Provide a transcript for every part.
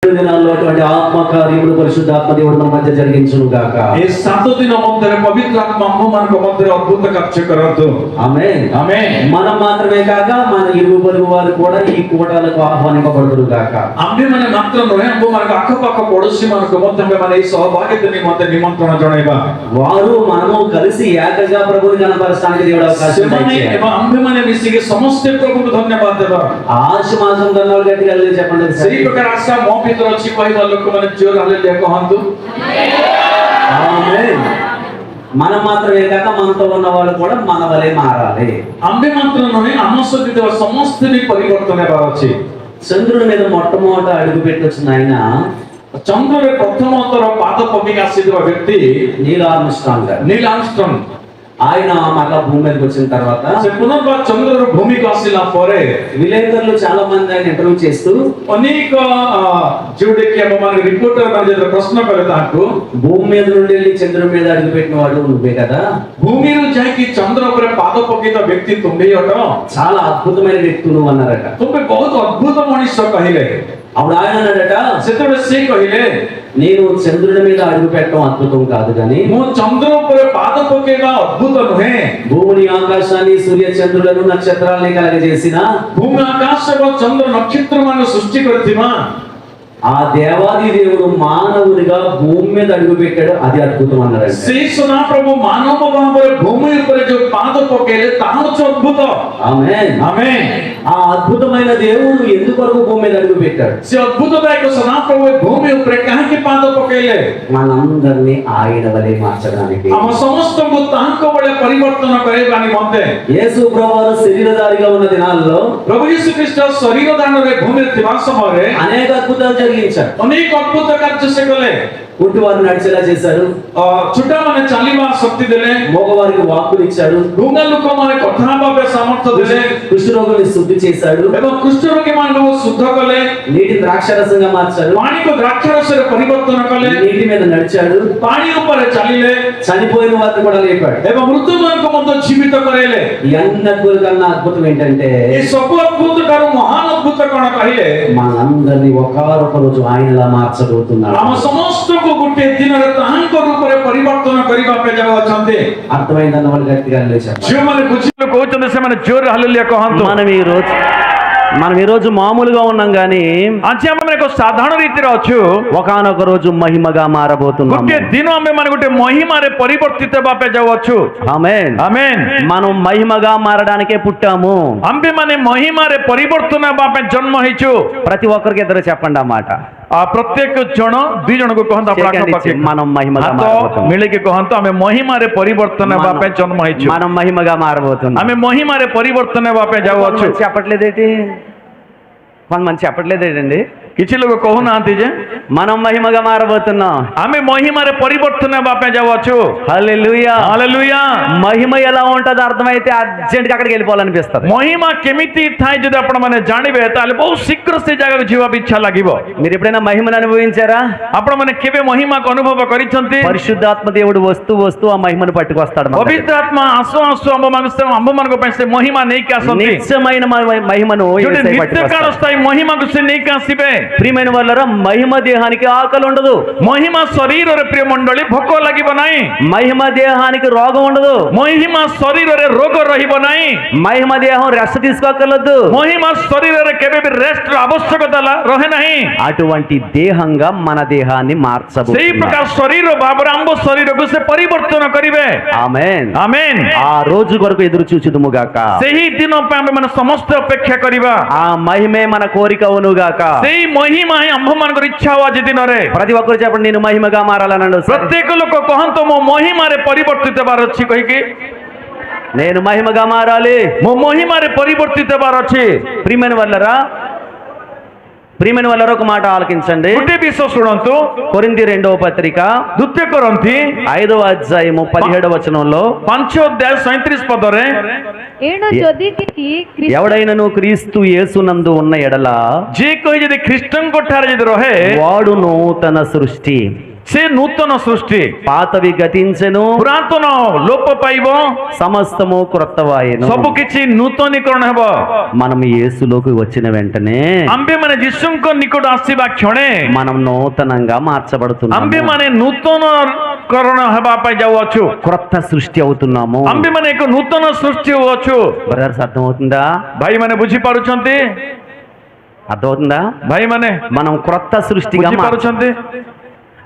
దినాల్లో అటువంటి ఆత్మకార్యములు పరిశుద్ధాత్మ దేవుడు మన మధ్య జరిగించును గాక. ଏ 7 ଦିନ ମଧ୍ୟରେ ପବିତ୍ର ଆତ୍ମା ଆମମାନଙ୍କ ମଧ୍ୟରେ ଅଦ୍ଭୁତ କାର୍ଯ୍ୟ କରନ୍ତୁ. ఆమేన్. ఆమేన్. మనం మాత్రమే కాక మన ఇరుగు పొరుగు వారు కూడా ఈ కూటాలకు ఆహ్వానింపబడుదురు గాక. ଆମ୍ଭେମାନେ ମାତ୍ର ନୁହେଁ, ଆମ୍ଭମାନଙ୍କ ଆଖପାଖ ପଡୋଶୀମାନଙ୍କୁ ମଧ୍ୟ ଆମ୍ଭେମାନେ ଏହି ସହଭାଗିତା ନିମନ୍ତେ ନିମନ୍ତ୍ରଣ ଜଣାଇବା. వారు మనము కలిసి ఏకగా ప్రభువుని కనపరచడానికి దేవుడు అవకాశం ସେମାନେ ఇచ్చారు. ଏବଂ ଆମ୍ଭେମାନେ ମିଶିକି ସମସ୍ତେ ପ୍ରଭୁଙ୍କୁ ଧନ୍ୟବାଦ ଦେବା. ఆశ మాసం కన్నా గట్టిగా చెప్పండి. ସେହି ପ୍ରକାର ଆଶା ମୋ ଭିତରେ ଅଛି କହିବା ଲୋକମାନେ ଜୋର ହାଲେଲୁୟା କହନ୍ତୁ. ఆమేన్. మనం మాత్రమే కాక మనతో ఉన్న వాళ్ళు కూడా మన వలె మారాలి. ଆମ୍ଭେ ମାତ୍ର ନୁହେଁ, ଆମ ସହିତ ଥିବା ସମସ୍ତେ ବି ପରିବର୍ତ୍ତନ ହେବାର ଅଛି. చంద్రుడి మీద మొట్టమొదట అడుగు పెట్టొచ్చిన ఆయన ଚନ୍ଦ୍ରରେ ପ୍ରଥମ ଥର ପାଦ ପକେଇକି ଆସିଥିବା ବ୍ୟକ୍ତି నీల్ ఆర్మ్స్ట్రాంగ్ గారు. ନୀଲ ଆର୍ମଷ୍ଟ୍ରଙ୍ଗ. ఆయన మళ్ళా భూమి మీదకి వచ్చిన తర్వాత ସେ ପୁନର୍ବାର ଚନ୍ଦ୍ରର ଭୂମିକୁ ଆସିଲା ପରେ విలేకరులు చాలా మంది ఆయన ఇంటర్వ్యూ చేస్తూ ଅନେକ ଯୋଉଟାକି ଆମମାନଙ୍କ ରିପୋର୍ଟର ମାନେ ଯେତେବେଳେ ପ୍ରଶ୍ନ କଲେ ତାହାକୁ, భూమి మీద నుండి వెళ్ళి చంద్రుడి మీద అడుగు పెట్టిన వాడు నువ్వే కదా, ଭୂମିରୁ ଯାଇକି ଚନ୍ଦ୍ର ଉପରେ ପାଦ ପକେଇଥିବା ବ୍ୟକ୍ତି ତୁମ୍ଭେ ଅଟ, చాలా అద్భుతమైన వ్యక్తి నువ్వు అన్నారట. ତୁମ୍ଭେ ବହୁତ ଅଦ୍ଭୁତ ମଣିଷ କହିଲେ. అప్పుడు ఆయన అన్నాడట, ସେତେବେଳେ ସେ କହିଲେ, నేను చంద్రుడి మీద అడుగు పెట్టడం అద్భుతం కాదు కానీ ମୁଁ ଚନ୍ଦ୍ର ଉପରେ ପାଦ ପକେଇବା ଅଦ୍ଭୁତ ନୁହେଁ, భూమిని ఆకాశాన్ని సూర్య చంద్రులను నక్షత్రాలని కలగజేసిన ଭୂମି ଆକାଶ ଏବଂ ଚନ୍ଦ୍ର ନକ୍ଷତ୍ର ମାନ ସୃଷ୍ଟି କରିଥିବା ఆ దేవాది దేవుడు మానవునిగా భూమి మీద అడుగు పెట్టాడు, అది అద్భుతం అన్నాడు. ସେଇ ସଦାପ୍ରଭୁ ମାନବ ଭାବରେ ଭୂମି ଉପରେ ଯୋଉ ପାଦ ପକେଇଲେ ତାହା ହଉଛି ଅଦ୍ଭୁତ. ఆమేన్. ఆమేన్. ఆ అద్భుతమైన దేవుడు ఎందుకొరకు భూమి మీద అడుగు పెట్టాడు? ସେ ଅଦ୍ଭୁତଦାୟକ ସଦାପ୍ରଭୁ ଭୂମି ଉପରେ କାହିଁକି ପାଦ ପକେଇଲେ? మనందరినీ ఆయన వలె మార్చడానికి. ଆମ ସମସ୍ତଙ୍କୁ ତାଙ୍କ ଭଳି ପରିବର୍ତ୍ତନ କରିବା ନିମନ୍ତେ యేసు ప్రభువు శరీరధారిగా ఉన్న దినాల్లో ପ୍ରଭୁ ଯୀଶୁ ଖ୍ରୀଷ୍ଟ ଶରୀର ଦାନରେ ଭୂମିରେ ଥିବା ସମୟରେ అనేక అద్భుతాలు జరిగించారు. ଅନେକ ଅଦ୍ଭୁତ କାର୍ଯ୍ୟ ସେ କଲେ. పుట్టివారిని నడిచేలా చేశారు, ଛୋଟମାନେ ଚାଲିବା ଶକ୍ତି ଦେଲେ, మగవారికి వాక్కులు ఇచ్చాడు, ଗୁଙ୍ଗା ଲୋକମାନେ କଥା ହେବା ପାଇଁ ସାମର୍ଥ୍ୟ ଦେଲେ, కుష్ఠరోగుల్ని శుద్ధి చేశాడు, ଏବଂ କୁଷ୍ଠରୋଗୀ ମାନଙ୍କୁ ଶୁଦ୍ଧ କଲେ, నీటి ద్రాక్షరసంగా మార్చాడు, ପାଣିକୁ ద్రాక్షరସରେ ପରିବର୍ତ୍ତନ କଲେ, నీటి మీద నడిచాడు, ପାଣି ଉପରେ ଚାଲିଲେ, చనిపోయిన వారిని కూడా లేపాడు. ଏବଂ ମୃତ୍ୟୁମାନଙ୍କୁ ମଧ୍ୟ ଜୀବିତ କରାଇଲେ. ఈ అన్ని అద్భుతాల కన్నా అద్భుతం ఏంటంటే ଏ ସବୁ ଅଦ୍ଭୁତ ଠାରୁ ମହାନ ଅଦ୍ଭୁତ କଣ କହିଲେ? మనందరినీ ఒకనొక రోజు ఆయనలా మార్చబోతున్నాడు. ଆମ ସମସ୍ତଙ୍କୁ ଗୋଟିଏ ଦିନରେ ତାହାଙ୍କ ରୂପରେ ପରିବର୍ତ୍ତନ କରିବା ପାଇଁ ଯାଉଅଛନ୍ତି. అర్థమైందన్న వాళ్ళు గట్టిగా లేచారు. ଯେଉଁମାନେ ବୁଝିଲେ କହୁଛନ୍ତି ସେମାନେ ଜୋର ହାଲେଲୁୟା କହନ୍ତୁ. మనం ఈ రోజు మామూలుగా ఉన్నాం గానీ ଆଜି ଆମେ ଏକ ସାଧାରଣ ରୀତିରେ ଅଛୁ. ఒకనొక రోజు మహిమగా మారబోతున్నాం. ଗୋଟିଏ ଦିନ ଆମେ ମାନେ ଗୋଟେ ମହିମାରେ ପରିବର୍ତ୍ତିତ ହେବା ପାଇଁ ଯାଉଅଛୁ. ఆమేన్. ଆମେନ୍. మనం మహిమగా మారడానికే పుట్టాము. ଆମ୍ଭେ ମାନେ ମହିମାରେ ପରିବର୍ତ୍ତନ ହେବା ପାଇଁ ଜନ୍ମ ହେଇଛୁ. ప్రతి ఒక్కరికి ఇద్దరు చెప్పండి ఆ మాట. ପ୍ରତ୍ୟେକ ଜଣ ଦୁଇ ଜଣଙ୍କୁ କହନ୍ତୁ ଆପଣ ଆଖପାଖେ మనం మహిమగా ହାତ మారబోతున్నాం. ମିଳିକି କହନ୍ତୁ ଆମେ ମହିମାରେ ପରିବର୍ତ୍ତନ ହେବା ପାଇଁ ଜନ୍ମ ହେଇଛୁ. మనం మహిమగా మారబోతున్నాం. ଆମେ ମହିମାରେ ପରିବର୍ତ୍ତନ ହେବା ପାଇଁ ଯାଉଅଛୁ. చెప్పట్లేదేంటి? కొంతమంది చెప్పట్లేదేంటండి? କିଛି ଲୋକ କହୁନାହାନ୍ତି ଯେ మనం మహిమగా మారబోతున్నాం. ଆମେ ମହିମାରେ ପରିବର୍ତ୍ତନ ହେବା ପାଇଁ ଯାଉଅଛୁ. హల్లెలూయా. ହାଲେଲୁୟା. మహిమ ఎలా ఉంటుందో అర్థమైతే అర్జెంట్ గా అక్కడికి వెళ్ళిపోవాలనిపిస్తుంది. ମହିମା କେମିତି ଥାଏ ଯଦି ଆପଣ ମାନେ ଜାଣିବେ ତାହେଲେ ବହୁତ ଶୀଘ୍ର ସେ ଜାଗାକୁ ଯିବାକୁ ଇଚ୍ଛା ଲାଗିବ. మీరు ఎప్పుడైనా మహిమను అనుభవించారా? ଆପଣ ମାନେ କେବେ మహిମାକୁ ଅନୁଭବ କରିଛନ୍ତି? పరిశుద్ధాత్మ దేవుడు వస్తూ వస్తూ ఆ మహిమను పట్టుకొస్తాడు. ପବିତ୍ର ଆତ୍ମା ଆସୁ ଆସୁ ଆମ୍ଭମାନଙ୍କ ପାଇଁ ସେ ମହିମା ନେଇକି ଆସନ୍ତି. నిత్యమైన మహిమను ଯୋଉଠି ନିତ୍ୟକାଳ ସ୍ଥାୟୀ ମହିମାକୁ ସେ ନେଇକି ଆସିବେ. ప్రియమైన వాళ్ళరా, మహిమ దేహానికి ఆకలి ఉండదు. ମହିମା ଶରୀରରେ ପ୍ରିୟ ମଣ୍ଡଳୀ ଭୋକ ଲାଗିବ ନାହିଁ. మహిమ దేహానికి రోగం ఉండదు. ମହିମା ଶରୀରରେ ରୋଗ ରହିବ ନାହିଁ. మహిమ దేహం రెస్ట్ తీసుకోకర్లేదు. ମହିମା ଶରୀରରେ କେବେ ବି ରେଷ୍ଟର ଆବଶ୍ୟକତା ରହେ ନାହିଁ. అటువంటి దేహంగా మన దేహాన్ని ସେଇ మార్చబోతున్నాడు. ପ୍ରକାର ଶରୀର ଭାବରେ ଆମ୍ଭ ଶରୀରକୁ ସେ ପରିବର୍ତ୍ତନ କରିବେ. ఆమేన్. ଆମେନ୍. ఆ రోజు కొరకు ఎదురు చూచుదుముగాక. ସେହି ଦିନ ପାଇଁ ଆମେ ମାନେ ସମସ୍ତେ ଅପେକ୍ଷା କରିବା. ఆ మహిమే మన కోరిక అవునుగాక. ସେଇ ମହିମା ହିଁ ଆମ୍ଭମାନଙ୍କର ଇଚ୍ଛା ହବ ଆଜି ଦିନରେ. ప్రతి ఒక్కరు చెప్పండి, నేను మహిమగా మారాలన్నాడు. ପ୍ରତ୍ୟେକ ଲୋକ କହନ୍ତୁ ମୋ ମହିମାରେ ପରିବର୍ତ୍ତିତ ହେବାର ଅଛି କହିକି. నేను మహిమగా మారాలి. ମୋ ମହିମାରେ ପରିବର୍ତ୍ତିତ ହେବାର ଅଛି. ప్రియమైన వాళ్ళరా ఒక మాట ఆలకించండి. ଗୋଟେ ବିଷୟ ଶୁଣନ୍ତୁ. కొరింథీ 2వ పత్రిక 2 కొరింథీ 5వ అధ్యాయము 17వ వచనంలో 5 ଅଧ୍ୟାୟ 37 ପଦରେ ఎవడైనను క్రీస్తు యేసునందు ఉన్న ఎడల ଯିଏ କହି ଯଦି ଖ୍ରୀଷ୍ଟଙ୍କ ଠାରେ ଯଦି ରହେ వాడు నూతన సృష్టి. ସେ ନୂତନ ସୃଷ୍ଟି, పాతవి గతించెను, ପୁରାତନ ଲୋପ ପାଇବ, సమస్తము క్రొత్తవాయెను. ସବୁ କିଛି ନୂତନୀକରଣ ହେବ। మనం యేసులోకి వచ్చిన వెంటనే ଆମ୍ଭେମାନେ ଯୀଶୁଙ୍କ ନିକଟ ଆସିବା କ୍ଷଣେ మనం నూతనంగా మార్చబడుతున్నాము, ଆମ୍ଭେମାନେ ନୂତନକରଣ ହେବା ପାଇଁ ଯାଉଅଛୁ। క్రొత్త సృష్టి అవుతున్నాము. ଆମ୍ଭେମାନେ ଏକ ନୂତନ ସୃଷ୍ଟି ହେଉଅଛୁ। బ్రదర్స్ అర్థమవుతుందా? ଭାଇମାନେ ବୁଝିପାରୁଛନ୍ତି? అర్థమవుతుందా? ଭାଇମାନେ మనం క్రొత్త సృష్టిగా ବୁଝିପାରୁଛନ୍ତି?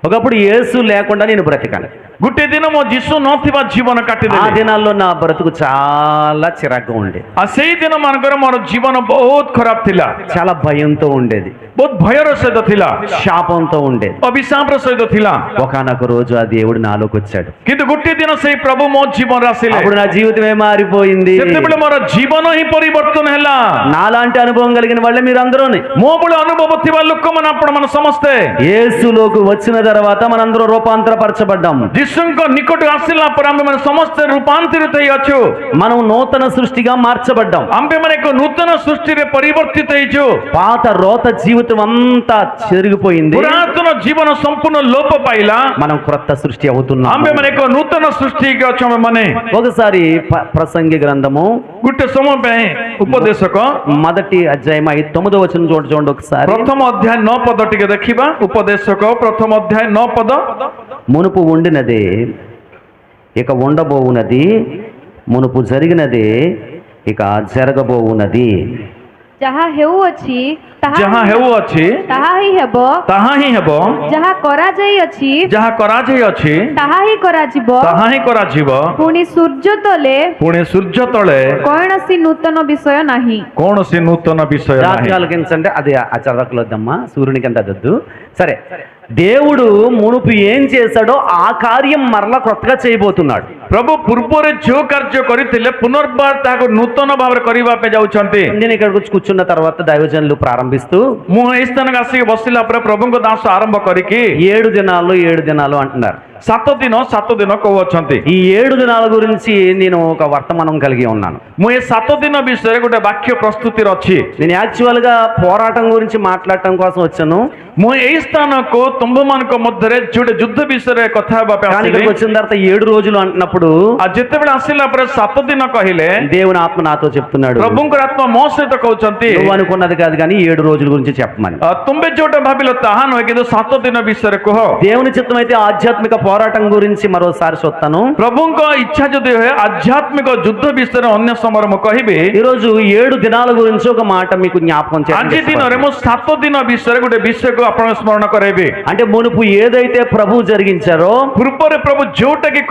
ఒకప్పుడు యేసు లేకుండా నేను బ్రతికాను. ଗୋଟିଏ ଦିନ ମୋ ଯୀଶୁ ନଥିବା ଜୀବନ ఆ କାଟିଦେଲି। దినాల్లో నా బ్రతుకు చాలా చిరాగ్గా ఉండేది, ଆଉ ସେଇ ଦିନ ମାନଙ୍କରେ ମୋର ଜୀବନ ବହୁତ ଖରାପ ଥିଲା, చాలా భయంతో ఉండేది, ବହୁତ ଭୟର ସହିତ ଥିଲା, శాపంతో ఉండేది. ଅଭିଶାପର ସହିତ ଥିଲା। ఒకనొక రోజు ఆ దేవుడు నాలోకి వచ్చాడు. କିନ୍ତୁ ଗୋଟିଏ ଦିନ ସେଇ ପ୍ରଭୁ ମୋ ଜୀବନରେ ଆସିଲେ। అప్పుడు నా జీవితమే మారిపోయింది. ସେତେବେଳେ ମୋର ଜୀବନ ହିଁ ପରିବର୍ତ୍ତନ ହେଲା। నాలాంటి అనుభవం కలిగిన వాళ్ళే మీరందరూ. ମୋ ଭଳି ଅନୁଭବ ଥିବା ଲୋକମାନେ ଆପଣମାନେ ସମସ୍ତେ యేసులోకి వచ్చిన తర్వాత మనందరం రూపాంతరపరచబడ్డాం. ଯୀଶୁଙ୍କ ନିକଟକୁ ଆସିଲା ପରେ ଆମେମାନେ ସମସ୍ତେ ରୂପାନ୍ତରିତ ହେଇଅଛୁ। మనం నూతన సృష్టిగా మార్చబడ్డాం. ଆମ୍ଭେମାନେ ଏକ ନୂତନ ସୃଷ୍ଟିରେ ପରିବର୍ତ୍ତିତ ହେଇଛୁ। పాత రోత జీవితం అంతా చెరిగిపోయింది, ପୁରାତନ ଜୀବନ ସମ୍ପୂର୍ଣ୍ଣ ଲୋପ ପାଇଲା। మనం క్రొత్త సృష్టి అవుతున్నాం. ଆମ୍ଭେମାନେ ଏକ ନୂତନ ସୃଷ୍ଟି ହେଇକି ଅଛୁ। ଆମେମାନେ ఒకసారి ప్రసంగి గ్రంథము ଗୋଟେ ସମୟ ପାଇଁ ଉପଦେଶକ మొదటి అధ్యాయం 9వ వచనం చూడండి ఒకసారి. ପ୍ରଥମ ଅଧ୍ୟାୟ 9 ପଦ ଟିକେ ଦେଖିବା। ଉପଦେଶକ ପ୍ରଥମ ଅଧ୍ୟାୟ 9 ପଦ। మునుపు ఉండినదే ఇక ఉండబోవునది, మునుపు జరిగినదే ఇక జరగబోవునది. ଯାହା ହେଉଅଛି ଯାହା ହେଉଅଛି ତାହା ହିଁ ହେବ, ତାହା ହିଁ ହେବ, ଯାହା କରାଯାଇଅଛି ଯାହା କରାଯାଇଅଛି ତାହା ହିଁ କରାଯିବ। ତାହା ହିଁ କରାଯିବ। ପୁଣି ସୂର୍ଯ୍ୟ ତଳେ ପୁଣି ସୂର୍ଯ୍ୟ ତଳେ କୌଣସି నూతన విషయ ନାହିଁ। କୌଣସି నూతన విషୟ ନାହିଁ। జాతకాలకించంటే అది ఆ చదవకలొద్దమ్మా, సూర్యునికి అంత వద్దు. సరే, దేవుడు మునుపు ఏం చేశాడో ఆ కార్యం మరలా కొత్తగా చేయబోతున్నాడు. ପ୍ରଭୁ ପୂର୍ବରେ ଯୋଉ କାର୍ଯ୍ୟ କରିଥିଲେ ପୁନର୍ବାର ତାହାକୁ ନୂତନ ଭାବରେ କରିବା ପାଇଁ ଯାଉଛନ୍ତି। నేను ఇక్కడికి వచ్చి కూర్చున్న తర్వాత దైవజనులు ప్రారంభిస్తూ ମୁଁ ଏଇ ସ୍ଥାନକୁ ଆସିକି ବସିଲା ପରେ ପ୍ରଭୁଙ୍କ ଦାସ ଆରମ୍ଭ କରିକି 7 దినాలు అంటున్నారు. 7 ଦିନ କହୁଅଛନ୍ତି। ఈ 7 దినాల గురించి నేను ఒక వర్తమానం కలిగి ఉన్నాను. ମୁଁ ଏ 7 ଦିନ ବିଷୟରେ ଗୋଟେ ବାକ୍ୟ ପ୍ରସ୍ତୁତିରେ ଅଛି। నేను యాక్చువల్ గా పోరాటం గురించి మాట్లాడటం కోసం వచ్చాను, ମୁଁ ଏଇ ସ୍ଥାନକୁ ତୁମ୍ଭମାନଙ୍କ ମଧ୍ୟରେ ଯୋଉଟେ ଯୁଦ୍ଧ ବିଷୟରେ କଥା ହେବା ପାଇଁ కానీ ଆସିଲି। ఇక్కడికి వచ్చిన తర్వాత 7 రోజులు అంటున్నప్పుడు ଆଉ ଯେତେବେଳେ ଆସିଲା ପରେ 7 ଦିନ କହିଲେ దేవుని ఆత్మ నాతో చెప్తున్నాడు, ପ୍ରଭୁଙ୍କର ଆତ୍ମା ମୋ ସହିତ କହୁଛନ୍ତି నువ్వు అనుకున్నది కాదు కానీ 7 రోజుల గురించి చెప్పమని. ତୁମେ ଯୋଉଟା ଭାବିଲ ତାହା ନୁହେଁ, କିନ୍ତୁ 7 ଦିନ ବିଷୟରେ କୁହ। దేవుని చిత్తం అయితే ఆధ్యాత్మిక పోరాటం గురించి మరోసారి చూస్తాను. ପ୍ରଭୁଙ୍କ ଇଚ୍ଛା ଯଦି ହୁଏ ଆଧ୍ୟାତ୍ମିକ ଯୁଦ୍ଧ ବିଷୟରେ ଅନ୍ୟ ସମୟରେ ମୁଁ କହିବି। ఈ రోజు 7 దినాల గురించి ఒక మాట మీకు జ్ఞాపకం ଆଜି ଦିନରେ ମୁଁ 7 ଦିନ ବିଷୟରେ ଗୋଟେ ବିଷୟକୁ ଆପଣଙ୍କୁ ସ୍ମରଣ କରାଇବି। అంటే మునుపు ఏదైతే ప్రభు జరిగించారో ପୂର୍ବରେ ପ୍ରଭୁ ଯୋଉଟାକି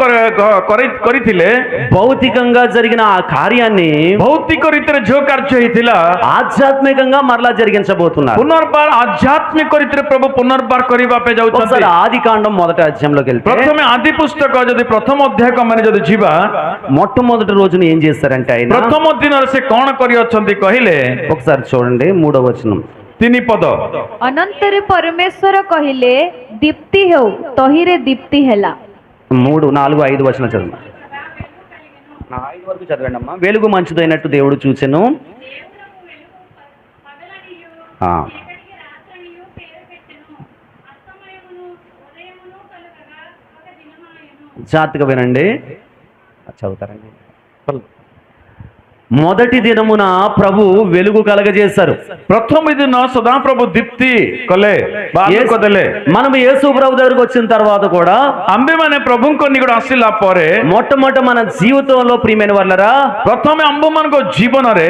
କରିଥିଲେ, భౌతికంగా జరిగిన ఆ కార్యాన్ని ଭୌତିକ ରୀତିରେ ଯୋଉ କାର୍ଯ୍ୟ ହେଇଥିଲା ఆధ్యాత్మికంగా మరలా జరిగించబోతున్నారు. ପୁନର୍ବାର ଆଧ୍ୟାତ୍ମିକ ରୀତିରେ ପ୍ରଭୁ ପୁନର୍ବାର କରିବା ପାଇଁ ଯାଉଛନ୍ତି। ఒకసారి ఆది కాండం మొదటి అధ్యాయంలోకి వెళ్తే ପ୍ରଥମେ ଆଦି ପୁସ୍ତକ ଯଦି ପ୍ରଥମ ଅଧ୍ୟାୟକୁ ଆମେ ଯଦି ଯିବା, మొట్టమొదటి రోజున ఏం చేస్తారంటే ఆయన ପ୍ରଥମ ଦିନରେ ସେ କଣ କରିଅଛନ୍ତି କହିଲେ, ఒకసారి చూడండి 3వ వచనం. 3 ପଦ। ଅନନ୍ତରେ ପରମେଶ୍ୱର କହିଲେ ଦୀପ୍ତି ହେଉ, ତହିଁରେ ଦୀପ୍ତି ହେଲା। 3, 4, 5 వచనం చదువు. 5 వరకు చదవండి అమ్మా. వెలుగు మంచిదైనట్టు దేవుడు చూచెను. జాగ్రత్తగా వినండి, చదువుతారండి. మొదటి దినమున ప్రభు వెలుగు కలగజేశారు. ପ୍ରଥମ ଦିନ ସଦାପ୍ରଭୁ ଦୀପ୍ତି କଲେ ବା ଆଲୋକ ଦେଲେ। మనం యేసు ప్రభు దగ్గరికి వచ్చిన తర్వాత కూడా ଆମ୍ଭେମାନେ ପ୍ରଭୁଙ୍କ ନିକଟ ଆସିଲା ପରେ మొట్టమొదట మన జీవితంలో ప్రియమైన వాళ్ళరా ପ୍ରଥମେ ଆମ୍ଭମାନଙ୍କ ଜୀବନରେ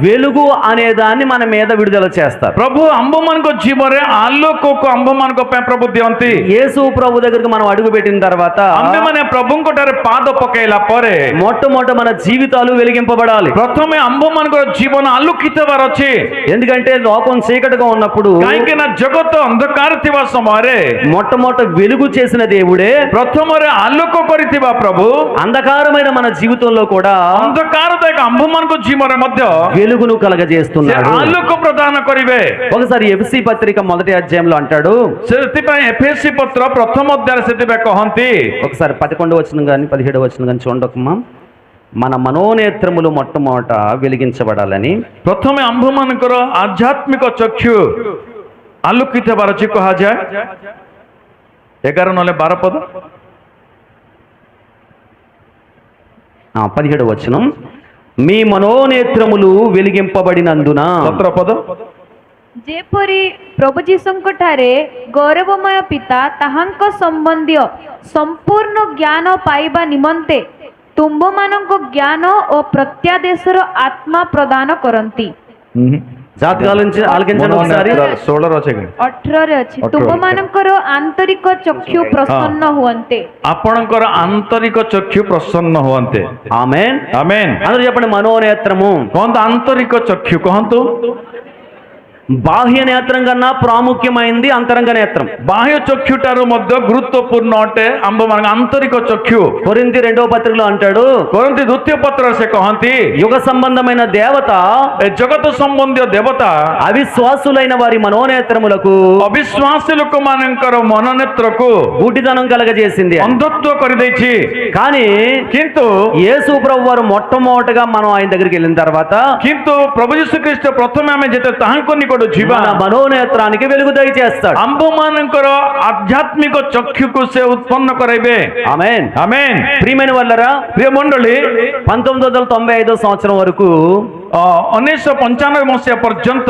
వెలుగు అనే దాన్ని మన మీద విడుదల చేస్తారు. ପ୍ରଭୁ ଆମ୍ଭମାନଙ୍କ ଜୀବନରେ ଆଲୋକକୁ ଆମ୍ଭମାନଙ୍କ ପାଇଁ ପ୍ରଭୁ ଦିଅନ୍ତି। యేసు ప్రభు దగ్గరికి మనం అడుగు పెట్టిన తర్వాత ଆମ୍ଭେମାନେ ପ୍ରଭୁଙ୍କ ଠାରେ ପାଦ ପକାଇଲା ପରେ మొట్టమొదట మన జీవితాలు వెలిగింపబడాలి. ପ୍ରଥମେ ଆମ୍ଭମାନଙ୍କର ଜୀବନ ଆଲୋକିତ ହେବାର ଅଛି। ఎందుకంటే లోకం చీకటిగా ఉన్నప్పుడు କାହିଁକି ନା ଜଗତ ଅନ୍ଧକାର ଥିବା ସମୟରେ మొట్టమొదట వెలుగు చేసిన దేవుడే ପ୍ରଥମରେ ଆଲୋକ କରିଥିବା ପ୍ରଭୁ అంధకారమైన మన జీవితంలో కూడా ଅନ୍ଧକାରଦାୟକ ଆମ୍ଭମାନଙ୍କ ଜୀବନରେ ମଧ୍ୟ వెలుగును ସେ కలగజేస్తున్నాడు. ଆଲୋକ ପ୍ରଦାନ କରିବେ। ఒకసారి ఎఫెసీ పత్రిక మొదటి అధ్యాయంలో అంటాడు, ସେଥିପାଇଁ ଏଫେସୀ ପତ୍ର ପ୍ରଥମ ଅଧ୍ୟାୟରେ ସେଥିପାଇଁ କହନ୍ତି, ఒకసారి 11వ వచనం కానీ 17వ వచనం కానీ చూడకమ్మా, మన మనోనేత్రములు మొట్టమొదట వెలిగించబడాలని ପ୍ରଥମେ ଆମ୍ଭମାନଙ୍କର ଆଧ୍ୟାତ୍ମିକ ଚକ୍ଷୁ ଆଲୋକିତ ହେବାର ଅଛି କୁହାଯାଏ। 11 ନହେଲେ 12 ପଦ 17వ వచనం, మీ మనోనేత్రములు వెలిగింపబడినందున 17 ପଦ ଯେପରି ପ୍ରଭୁ ଯୀଶୁଙ୍କ ଠାରେ ଗୌରବମୟ ପିତା ତାହାଙ୍କ ସମ୍ବନ୍ଧୀୟ ସମ୍ପୂର୍ଣ୍ଣ ଜ୍ଞାନ ପାଇବା ନିମନ୍ତେ ତୁମ୍ଭମାନଙ୍କ ଜ୍ଞାନ ଓ ପ୍ରତ୍ୟାଦେଶର ଆତ୍ମା ପ୍ରଦାନ କରନ୍ତି। జాతకాల నుంచి ఆలకించండి ఒకసారి। 16 ଅଛି କି 18ରେ ଅଛି, 18 ତୁମ୍ଭମାନଙ୍କର ଆନ୍ତରିକ ଚକ୍ଷୁ ପ୍ରସନ୍ନ ହୁଅନ୍ତେ। ଆପଣଙ୍କର ଆନ୍ତରିକ ଚକ୍ଷୁ ପ୍ରସନ୍ନ ହୁଅନ୍ତେ। ఆమేన్। ଆମେନ୍। అందరూ చెప్పండి మనోనేత్రము। କହନ୍ତୁ ଆନ୍ତରିକ ଚକ୍ଷୁ, କହନ୍ତୁ। బాహ్య నేత్రం కన్నా ప్రాముఖ్యమైంది అంతరంగ నేత్రం। ବାହ୍ୟ ଚକ୍ଷୁ ଠାରୁ ମଧ୍ୟ ଗୁରୁତ୍ୱପୂର୍ଣ୍ଣ ଅଟେ ଆମ୍ଭମାନଙ୍କ ଆନ୍ତରିକ ଚକ୍ଷୁ। కొరింథీ 2వ పత్రికలో అంటాడు, କରନ୍ତି ଦ୍ୱିତୀୟ ପତ୍ରରେ ସେ କହନ୍ତି, యుగ సంబంధమైన దేవత ଏ ଜଗତ ସମ୍ବନ୍ଧୀୟ ଦେବତା అవిశ్వాసులైన వారి మనోనేత్రములకు ଅବିଶ୍ୱାସୀ ଲୋକମାନଙ୍କର ମନନେତ୍ରକୁ గుడ్డితనం కలగజేసింది। ଅନ୍ଧତ୍ୱ କରିଦେଇଛି। కానీ କିନ୍ତୁ యేసు ప్రభు వారు మొట్టమొదటగా మనం ఆయన దగ్గరికి వెళ్ళిన తర్వాత କିନ୍ତୁ ପ୍ରଭୁ ଯୀଶୁ ଖ୍ରୀଷ୍ଟ ପ୍ରଥମେ ଆମେ ଯେତେ ତାହାଙ୍କ ନିକଟ ଯିବା, మన మనోనేత్రానికి వెలుగు దయచేస్తాడు। ଆମ୍ଭମାନଙ୍କର ଆଧ୍ୟାତ୍ମିକ ଚକ୍ଷୁକୁ ସେ ଉତ୍ପନ୍ନ କରାଇବେ। ఆమేన్। ଆମେନ୍। ప్రియమైన వాళ్ళరా, ପ୍ରିୟ ମଣ୍ଡଳୀ, 1995 సంవత్సరం వరకు 1995 ମସିହା ପର୍ଯ୍ୟନ୍ତ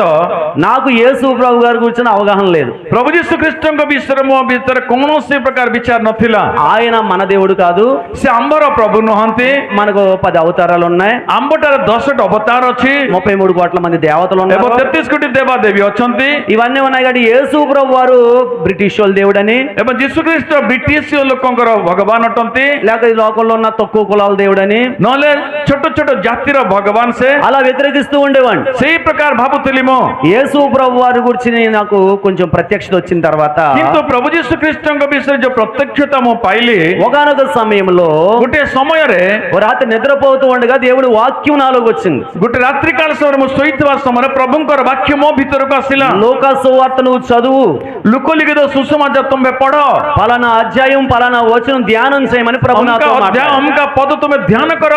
నాకు యేసు ప్రభు గారి గురించిన అవగాహన లేదు। ପ୍ରଭୁ ଯୀଶୁ ଖ୍ରୀଷ୍ଟଙ୍କ ବିଷୟରେ ମୋ ଭିତରେ କୌଣସି ପ୍ରକାର ବିଚାର ନଥିଲା। ఆయన మన దేవుడు కాదు, ସେ ଆମ୍ଭର ପ୍ରଭୁ ନୁହନ୍ତି। మనకు 10 అవతారాలు ఉన్నాయి, ଆମ୍ଭଠାରେ 10ଟି ଅବତାର ଅଛି 33 కోట్ల మంది దేవతలు ଏବଂ ఉన్నారు। 33 କୋଟି ଦେବାଦେବୀ ଅଛନ୍ତି। ఇవన్నీ ఉన్నాయి కాబట్టి యేసు ప్రభు వారు బ్రిటిష్ వాళ్ళ దేవుడని, ଏବଂ ଯୀଶୁ ଖ୍ରୀଷ୍ଟ ବ୍ରିଟିଶ ଲୋକଙ୍କର ଭଗବାନ ଅଟନ୍ତି, లేక ఈ లోకంలో ఉన్న తక్కువ కులాల దేవుడని ନହେଲେ ଛୋଟ ଛୋଟ ଜାତିର ଭଗବାନ ସେ। అలా వ్యతిరేకిస్తూ ఉండేవాడిని। ସେଇ ପ୍ରକାର ଭାବୁଥିଲି ମୁଁ। యేసు ప్రభు వారి గురించి నాకు కొంచెం ప్రత్యక్షత వచ్చిన తర్వాత କିନ୍ତୁ ପ୍ରଭୁ ଯୀଶୁ ଖ୍ରୀଷ୍ଟଙ୍କ ବିଷୟରେ ଯୋଉ ପ୍ରତ୍ୟକ୍ଷତା ମୁଁ ପାଇଲି, ఒకానొక సమయంలో ଗୋଟିଏ ସମୟରେ ఓ రాత్రి నిద్రపోతూ ఉండగా దేవుడి వాక్యం నాలోకి వచ్చింది। ଗୋଟେ ରାତ୍ରି କାଳ ସମୟରେ ମୁଁ ଶୋଇଥିବା ସମୟରେ ପ୍ରଭୁଙ୍କର ବାକ୍ୟ ମୋ ଭିତରକୁ ଆସିଲା। లోకా సువార్త నువ్వు చదువు, ଲୋକଲିଖିତ ସୁସମାଚାର ତୁମେ ପଢ, పలానా అధ్యాయం పలానా వచనం ధ్యానం చేయమని ప్రభు ଅମକା నాతో ଅଧ୍ୟାୟ మాట్లాడాడు। ଅମକା ପଦ ତୁମେ ଧ୍ୟାନ କର।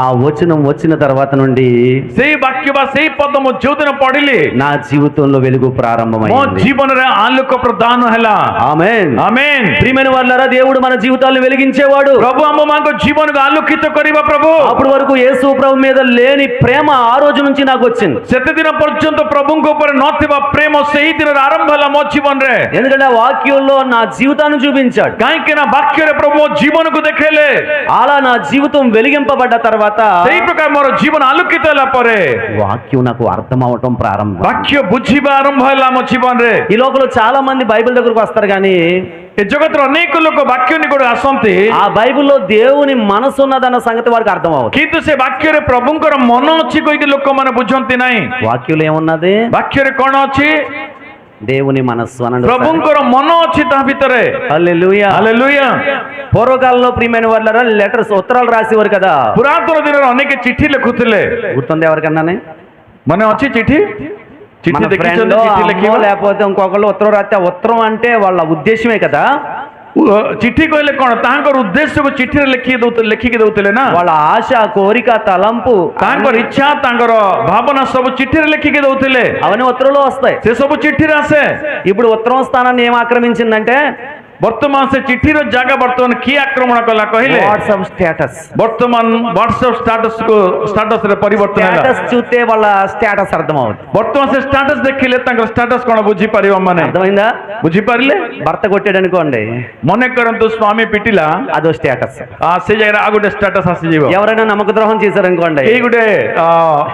ఆ వచనం వచ్చిన తర్వాత నుండి ସେଇ ବାକ୍ୟ ବା ସେଇ ପଦ ମୁଁ ଯୋଉଦିନ ପଢିଲି, నా జీవితంలో వెలుగు ମୋ ప్రారంభమైంది। ଜୀବନରେ ଆଲୋକ ପ୍ରଦାନ ହେଲା। ఆమేన్। ଆମେନ୍। ప్రియమైన వాళ్ళారా, దేవుడు మన జీవితాలను వెలిగించేవాడు। ପ୍ରଭୁ ଆମମାନଙ୍କ ଜୀବନକୁ ଆଲୋକିତ କରିବା ପ୍ରଭୁ। అప్పటి వరకు యేసు ప్రభు మీద లేని ప్రేమ ఆ రోజు నుంచి నాకు వచ్చింది। ସେତେ ଦିନ ପର୍ଯ୍ୟନ୍ତ ପ୍ରଭୁଙ୍କ ଉପରେ ନଥିବା ପ୍ରେମ ସେଇ ଦିନର ଆରମ୍ଭ ହେଲା ମୋ ଜୀବନରେ। ఎందుకంటే ఆ వాక్యంలో నా జీవితాన్ని చూపించాడు। କାହିଁକି ନା ବାକ୍ୟରେ ପ୍ରଭୁ ମୋ ଜୀବନକୁ ଦେଖେଇଲେ। అలా నా జీవితం వెలిగింపబడ్డ తర్వాత ସେଇ ପ୍ରକାର ମୋର ଜୀବନ ଆଲୋକିତ ହେଲା ପରେ వాక్యం నాకు అర్థం అవటం ప్రారంభం। ବାକ୍ୟ ବୁଝିବା ଆରମ୍ଭ ହେଲା ମୋ ଜୀବନରେ। ఈ లోకంలో చాలా మంది బైబిల్ దగ్గరకు వస్తారు కానీ ଏ ଜଗତର ଅନେକ ଲୋକ ବାକ୍ୟ ନିକଟକୁ ଆସନ୍ତି, ఆ బైబిల్లో దేవుని మనసు ఉన్నదన్న సంగతి వారికి అర్థం అవ్వదు। କିନ୍ତୁ ସେ ବାକ୍ୟରେ ପ୍ରଭୁଙ୍କର ମନ ଅଛି କହିକି ଲୋକମାନେ ବୁଝନ୍ତି ନାହିଁ। వాక్యంలో ఏమున్నది? ବାକ୍ୟରେ କଣ ଅଛି? దేవుని మనస్సు అనండి। ପ୍ରଭୁଙ୍କର ମନ ଅଛି ତା ଭିତରେ। హల్లెలూయా। ହାଲେଲୁୟା। పూర్వకాలంలో ప్రియమైన వాళ్ళ లెటర్స్ ఉత్తరాలు రాసేవారు కదా। ପୁରାତନ ଦିନରେ ଅନେକ ଚିଠି ଲେଖୁଥିଲେ। గుర్తుంది ఎవరికన్నానే? ମାନେ ଅଛି ଚିଠି ଚିଠି మన ଦେଖିଛନ୍ତି? ఫ్రెండ్ ଚିଠି ଲେଖିବା, లేకపోతే ఇంకొకళ్ళు ఉత్తరం రాస్తే ఆ ఉత్తరం అంటే వాళ్ళ ఉద్దేశమే కదా। ଚିଠି କହିଲେ କଣ? ତାଙ୍କର ଉଦ୍ଦେଶ୍ୟକୁ ଚିଠିରେ ଲେଖିକି ଦଉଥିଲେ ନା। వాళ్ళ ఆశ, కోరిక, తలంపు, ତାଙ୍କର ଇଚ୍ଛା, ତାଙ୍କର ଭାବନା ସବୁ ଚିଠିରେ ଲେଖିକି ଦଉଥିଲେ। అవన్నీ ఉత్తరంలో వస్తాయి। ସେ ସବୁ ଚିଠିରେ ଆସେ। ఇప్పుడు ఉత్తరం స్థానాన్ని ఏం ఆక్రమించిందంటే ବର୍ତ୍ତମାନ ସେ ଚିଠିର ଜାଗା ବର୍ତ୍ତମାନ କିଏ ଆକ୍ରମଣ କଲା କହିଲେ? WhatsApp status. ବର୍ତ୍ତମାନ ହ୍ୱାଟ୍ସଆପ ଷ୍ଟାଟସରେ ପରିବର୍ତ୍ତନ ହେଲା। స్టేటస్ చూస్తే వాళ్ళ స్టేటస్ అర్థం అవుతుంది। ବର୍ତ୍ତମାନ ସେ ଷ୍ଟାଟସ ଦେଖିଲେ ତାଙ୍କର ଷ୍ଟାଟସ କଣ ବୁଝିପାରିବ? ମାନେ అర్థమైందా? ବୁଝିପାରିଲେ? భర్త కొట్టాడు అనుకోండి, ମନେ କରନ୍ତୁ ସ୍ୱାମୀ ପିଟିଲା, అదో స్టేటస్। ସେ ଜାଗାରେ ଆଉ ଗୋଟେ ଷ୍ଟାଟସ ଆସିଯିବ। ఎవరైనా నమ్మక ద్రోహం చేశారనుకోండి, କେହି ଗୋଟେ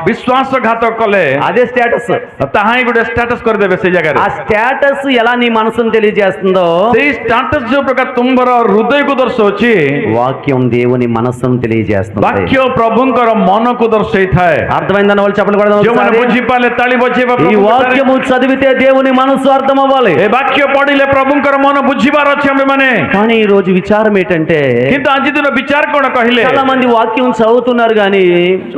ବିଶ୍ୱାସଘାତ କଲେ అదే స్టేటస్। ତାହା ହିଁ ଗୋଟେ ଷ୍ଟାଟସ କରିଦେବେ ସେ ଜାଗାରେ। ఆ స్టేటస్ ఎలా నీ మనసును తెలియజేస్తుందో ସେଇ ଷ୍ଟାଟସ ଯୋଉ ପ୍ରକାର ତୁମର ହୃଦୟକୁ ଦର୍ଶଉଛି, వాక్యం దేవుని మనస్సును తెలియజేస్తుంది। ବାକ୍ୟ ପ୍ରଭୁଙ୍କର ମନକୁ ଦର୍ଶେଇଥାଏ। అర్థమైందన్న వాళ్ళు చెప్పలు ଯୋଉମାନେ కూడా ବୁଝିପାରିଲେ ତାଳି ବଜେଇବା। ఈ వాక్యము చదివితే దేవుని మనస్సు అర్థం అవ్వాలి। ଏ ବାକ୍ୟ ପଢିଲେ ପ୍ରଭୁଙ୍କର ମନ ବୁଝିବାର ଅଛି ଆମେମାନେ। కానీ ఈ రోజు విచారం ఏంటంటే କିନ୍ତୁ ଆଜି ଦିନ ବିଚାର କଣ କହିଲେ? చాలా మంది వాక్యం చదువుతున్నారు కానీ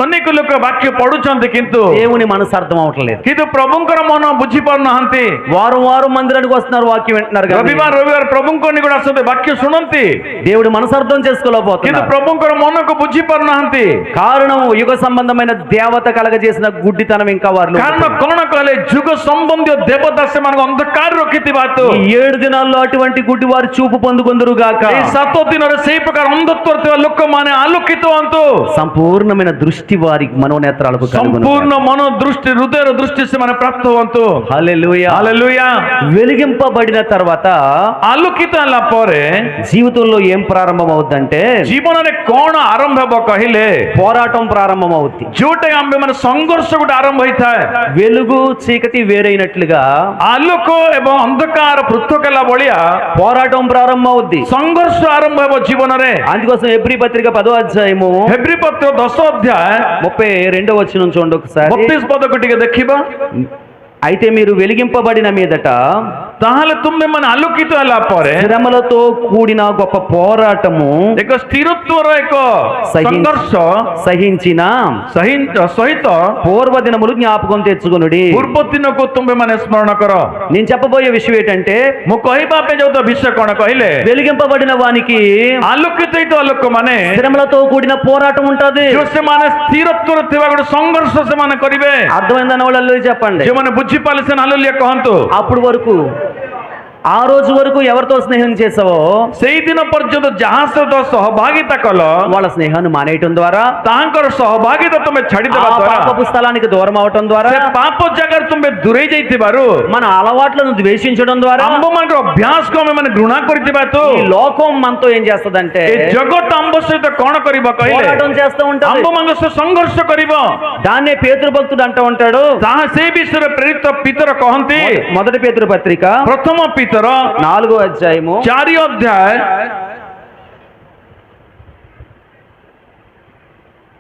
ଅନେକ ଲୋକ ବାକ୍ୟ ପଢୁଛନ୍ତି କିନ୍ତୁ దేవుని మనసు అర్థం అవట్లేదు। କିନ୍ତୁ ପ୍ରଭୁଙ୍କର ମନ ବୁଝି ପାରୁନାହାନ୍ତି। వారం వారం మందిరానికి వస్తున్నారు, వాక్యం వింటున్నారు కానీ ରବିବାର ରବିବାର ପ୍ରଭୁ ପ୍ରଭୁଙ୍କ ନିକଟ ଆସନ୍ତି ବାକ୍ୟ ଶୁଣନ୍ତି దేవుడు మనసు అర్థం କିନ୍ତୁ చేసుకోలేకపోతున్నాడు. ପ୍ରଭୁଙ୍କର ମନକୁ ବୁଝି ପାରୁନାହାନ୍ତି। కారణం యుగ సంబంధమైన దేవత కలగజేసిన గుడ్డితనం ఇంకా వారిలో କାରଣ କଣ କହିଲେ ଯୁଗ ସମ୍ବନ୍ଧୀୟ ଦେବତା ସେମାନଙ୍କୁ ଅନ୍ଧକାର ରଖିଥିବା ହେତୁ ఈ 7 దినాల్లో అటువంటి గుడ్డి వారు చూపు పొందుకొందురు గాక. ଏଇ 7 ଦିନରେ ସେଇ ପ୍ରକାର ଅନ୍ଧତ୍ୱରେ ଥିବା ଲୋକମାନେ ଆଲୋକିତ ହୁଅନ୍ତୁ। సంపూర్ణమైన దృష్టి వారి మనోనేత్రాలకు ସମ୍ପୂର୍ଣ୍ଣ ମନ ଦୃଷ୍ଟି ହୃଦୟର ଦୃଷ୍ଟି ସେମାନେ ପ୍ରାପ୍ତ ହୁଅନ୍ତୁ। హల్లెలూయా. ହାଲେଲୁୟା। వెలిగింపబడిన తర్వాత ଆଲୋକିତ ହେଲା ପରେ జీవితంలో ఏం ప్రారంభం అవుద్దంటే ଜୀବନରେ କଣ ଆରମ୍ଭ ହେବ କହିଲେ పోరాటం ప్రారంభం అవుద్ది. ଯୋଉଟା ଆମେ ମାନେ ସଂଘର୍ଷ ଗୋଟେ ଆରମ୍ଭ ହେଇଥାଏ। వెలుగు చీకటి వేరైనట్లుగా ଆଲୋକ ଏବଂ ଅନ୍ଧକାର ପୃଥକ ହେଲା ଭଳିଆ పోరాటం ప్రారంభం అవుద్ది. ସଂଘର୍ଷ ଆରମ୍ଭ ହେବ ଜୀବନରେ। అందుకోసం ఎబ్రీ పత్రిక 10వ అధ్యాయము ହେବ୍ରୀ ପତ୍ର 10 ଅଧ୍ୟାୟ 32వ వచనం చూడండి ఒకసారి. 32 ପଦକୁ ଟିକେ ଦେଖିବା। అయితే మీరు వెలిగింపబడిన మీదట ତାହେଲେ ତୁମେ ମାନେ ଆଲୋକିତ ହେଲା ପରେ శ్రమలతో కూడిన గొప్ప పోరాటము ଏକ ସ୍ଥିରତ୍ୱର ଏକ ସଂଘର୍ଷ సహించిన ସହିତ పూర్వ దినములు జ్ఞాపకం తెచ్చుకొనుడి. ପୂର୍ବ ଦିନକୁ ତୁମେ ମାନେ ସ୍ମରଣ କର। నేను చెప్పబోయే విషయం ఏంటంటే ମୁଁ କହିବା ପାଇଁ ଯାଉଥିବା ବିଷୟ କଣ କହିଲେ వెలిగింపబడిన వానికి ଆଲୋକିତ ହେଇଥିବା ଲୋକମାନେ శ్రమలతో కూడిన పోరాటం ఉంటది. ଯୋଉ ସେମାନେ ସ୍ଥିରତ୍ୱରେ ଥିବା ଗୋଟେ ସଂଘର୍ଷ ସେମାନେ କରିବେ। అర్థమైందన్న వాళ్ళు చెప్పండి. ଯୋଉମାନେ ବୁଝିପାରିଲେ ସେମାନେ ହାଲେଲୁୟା କହନ୍ତୁ। అప్పుడు వరకు ఆ రోజు వరకు ఎవరితో స్నేహం చేసావో ସେଇ ଦିନ ପର୍ଯ୍ୟନ୍ତ ଯାହା ସହିତ ସହଭାଗିତା କଲ వాళ్ళ స్నేహాన్ని మానేయటం ద్వారా ତାଙ୍କର ସହଭାଗିତା ତୁମେ ଛାଡ଼ିଦେବା ଦ୍ୱାରା పాపపు స్థలానికి దూరం అవటం ద్వారా ସେ ପାପ ଜାଗାରେ ତୁମେ ଦୂରେଇ ଯାଇଥିବାରୁ మన అలవాట్లను ద్వేషించడం ద్వారా ଆମ୍ଭମାନଙ୍କର ଅଭ୍ୟାସକୁ ଆମେ ମାନେ ଘୃଣା କରିଥିବା ହେତୁ ఈ లోకం మనతో ఏం చేస్తదంటే ଏ ଜଗତ ଆମ୍ଭ ସହିତ କଣ କରିବ କହିଲେ పోరాటం చేస్తూ ఉంటది. ଆମ୍ଭମାନଙ୍କ ସହ ସଂଘର୍ଷ କରିବ। దాన్నే పేతురు భక్తుడు అంటూ ఉంటాడు. ତାହା ସେ ବିଷୟରେ ପ୍ରେରିତ ପିତର କହନ୍ତି। మొదటి పేతురు పత్రిక ପ୍ରଥମ ପିତର 4వ అధ్యాయము 4 ଅଧ୍ୟାୟ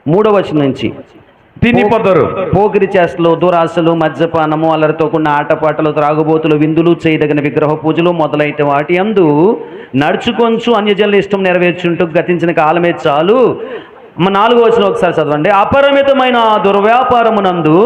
3వ వచనం నుంచి 3 పదరు పోకిరి చేష్టలు, దురాశలు, మద్యపానము, అల్లరితో కూడిన ఆటపాటలు, త్రాగుబోతులు, విందులు, చేయదగిన విగ్రహ పూజలు మొదలైన వాటి యందు నడుచుకొంచు అన్యజనుల ఇష్టం నెరవేర్చుంటూ గతించిన కాలమే చాలు. 4వ వచనం ఒకసారి చదవండి. అపరిమితమైన దుర్వ్యాపారమునందు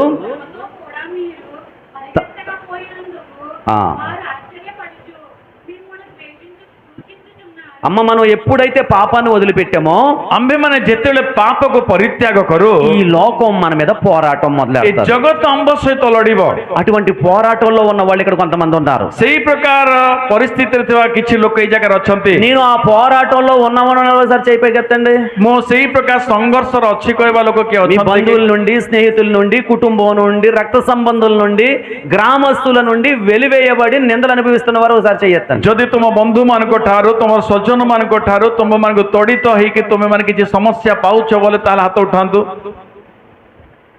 అమ్మ మనం ఎప్పుడైతే పాపాన్ని వదిలిపెట్టామో ଆମ୍ଭେ ମାନେ ଯେତେବେଳେ ପାପକୁ ପରିତ୍ୟାଗ କରୁ ఈ లోకం మన మీద పోరాటం ଏ మొదలెడతారు. ଜଗତ ଆମ୍ଭ ସହିତ ଲଢିବ। అటువంటి పోరాటంలో ఉన్న వాళ్ళు ఇక్కడ కొంతమంది ఉన్నారు. ସେଇ ପ୍ରକାର ପରିସ୍ଥିତିରେ ଥିବା କିଛି ଲୋକ ଏଇ ଜାଗାରେ ଅଛନ୍ତି। నేను ఆ పోరాటంలో ఉన్నామని సార్ చెప్పగెత్తండి. ମୁଁ ସେଇ ପ୍ରକାର ସଂଘର୍ଷର ଅଛି କହିବା ଲୋକ କିଏ మీ ଅଛନ୍ତି? బంధువుల నుండి, స్నేహితుల నుండి, కుటుంబం నుండి, రక్త సంబంధుల నుండి, గ్రామస్తుల నుండి వెలివేయబడి నిందలు అనుభవిస్తున్న వారు ఒకసారి చెయ్యొద్దండి. ଯଦି ତୁମ ବନ୍ଧୁ ମାନଙ୍କ ଠାରୁ ତୁମ ସ୍ୱଜନ ମାନଙ୍କ ଠାରୁ ତୁମ ମାନଙ୍କୁ ତଡ଼ିତ ହେଇକି ତୁମେ ମାନେ କିଛି ସମସ୍ୟା ପାଉଛ ବୋଲେ ତାହେଲେ ହାତ ଉଠାନ୍ତୁ।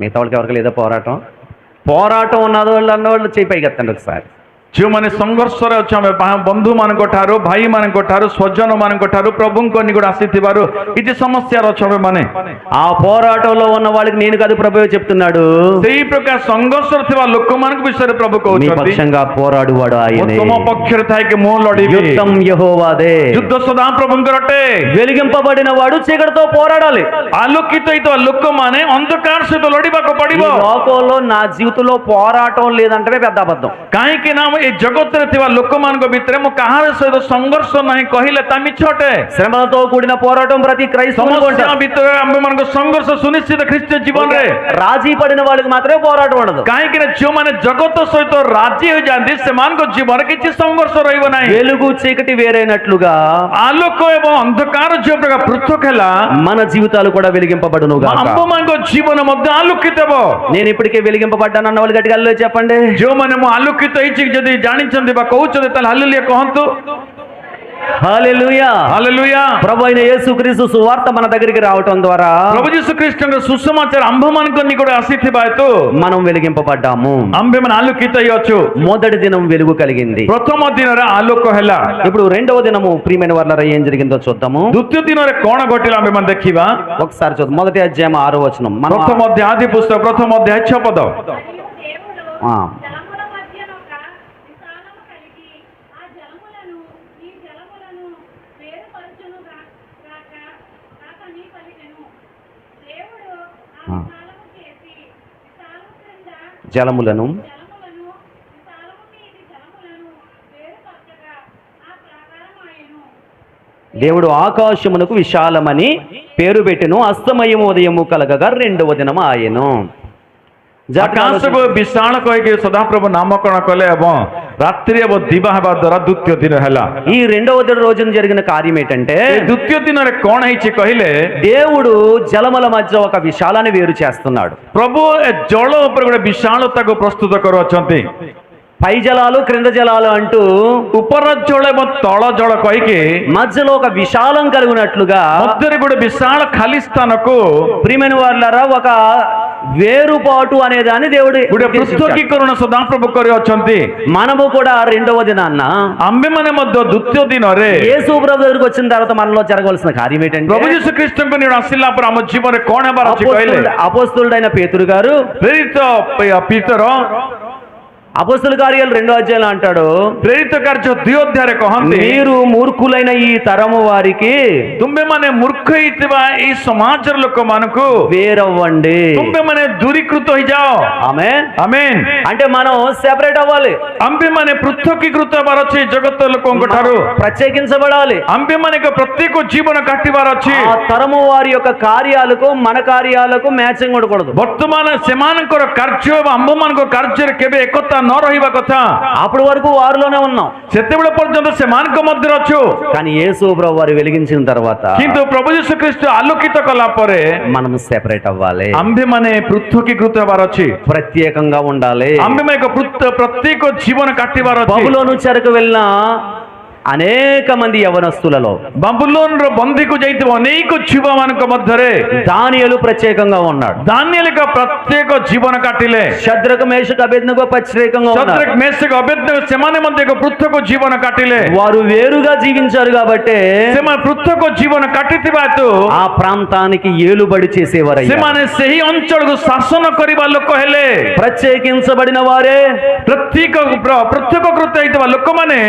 మిగతా వాళ్ళకి ఎవరికి లేదా పోరాటం ఉన్నది వాళ్ళు అన్నవాళ్ళు చేయి పైకెత్తండి ఒకసారి. ଯେଉଁମାନେ ସଂଘର୍ଷରେ ଅଛନ୍ତି ବନ୍ଧୁ ମାନଙ୍କ ଠାରୁ, ଭାଇ ମାନଙ୍କ ଠାରୁ, ସ୍ୱଜନ ମାନଙ୍କ ଠାରୁ ପ୍ରଭୁଙ୍କ ନିକଟ ଆସିଥିବାରୁ କିଛି ସମସ୍ୟାର ଅଛନ୍ତି ମାନେ ఆ పోరాటంలో ఉన్న వాళ్ళకి నేను కాదు ప్రభువే చెప్తున్నాడు. ସେଇ ପ୍ରକାର ସଂଘର୍ଷରେ ଥିବା ଲୋକମାନଙ୍କ ବିଷୟରେ ପ୍ରଭୁ మీ କହୁଛନ୍ତି పక్షంగా పోరాడువాడు ఆయనే. ତୁମ ପକ୍ଷରେ ଥାଇକି ମୁଁ ଲଢିବି। యుద్ధం యెహోవాదే. ଯୁଦ୍ଧ ସଦା ପ୍ରଭୁଙ୍କର ଅଟେ। వెలిగింపబడిన వాడు చీకటితో పోరాడాలి. ଆଲୋକିତ ହେଇଥିବା ଲୋକମାନେ ଅନ୍ଧକାର ସହିତ ଲଢିବାକୁ ఈ ପଡିବ। లోకంలో నా జీవితంలో పోరాటం లేదంటే పెద్ద అబద్ధం. କାହିଁକି ନା ଏ ଜଗତରେ ଥିବା ଲୋକମାନଙ୍କ ଭିତରେ ମୁଁ କାହାର ସହିତ ସଂଘର୍ଷ ନାହିଁ କହିଲେ ତା ମିଛ ଅଟେ। శ్రమలతో కూడిన పోరాటం ప్రతి క్రైస్తవునికి ସମସ୍ୟା ఉంటుంది. ଭିତରେ ଆମ୍ଭମାନଙ୍କ ସଂଘର୍ଷ ସୁନିଶ୍ଚିତ ଖ୍ରୀଷ୍ଟ ଜୀବନରେ। రాజీ పడిన వాళ్ళకి మాత్రమే పోరాటం ఉండదు. କାହିଁକି ନା ଯେଉଁମାନେ ଜଗତ ସହିତ ରାଜି ହୋଇଯାନ୍ତି ସେମାନଙ୍କ ଜୀବନରେ କିଛି ସଂଘର୍ଷ ରହିବ ନାହିଁ। వెలుగు చీకటి వేరైనట్లుగా ଆଲୋକ ଏବଂ ଅନ୍ଧକାର ଯେଉଁ ପ୍ରକାର ପୃଥକ ହେଲା మన జీవితాలు కూడా వెలిగింపబడును గాక. ଆମ୍ଭମାନଙ୍କ ଜୀବନ ମଧ୍ୟ ଆଲୋକିତ ହେବ। నేను ఇప్పటికే వెలిగింపబడ్డాను అన్న వాళ్ళు గట్టిగా హల్లెలూయా చెప్పండి. ଯେଉଁମାନେ ମୁଁ ଆଲୋକିତ ହେଇଛି ଯଦି ଜାଣିଛନ୍ତି ବା କହୁଛନ୍ତି ତାହେଲେ ହାଲେଲୁୟା କହନ୍ତୁ। హల్లెలూయా. ହାଲେଲୁୟା। ప్రభు అయిన యేసుక్రీస్తు సువార్త మన దగ్గరికి రావటం ద్వారా ପ୍ରଭୁ ଯୀଶୁ ଖ୍ରୀଷ୍ଟଙ୍କ ସୁସମାଚାର ଆମ୍ଭମାନଙ୍କ ନିକଟରେ ଆସିଥିବା ହେତୁ మనం వెలిగింపబడ్డాము. ଆମ୍ଭେମାନେ ଆଲୋକିତ ହେଇଅଛୁ। మొదటి దినం వెలుగు కలిగింది. ପ୍ରଥମ ଦିନରେ ଆଲୋକ ହେଲା। ఇప్పుడు రెండవ దినము ప్రియమైన వాళ్ళ ఏం జరిగిందో చూద్దాము. ଦ୍ୱିତୀୟ ଦିନରେ କଣ ଘଟିଲା ଆମ୍ଭେମାନେ ଦେଖିବା। ఒకసారి చూద్దాం. మొదటి అధ్యాయం 6వ వచనం. మనం ପ୍ରଥମ ଅଧ୍ୟାୟ ଆଦି ପୁସ୍ତକ ପ୍ରଥମ ଅଧ୍ୟାୟ 6 ପଦ। ఆ, జలములను దేవుడు ఆకాశమునకు విశాలమని పేరు పెట్టెను, అస్తమయము ఉదయము కలగగా రెండవ దినము ఆయను. ଆକାଶକୁ ବିଶାଳ କହିକି ସଦାପ୍ରଭୁ ନାମକରଣ କଲେ ଏବଂ ରାତ୍ରି ଏବଂ ଦିବା ହେବା ଦ୍ୱାରା ଦ୍ୱିତୀୟ ଦିନ ହେଲା। ఈ రెండవ రోజున జరిగిన కార్యం ఏంటంటే, ଦ୍ୱିତୀୟ ଦିନରେ କଣ ହେଇଛି କହିଲେ, దేవుడు జలముల మధ్య ఒక విశాలాన్ని వేరు చేస్తున్నాడు। ପ୍ରଭୁ ଏ ଜଳ ଉପରେ ଗୋଟେ ବିଶାଳତାକୁ ପ୍ରସ୍ତୁତ କରୁଅଛନ୍ତି। పై జలాలు క్రింద జలాలు అంటూ ଉପର ଜଳ ଏବଂ ତଳ ଜଳ କହିକି మధ్యలో ఒక విశాలం కలిగినట్లుగా ମଧ୍ୟରେ ଗୋଟେ ବିଶାଳ ଖାଲି ସ୍ଥାନକୁ ప్రియమైన వారులారా ఒక వేరుపాటు అనేదాన్ని దేవుడు ଗୋଟେ ఉద్దేశించాడు। ପୃଥକୀକରଣ ସଦାପ୍ରଭୁ କରିଅଛନ୍ତି। మనము కూడా రెండవ దినాన్న ଆମ୍ଭେମାନେ ମଧ୍ୟ ଦ୍ୱିତୀୟ ଦିନରେ యేసు ప్రభు దగ్గరికి వచ్చిన తర్వాత మనలో జరగవలసిన కార్యం ఏంటంటే, ପ୍ରଭୁ ଯୀଶୁ ଖ୍ରୀଷ୍ଟଙ୍କ ନିକଟ ଆସିଲା ପରେ ଆମ ଜୀବନରେ କଣ ହେବାର ଅଛି କହିଲେ, అపోస్తలుడైన పేతురు గారు ପ୍ରେରିତ ପିତର అపోస్తల కార్యాలు 2వ అధ్యాయంలో అంటాడు, ପ୍ରେରିତ କାର୍ଯ୍ୟ 2 ଅଧ୍ୟାୟରେ କହନ୍ତି, మీరు మూర్ఖులైన ఈ తరము వారికి ତୁମ୍ଭେମାନେ ମୂର୍ଖ ହେଇଥିବା ଏଇ ସମାଜର ଲୋକମାନଙ୍କୁ వేరవ్వండి। ତୁମ୍ଭେମାନେ ଦୂରୀକୃତ ହେଇଯାଅ। ఆమేన్ ଆମେନ୍। అంటే మనం సెపరేట్ అవ్వాలి, ଆମ୍ଭେମାନେ ପୃଥକୀକୃତ ହେବାର ଅଛି ଜଗତ ଲୋକଙ୍କ ଠାରୁ। ప్రత్యేకించబడాలి। ଆମ୍ଭେମାନେ ପ୍ରତ୍ୟେକ ଜୀବନ କାଟିବାର ଅଛି। ఆ తరము వారి యొక్క కార్యాలకు మన కార్యాలకు మ్యాచింగ్ ఉండకూడదు। ବର୍ତ୍ତମାନ ସେମାନଙ୍କର କାର୍ଯ୍ୟ ଏବଂ ଆମ୍ଭମାନଙ୍କ କାର୍ଯ୍ୟରେ କେବେ ଏକତା ନ ରହିବା କଥା। అప్పటి వరకు వారిలోనే ఉన్నాం, ସେତେବେଳେ ପର୍ଯ୍ୟନ୍ତ ସେମାନଙ୍କ ମଧ୍ୟରେ ଅଛୁ, కానీ యేసు ప్రభు వారు వెలిగించిన తర్వాత କିନ୍ତୁ ପ୍ରଭୁ ଯୀଶୁ ଖ୍ରୀଷ୍ଟ ଆଲୋକିତ କଲା ପରେ మనం సెపరేట్ అవ్వాలి, ଆମ୍ଭେମାନେ ପୃଥକୀକୃତ ହେବାର ଅଛି। ప్రత్యేకంగా ఉండాలి। ଆମ୍ଭେମାନେ ଏକ ପ୍ରତ୍ୟେକ ଜୀବନ କାଟିବାର ଅଛି। బబులోను చెరకు వెళ్ళిన అనేక మంది యవనస్తులలో ବାବୁଲୋନର ବନ୍ଦୀକୁ ଯାଇଥିବା ଅନେକ ଯୁବମାନଙ୍କ ମଧ୍ୟରେ దానియేలు ప్రత్యేకంగా ఉన్నాడు। ଦାନିଏଲ ଏକ ପ୍ରତ୍ୟେକ ଜୀବନ କାଟିଲେ। శద్రక మేషక అబేద్నెగో ప్రత్యేకంగా ఉన్నారు। ଶଦ୍ରକ ମେଷକ ଅବେଦ୍ନେଗୋ ସେମାନେ ମଧ୍ୟ ଏକ ପୃଥକ ଜୀବନ କାଟିଲେ। వారు వేరుగా జీవించారు కాబట్టి ସେମାନେ ପୃଥକ ଜୀବନ କାଟିଥିବା ହେତୁ ఆ ప్రాంతానికి ఏలుబడి చేసేవారు। ସେମାନେ ସେହି ଅଞ୍ଚଳକୁ ଶାସନ କରିବା ଲୋକ ହେଲେ। ప్రత్యేకించబడిన వారే ପୃଥକୀକୃତ ହେଇଥିବା ଲୋକମାନେ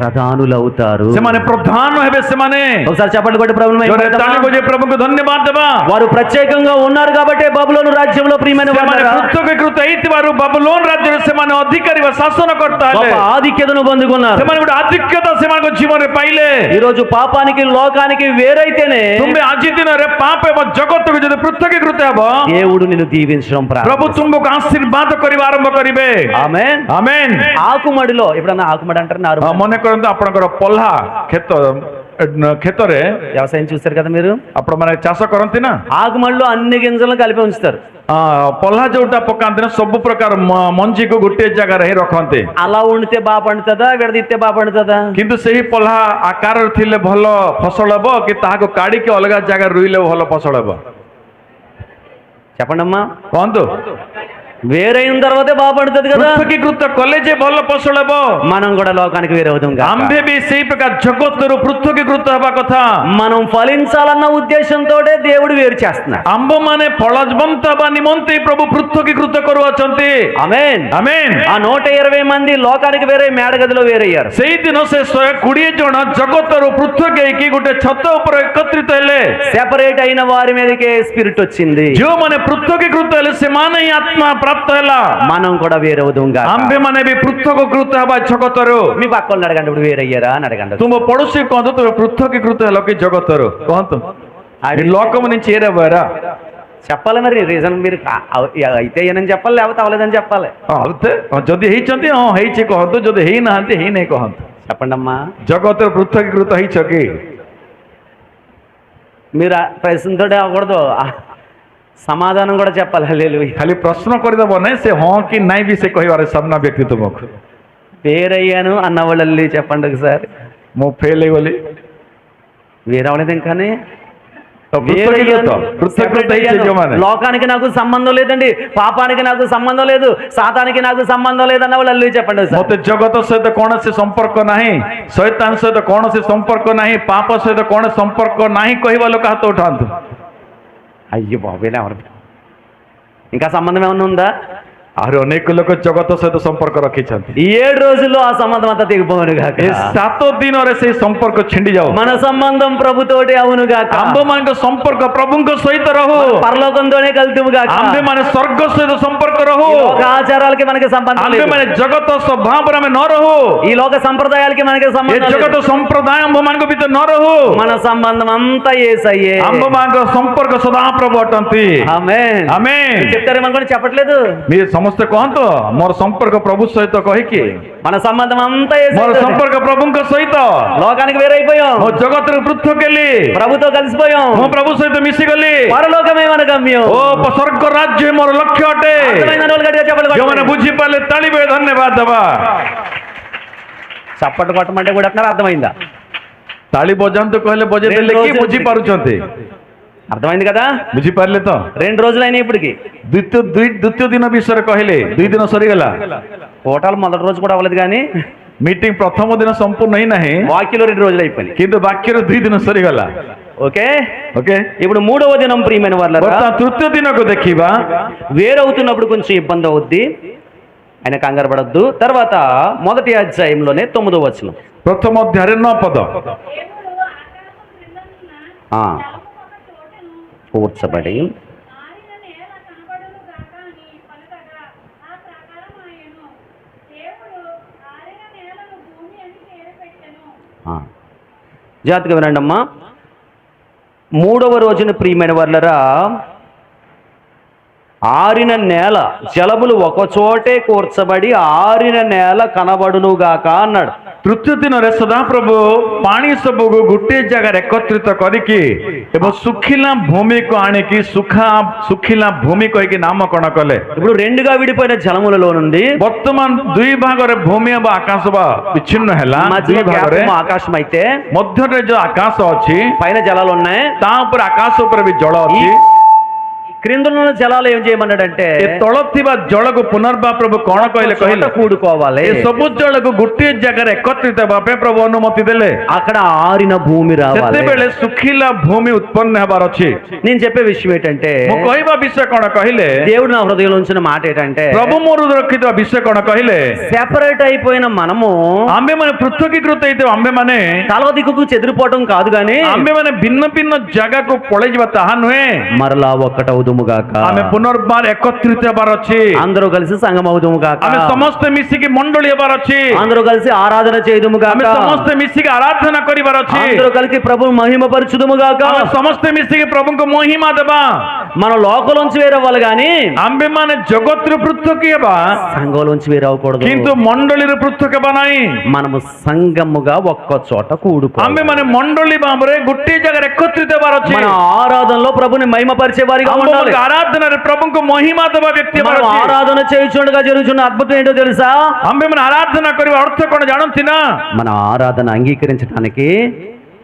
ప్రధానులు అవుతారు। ସେମାନେ ପ୍ରଧାନ ହେବେ। ସେମାନେ ఒకసారి చెప్పండి కొట్టి ప్రభువుని ଜୋରେ మహిమ ତାଳି పడదామా? ବଜେଇ ପ୍ରଭୁଙ୍କୁ ଧନ୍ୟବାଦ ଦେବା। వారు ప్రత్యేకంగా ఉన్నారు కాబట్టి బబులోను రాజ్యంలో ప్రియమైన ସେମାନେ వారులారా, ପୃଥକୀକୃତ ହେଇଥିବାରୁ ବାବୁଲୋନ ରାଜ୍ୟରେ ସେମାନେ ଅଧିକାରୀ ବା ଶାସନକର୍ତ୍ତା ହେଲେ। గొప్ప ఆధిక్యతను పొందుకున్నారు। ସେମାନେ ଗୋଟେ ଆଧିକ୍ୟତା ସେମାନଙ୍କ ଜୀବନରେ ପାଇଲେ। ఈ రోజు పాపానికి లోకానికి వేరైతేనే ତୁମେ ଆଜି ଦିନରେ ପାପ ଏବଂ ଜଗତକୁ ଯଦି ପୃଥକୀକୃତ ହେବ, దేవుడు నిన్ను దీవించడం ପ୍ରଭୁ ତୁମକୁ ଆଶୀର୍ବାଦ କରିବା ଆରମ୍ଭ କରିବେ। ఆమేన్। ଆମେନ୍। ఆకుమడిలో ఎప్పుడన్నా ఆకుమడి అంటారు నారు ମନେ କରନ୍ତୁ ଆପଣଙ୍କର ପଲ୍ହା କ୍ଷେତରେ వ్యవసాయం చూస్తారు కదా మీరు, ଆପଣମାନେ ଚାଷ କରନ୍ତି ନା। ఆకుమడిలో అన్ని గింజలను కలిపి ఉంచుతారు। ପଲ୍ହା ଯୋଉଟା ପକାନ୍ତି ନା, ସବୁ ପ୍ରକାର ମଞ୍ଜିକୁ ଗୋଟିଏ ଜାଗାରେ ହିଁ ରଖନ୍ତି। అలా ఉండితే బాగా పండుతుందా, విడదీస్తే బాగా పండుతుందా? କିନ୍ତୁ ସେହି ପଲ୍ହା ଆକାରରେ ଥିଲେ ଭଲ ଫସଲ ହେବ କି ତାହାକୁ କାଢିକି ଅଲଗା ଜାଗାରେ ରୁଇଲେ ଭଲ ଫସଲ ହେବ? చెప్పండి అమ్మా। କୁହନ୍ତୁ। వేరైన తర్వాతే బాగా పండుతుంది కదా। ପୃଥକୀକୃତ କଲେ ଯେ ଭଲ ଫସଲ ହେବ। మనం కూడా లోకానికి వేరవుతాం కదా। ଆମ୍ଭେ ବି ସେଇ ପ୍ରକାର ଜଗତରୁ ପୃଥକୀକୃତ ହେବା କଥା। మనం ఫలించాలన్న ఉద్దేశంతో దేవుడు వేరు చేస్తున్నాడు। ଆମ୍ଭମାନେ ଫଳବନ୍ତ ହେବା ନିମନ୍ତେ ପ୍ରଭୁ ପୃଥକୀକୃତ କରୁଅଛନ୍ତି। ఆమేన్। ଆମେନ୍। ఆ 120 మంది లోకానికి వేరే మేడగదిలో వేరయ్యారు। ସେଇଦିନ ସେ 120 ଜଣ ଜଗତରୁ ପୃଥକ ହେଇକି ଗୋଟେ ଛାତ ଉପରେ ଏକତ୍ରିତ ହେଲେ। సెపరేట్ అయిన వారి మీదకే స్పిరిట్ వచ్చింది। ଯେଉଁମାନେ ପୃଥକୀକୃତ ହେଲେ ସେମାନେ ହିଁ ଆତ୍ମା ପ୍ରାପ୍ତ ହେଲା। మనం కూడా వేరవుదాం గాక। ଆମ୍ଭେମାନେ ବି ପୃଥକୀକୃତ ହେବା ଜଗତରୁ। మీ పక్కన అడగండి, ఇప్పుడు వేరయ్యారా అని అడగండి। ତୁମ ପଡୋଶୀ କହନ୍ତୁ ତୁମେ ପୃଥକୀକୃତ ହେଲ କି ଜଗତରୁ? କହନ୍ତୁ లోకము నుంచి ఏరవ్వారా? చెప్పాలి మరి రీజన్ మీరు అయితే ఏనని చెప్పాలి, లేకపోతే అవ్వలేదని చెప్పాలి। ଯଦି ହେଇଛନ୍ତି ହଁ ହେଇଛି କହନ୍ତୁ, ଯଦି ହେଇନାହାନ୍ତି ହେଇନାହିଁ କହନ୍ତୁ। చెప్పండి అమ్మా। ଜଗତରୁ ପୃଥକୀକୃତ ହେଇଛ କି? మీరు ప్రశ్నతో అవ్వకూడదు, సమాధానం కూడా చెప్పాలి। హల్లెలూయా। ଖାଲି ପ୍ରଶ୍ନ କରିଦେବ ନାହିଁ, ସେ ହଁ କି ନାଇଁ ବି ସେ କହିବାର ସାମ୍ନା ବ୍ୟକ୍ତି ତୁମକୁ। వేరయ్యాను అన్న వాళ్ళు చెప్పండి ఒకసారి। ମୁଁ ଫେଲ୍ ହେଇଗଲି, వేరవలేదు ఇంకానే పృథకీకృత ହେଇଛେ ଯେଉଁମାନେ। లోకానికి నాకు సంబంధం లేదండి, పాపానికి నాకు సంబంధం లేదు, సాతానికి నాకు సంబంధం లేదన్న వాళ్ళు చెప్పండి ఒకసారి। ମତେ ଜଗତ ସହିତ କୌଣସି ସମ୍ପର୍କ ନାହିଁ, ଶୈତାନ ସହିତ କୌଣସି ସମ୍ପର୍କ ନାହିଁ, ପାପ ସହିତ କୌଣସି ସମ୍ପର୍କ ନାହିଁ କହିବା ଲୋକ ହାତ ଉଠାନ୍ତୁ। అయ్యో బాబేనా, ఎవరు ఇంకా సంబంధం ఏమన్నా ఉందా? ଆହୁରି ଅନେକ ଲୋକ ଜଗତ ସହିତ ସମ୍ପର୍କ ରଖିଛନ୍ତି। ఈ 7 రోజుల్లో ఆ సంబంధం అంతా తెగిపోవును గాక। ଏ 7 ଦିନରେ ସେଇ ସମ୍ପର୍କ ଛିଣ୍ଡି ଯାଉ। మన సంబంధం ప్రభుతోటి అవును గాక। ଆମ୍ଭମାନଙ୍କ ସମ୍ପର୍କ ପ୍ରଭୁଙ୍କ ସହିତ ରହୁ। పరలోకంతోనే కలుతుము గాక। ଆମ୍ଭେମାନେ ସ୍ୱର୍ଗ ସହିତ ସମ୍ପର୍କ ରହୁ। ఈ లోక ఆచారాలకి మనకి సంబంధం లేదు। ଆମ୍ଭେମାନେ ଜଗତ ସ୍ୱଭାବରେ ଆମେ ନ ରହୁ। ఈ లోక సంప్రదాయాలకి మనకి ଏ సంబంధం ଜଗତ లేదు। ସମ୍ପ୍ରଦାୟ ଆମ୍ଭମାନଙ୍କ ଭିତରେ ନ ରହୁ। మన సంబంధం అంతా యేసయ్యే। ଆମ୍ଭମାନଙ୍କ ସମ୍ପର୍କ ସଦାପ୍ରଭୁ ଅଟନ୍ତି। ఆమేన్। ଆମେନ୍। చెప్తారేమనుకోండి, చెప్పట్లేదు। మీరు ସମସ୍ତେ କହନ୍ତୁ ମୋର ସମ୍ପର୍କ ପ୍ରଭୁ ସହିତ କହିକି మన సంబంధం అంతా ମୋର యేసయ్యతో। ସମ୍ପର୍କ ପ୍ରଭୁଙ୍କ ସହିତ। లోకానికి వేరైపోయాం, ମୋ ଜଗତରୁ ପୃଥକ ହେଲି, ప్రభుతో కలిసిపోయాం। ମୁଁ ପ୍ରଭୁ ସହିତ ମିଶିଗଲି। పరలోకమే మన గమ్యం। ଓ ସ୍ୱର୍ଗ ରାଜ୍ୟ ମୋର ଲକ୍ଷ୍ୟ ଅଟେ। అర్థమైన వాళ్ళు గట్టిగా చప్పట్లు ଯେଉଁମାନେ కొట్టండి। ବୁଝିପାରିଲେ ତାଳିବେ ଧନ୍ୟବାଦ ଦେବା। చప్పట్లు కొట్టమంటే కూడా అంటున్నారు, అర్థమైందా? ତାଳି ବଜାନ୍ତୁ କହିଲେ ବଜେଇ ଦେଲେ କି ବୁଝିପାରୁଛନ୍ତି? అర్థమైంది కదా? ବୁଝିପାରିଲେ ତ? 2 రోజులైన ఇప్పటికి ଦ୍ୱିତୀୟ ଦିନ ବିଷୟରେ କହିଲେ 2 ଦିନ ସରିଗଲା। టోటల్ మొదటి రోజు కూడా అవ్వలేదు, కానీ ମିଟିଂ ପ୍ରଥମ ଦିନ ସମ୍ପୂର୍ଣ୍ଣ ହେଇନାହିଁ, వాక్యలో 2 రోజులు అయిపోయింది। କିନ୍ତୁ ବାକ୍ୟର 2 ଦିନ ସରିଗଲା। ఓకే, ఓకే, ఇప్పుడు 3వ దినం ప్రియమైన వాళ్ళరా, ବର୍ତ୍ତମାନ ତୃତୀୟ ଦିନକୁ ଦେଖିବା। వేరవుతున్నప్పుడు కొంచెం ఇబ్బంది అవుద్ది, ఆయన కంగారు పడద్దు। తర్వాత మొదటి అధ్యాయంలోనే 9వ వచనం, ପ୍ରଥମ ଅଧ୍ୟାୟରେ 9 ପଦ। కూర్చబడి జాగ్రత్తగా వినండి అమ్మా। 3వ రోజున ప్రియమైన వాళ్ళరా, ఆరిన నేల జలములు ఒకచోటే కూర్చబడి ఆరిన నేల కనబడునుగాక అన్నాడు। ତୃତୀୟ ଦିନରେ ସଦାପ୍ରଭୁ ପାଣି ସବୁକୁ ଗୋଟିଏ ଜାଗାରେ ଏକତ୍ରିତ କରିକି ଏବଂ ଶୁଖିଲା ଭୂମିକୁ ଆଣିକି ଶୁଖିଲା ଭୂମି କହିକି ନାମକରଣ କଲେ। ఇప్పుడు 2గా విడిపోయిన జలములలో నుండి ବର୍ତ୍ତମାନ 2 ଭାଗରେ ଭୂମି ଏବଂ ଆକାଶ ବିଚ୍ଛିନ୍ନ ହେଲା। 2 మధ్యలో ଭାଗରେ గ్యాప్ ఆకాశం అయితే ମଧ୍ୟରେ ଯୋଉ ଆକାଶ ଅଛି, పైన జలాలు ఉన్నాయి, ତା ଉପରେ ଆକାଶ ଉପରେ ବି ଜଳ ଅଛି। క్రిందలో ఉన్న జలాలు ఏం చేయమన్నాడంటే ଏ ତଳ ଥିବା ଜଳକୁ ପୁନର୍ବାର ପ୍ରଭୁ କଣ କହିଲେ? କହିଲେ కూడుకోవాలి। ଏ ସବୁ ଜଳକୁ ଗୋଟିଏ ଜାଗାରେ ଏକତ୍ରିତ ହେବା ପାଇଁ ପ୍ରଭୁ ଅନୁମତି ଦେଲେ। అక్కడ ఆరిన భూమి రావాలి। ସେତେବେଳେ ଶୁଖିଲା ଭୂମି ଉତ୍ପନ୍ନ ହେବାର ଅଛି। నేను చెప్పే విషయం ఏంటంటే, ମୁଁ କହିବା ବିଷୟ କଣ କହିଲେ? దేవుడు నా హృదయంలో ఉంచిన మాట ఏంటంటే, ପ୍ରଭୁ ମୋର ରଖିଥିବା ବିଷୟ କଣ କହିଲେ? సెపరేట్ అయిపోయిన మనము ଆମ୍ଭେମାନେ ପୃଥକୀକୃତ ହେଇଥିବା ଆମ୍ଭେମାନେ తల దిక్కుకు చెదిరిపోవటం కాదు, కానీ ଆମ୍ଭେମାନେ ଭିନ୍ନ ଭିନ୍ନ ଜାଗାକୁ ପଳେଇଯିବା ତାହା నୁହେଁ। మరలా ఒక్కటవుదుము గాక। ଆମେ ପୁନର୍ବାର ଏକତ୍ରିତ ହେବାର ଅଛି। అందరూ కలిసి సంఘం అవుదుము గాక। ଆମେ ସମସ୍ତେ ମିଶିକି ମଣ୍ଡଳୀ ହେବାର ଅଛି। అందరూ కలిసి ఆరాధన చేయుదుము గాక। ଆମେ ସମସ୍ତେ ମିଶିକି ଆରାଧନା କରିବାର ଅଛି। అందరూ కలిసి ప్రభు మహిమ పరచుదుము గాక। ଆମେ ସମସ୍ତେ ମିଶିକି ପ୍ରଭୁଙ୍କୁ ମହିମା ଦେବା। మన లోకలోంచి వేరవ్వాలి, కానీ ଆମ୍ଭେମାନେ ଜଗତରୁ ପୃଥକ ହେବା, సంఘంలోంచి వేరవకూడదు। କିନ୍ତୁ ମଣ୍ଡଳୀରୁ ପୃଥକ ହେବା ନାହିଁ। మనము సంఘముగా ఒక్క చోట కూడుకోవాలి। ଆମ୍ଭେମାନେ ମଣ୍ଡଳୀ ଭାବରେ ଗୋଟିଏ ଜାଗାରେ ଏକତ୍ରିତ ହେବାର ଅଛି। మన ఆరాధనలో ప్రభుని మహిమ పరిచే వారిగా ఉండాలి। ଆରାଧନାରେ ପ୍ରଭୁଙ୍କୁ ମହିମା ଦେବା ବ୍ୟକ୍ତି ହେବାର మనం ଅଛି। ఆరాధన చేయుచుండగా జరుగుతున్న అద్భుతం ఏంటో తెలుసా? ଆମ୍ଭେମାନେ ଆରାଧନା କରିବା ଅର୍ଥ କଣ ଜାଣନ୍ତି ନା? మన ఆరాధన అంగీకరించడానికి,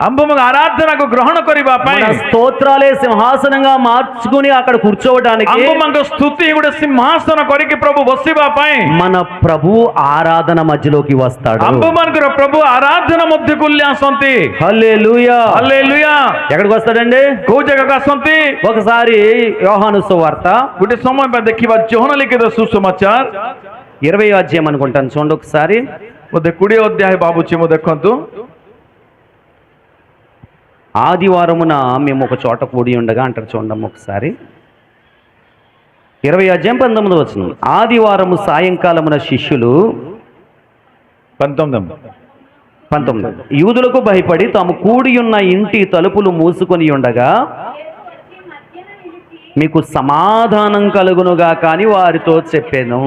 ଆମ୍ଭମାନଙ୍କୁ ଆରାଧନାକୁ ଗ୍ରହଣ କରିବା ପାଇଁ, మన స్తోత్రాలే సింహాసనంగా మార్చుకుని అక్కడ కూర్చోవడానికి, ଆମ୍ଭମାନଙ୍କ ସ୍ତୁତି ଗୋଟେ ସିଂହାସନ କରିକି ପ୍ରଭୁ ବସିବା ପାଇଁ మన ప్రభు ఆరాధన మధ్యలోకి వస్తాడు। ଆମ୍ଭମାନଙ୍କର ପ୍ରଭୁ ଆରାଧନା ମଧ୍ୟକୁ ଓହ୍ଲି ଆସନ୍ତି। హల్లెలూయా। ହାଲେଲୁୟା। ఎక్కడికి వస్తాడండి? କୋଉ ଜାଗାକୁ ଆସନ୍ତି? ఒకసారి యోహాను సువార్త ଗୋଟେ ସମୟ ପାଇଁ ଦେଖିବା ଯୋହନ ଲିଖିତ ସୁସମାଚାର 20వ అధ్యాయం అనుకుంటాను, చూడండి ఒకసారి। ବୋଧେ 20 ଅଧ୍ୟାୟ ଭାବୁଛି ମୁଁ, ଦେଖନ୍ତୁ। ఆదివారమున మేము ఒక చోట కూడి ఉండగా అంటారు, చూడండి ఒకసారి। 20వ అధ్యాయం 19వ వచనం, ఆదివారము సాయంకాలమున శిష్యులు 19 యూదులకు భయపడి తాము కూడి ఉన్న ఇంటి తలుపులు మూసుకొని ఉండగా, మీకు సమాధానం కలుగునుగా కానీ వారితో చెప్పాను।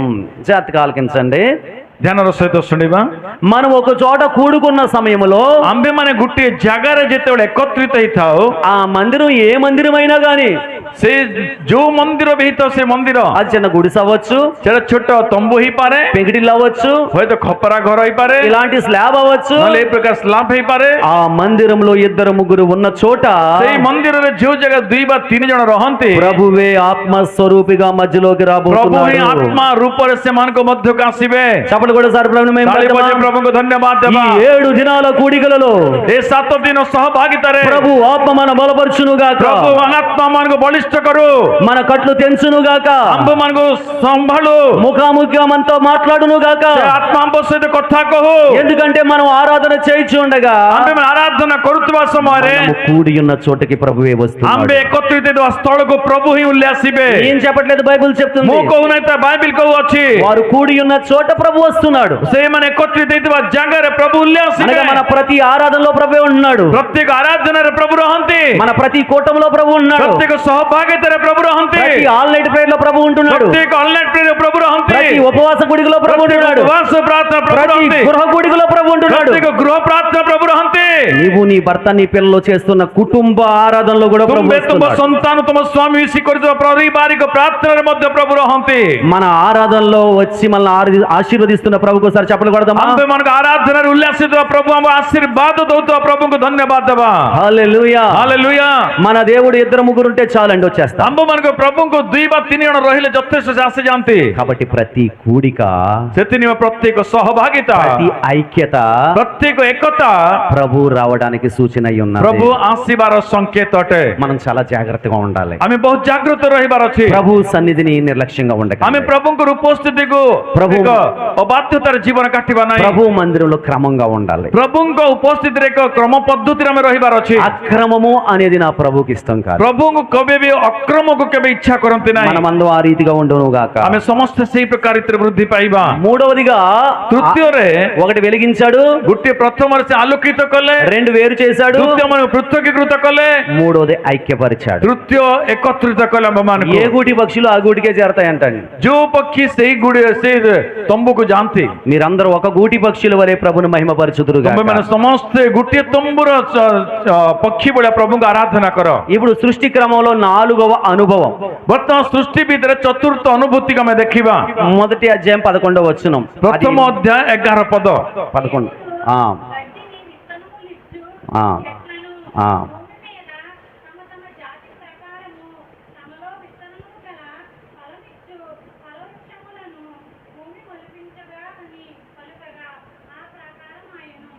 జాగ్రత్తగా ఆలకించండి, ଧ୍ୟାନର ସହିତ ଶୁଣିବା। మనం ఒక చోట కూడుకున్న సమయంలో ଆମ୍ଭେମାନେ ଗୋଟିଏ ଜାଗାରେ ଯେତେବେଳେ ଏକତ୍ରିତ ହେଇଥାଉ, ఆ మందిరం ఏ మందిరమైనా గాని, ସେ ଯୋଉ ମନ୍ଦିର ବି ହେଇଥାଉ, ସେ ମନ୍ଦିର అది చిన్న గుడిసె అవ్వచ్చు, ସେଟା ଛୋଟ ତମ୍ବୁ ହେଇପାରେ, పెంకిటిల్లు అవ్వచ్చు, ହୁଏତ ଖପରା ଘର ହେଇପାରେ, ఇలాంటి స్లాబ్ అవ్వచ్చు। ନହେଲେ ଏ ପ୍ରକାର ସ୍ଲାବ୍ ହେଇପାରେ। ఆ మందిరంలో 2-3 ఉన్న చోట ସେଇ ମନ୍ଦିରରେ ଯୋଉ ଜାଗା 2 ବା 3 ଜଣ ରହନ୍ତି, ప్రభువే ఆత్మస్వరూపిగా మధ్యలోకి ପ୍ରଭୁ ହିଁ రాబోతున్నాడు। ଆତ୍ମା ରୂପରେ ସେମାନଙ୍କ ମଧ୍ୟକୁ ଆସିବେ। చప్పట్లు కూడా సార్ ప్రభుని మేము ତାଳି పడతామా? ବଜେଇ ପ୍ରଭୁଙ୍କୁ ଧନ୍ୟବାଦ ఈ ଦେବା। 7 దినాల కూడికలలో ଏ 7 ଦିନ ସହଭାଗିତାରେ ప్రభు ఆత్మ మన బలపరచునుగాక। ପ୍ରଭୁ ଆତ୍ମା ମାନଙ୍କୁ ବଳି బలిష్ଠ కరు మన కట్లు తెంచును గాక, ଆମ୍ଭ ମାନଙ୍କୁ ସମ୍ଭାଳୁ ముఖాముఖి మనతో మాట్లాడును గాక. ସେ ଆତ୍ମା ଆମ୍ଭ ସହିତ କଥା କହୁ ఎందుకంటే మనం ఆరాధన చేయించి ఉండగా ଆମ୍ଭେମାନେ ଆରାଧନା କରୁଥିବା ସମୟରେ మనము కూడి ఉన్న చోటకి ప్రభువే వస్తున్నాడు. ଆମ୍ଭେ ଏକତ୍ରିତ ହେବା ସ୍ଥଳକୁ ପ୍ରଭୁ ହିଁ ଉଲ୍ଲେ ଆସିବେ। ఏం చెప్పట్లేదు, బైబిల్ చెప్తుంది. ମୁଁ କହୁନାହିଁ ତା ବାଇବେଲ କହୁଅଛି వారు కూడి ఉన్న చోట ప్రభు వస్తున్నాడు. ସେଇମାନେ ଏକତ୍ରିତ ହେଇଥିବା ଜାଗାରେ ପ୍ରଭୁ ଉଲ୍ଲେ ଆସିବେ। అనగా మన ప్రతి ఆరాధనలో ప్రభువే ఉన్నాడు. ପ୍ରତ୍ୟେକ ଆରାଧନାରେ ପ୍ରଭୁ ରହନ୍ତି, మన ప్రతి కూటమిలో ప్రభు ఉన్నాడు. ପ୍ରତ୍ୟେକ ସହଭାଗିତାରେ ପ୍ରଭୁ ରହନ୍ତି, ప్రతి ఆల్ నైట్ ప్రేయర్ లో ప్రభు ఉంటున్నాడు. ପ୍ରତ୍ୟେକ ଅନଲାଇନ ପ୍ରେୟରରେ ପ୍ରଭୁ ରହନ୍ତି, ప్రతి ఉపవాస గుడిలో ప్రభు ఉంటున్నాడు. ଉପବାସ ପ୍ରାର୍ଥନା ପ୍ରଭୁ ప్రతి ରହନ୍ତି, గృహ గుడిలో ప్రభు ఉంటున్నాడు. ପ୍ରତ୍ୟେକ ଗୃହ ପ୍ରାର୍ଥନା ପ୍ରଭୁ ରହନ୍ତି। నీవు నీ భర్త నీ పిల్లలు చేస్తున్న కుటుంబ ఆరాధనలో కూడా ప్రభు ତୁମେ ତୁମ వస్తున్నాడు. ସନ୍ତାନ ତୁମ ସ୍ୱାମୀ ମିଶି କରୁଥିବା ପରିବାରିକ ପ୍ରାର୍ଥନାରେ ମଧ୍ୟ ପ୍ରଭୁ ରହନ୍ତି। మన ఆరాధనలో వచ్చి మనల్ని ఆశీర్వదిస్తున్న ప్రభుకు ఒకసారి చప్పట్లు కొడదామా? ଆମ୍ଭେ ମାନଙ୍କ ଆରାଧନାରେ ଉଲ୍ଲାସିତ ପ୍ରଭୁ ଆମ ଆଶୀର୍ବାଦ ଦଉଥିବା ପ୍ରଭୁଙ୍କୁ ଧନ୍ୟବାଦ ଦେବା। హల్లెలూయా. ହାଲେଲୁୟା। మన దేవుడు ఇద్దరు ముగ్గురు ఉంటే చాలండి వచ్చేస్తా. ଆମ୍ଭ ମାନଙ୍କ ପ୍ରଭୁଙ୍କୁ 2 ବା 3 ଜଣ ରହିଲେ ଯଥେଷ୍ଟ ସେ ଆସିଯାଆନ୍ତି। కాబట్టి ప్రతి కూడిక, ସେଥିପାଇଁ ପ୍ରତ୍ୟେକ ସହଭାଗିତା, ప్రతి ఐక్యత ପ୍ରତ୍ୟେକ ଏକତା ప్రభు రావడానికి సూచన అయి ఉన్నది. ପ୍ରଭୁ ଆସିବାର ସଂକେତ ଅଟେ। మనం చాలా జాగ్రత్తగా ఉండాలి. ଆମେ ବହୁତ ଜାଗ୍ରତ ରହିବାର ଅଛି। ప్రభు సన్నిధిని నిర్లక్ష్యంగా ఉండకండి. ଆମେ ପ୍ରଭୁଙ୍କର ଉପସ୍ଥିତିକୁ ପ୍ରଭୁ ଏକ ଅବାଧ୍ୟତାର ଜୀବନ କାଟିବା ନାହିଁ। ప్రభు మందిరంలో క్రమంగా ఉండాలి. ପ୍ରଭୁଙ୍କ ଉପସ୍ଥିତିରେ ଏକ କ୍ରମ ପଦ୍ଧତିରେ ଆମେ ରହିବାର ଅଛି। అక్రమము అనేది నా ప్రభుకి ఇష్టం కాదు. ପ୍ରଭୁଙ୍କୁ କେବେ ବି ଅକ୍ରମକୁ କେବେ ఇଚ୍ଛା କରନ୍ତି ନାହିଁ। మనమందరం ఆ రీతిగా ఉండను గాక. ଆମେ ସମସ୍ତେ ସେଇ ପ୍ରକାର ରୀତିରେ ବୃଦ୍ଧି ପାଇବା। మూడవదిగా ତୃତୀୟରେ ఒకటి వెలిగించాడు, ଗୋଟିଏ ପ୍ରଥମରେ ସେ ଆଲୋକିତ କଲେ, రెండు వేరు చేశాడు, ଦ୍ୱିତୀୟ ମାନଙ୍କୁ ପୃଥକୀକୃତ କଲେ, మూడవది ఐక్యపరిచాడు. ତୃତୀୟ ଏକତ୍ରିତ କଲେ ଆମମାନଙ୍କୁ। ఏ గూటి పక్షులు ఆ గూటికే చేరతాయంటండి. ଯୋଉ ପକ୍ଷୀ ସେଇ ଗୁଡି ସେଇ ତମ୍ବୁକୁ ଯାଆନ୍ତି। మీరందరూ ఒక గూటి పక్షుల వలె ప్రభుని మహిమపరచుదురు గాక. ତମେମାନେ ସମସ୍ତେ ଗୋଟିଏ ତମ୍ବୁର ପକ୍ଷୀ ଭଳିଆ ପ୍ରଭୁଙ୍କୁ ଆରାଧନା କର। ఇప్పుడు సృష్టి క్రమంలో 4వ అనుభవం. ବର୍ତ୍ତମାନ ସୃଷ୍ଟି ଭିତରେ ଚତୁର୍ଥ ଅନୁଭୂତିକୁ ଆମେ ଦେଖିବା। మొదటి అధ్యాయం 11వ వచనం. ପ୍ରଥମ ଅଧ୍ୟାୟ 11 ପଦ। 11. ఆ ఆ ఆ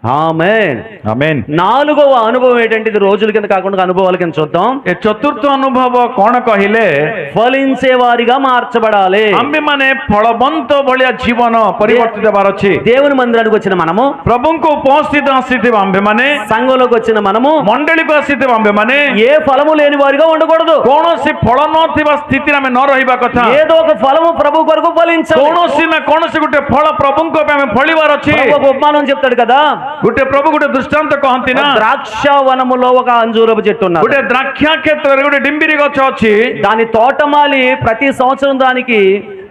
ఆమేన్. ఆమేన్। 4వ అనుభవం ఏంటంటే, ఇది రోజుల కింద కాకుండా అనుభవాల కింద చూద్దాం. ଏ ଚତୁର୍ଥ ଅନୁଭବ କଣ କହିଲେ? ఫలించే వారిగా మార్చబడాలి. ଆମ୍ଭେମାନେ ଫଳବନ୍ତ ଭଳିଆ ଜୀବନ ପରିବର୍ତ୍ତିତ ହେବାର ଅଛି। దేవుని మందిరానికి వచ్చిన మనము, ପ୍ରଭୁଙ୍କୁ ଉପସ୍ଥିତ ଆସିଥିବା ଆମ୍ଭେମାନେ, సంఘంలోకి వచ్చిన మనము ମଣ୍ଡଳୀକୁ ଆସିଥିବା ଆମ୍ଭେମାନେ ఏ ఫలము లేని వారిగా ఉండకూడదు. କୌଣସି ଫଳ ନଥିବା ସ୍ଥିତିରେ ଆମେ ନ ରହିବା କଥା। ఏదో ఒక ఫలము ప్రభు కొరకు ఫలించాలి. କୌଣସି ନା କୌଣସି ଗୋଟେ ଫଳ ପ୍ରଭୁଙ୍କ ପାଇଁ ଆମେ ଫଳିବାର ଅଛି। ప్రభు ఒక ఉపమానం చెప్తాడు కదా. ଗୋଟେ ପ୍ରଭୁ ଗୋଟେ ଦୃଷ୍ଟାନ୍ତ କହନ୍ତି ନା, ద్రాక్ష వనములో ఒక అంజూరపు చెట్టు ఉన్నది. ଗୋଟେ ଦ୍ରାକ୍ଷା କ୍ଷେତ୍ରରେ ଗୋଟେ ଡିମ୍ବିରି ଗଛ ଅଛି। దాని తోటమాలి ప్రతి సంవత్సరం దానికి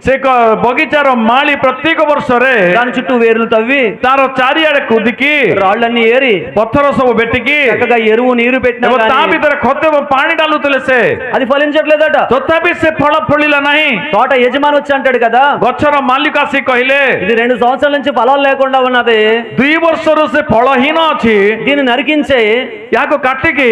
ସେ ଏକ ବଗିଚାର ମାଳି ପ୍ରତ୍ୟେକ ବର୍ଷରେ దాని చుట్టూ వేర్లు తవ్వి ତାର ଚାରିଆଡେ କୁଦିକି రాళ్ళన్నీ ఏరి ପଥର ସବୁ ବେଟିକି చక్కగా ఎరువు నీరు పెట్టినా ଏବଂ ତା గానీ ଭିତରେ ଖତ ଏବଂ ପାଣି ଡାଲୁଥିଲେ ସେ, అది ఫలించట్లేదట. ତଥାପି ସେ ଫଳ ଫଳିଲା ନାହିଁ। తోట యజమాని వచ్చి అంటాడు కదా, ଗଛର ମାଲିକ ଆସି କହିଲେ, ఇది 2 సంవత్సరాల నుంచి ఫలాలు లేకుండా ఉన్నది, 2 ବର୍ଷରୁ ସେ ଫଳହୀନ ଅଛି, దీన్ని నరికించే ଏହାକୁ କାଟିକି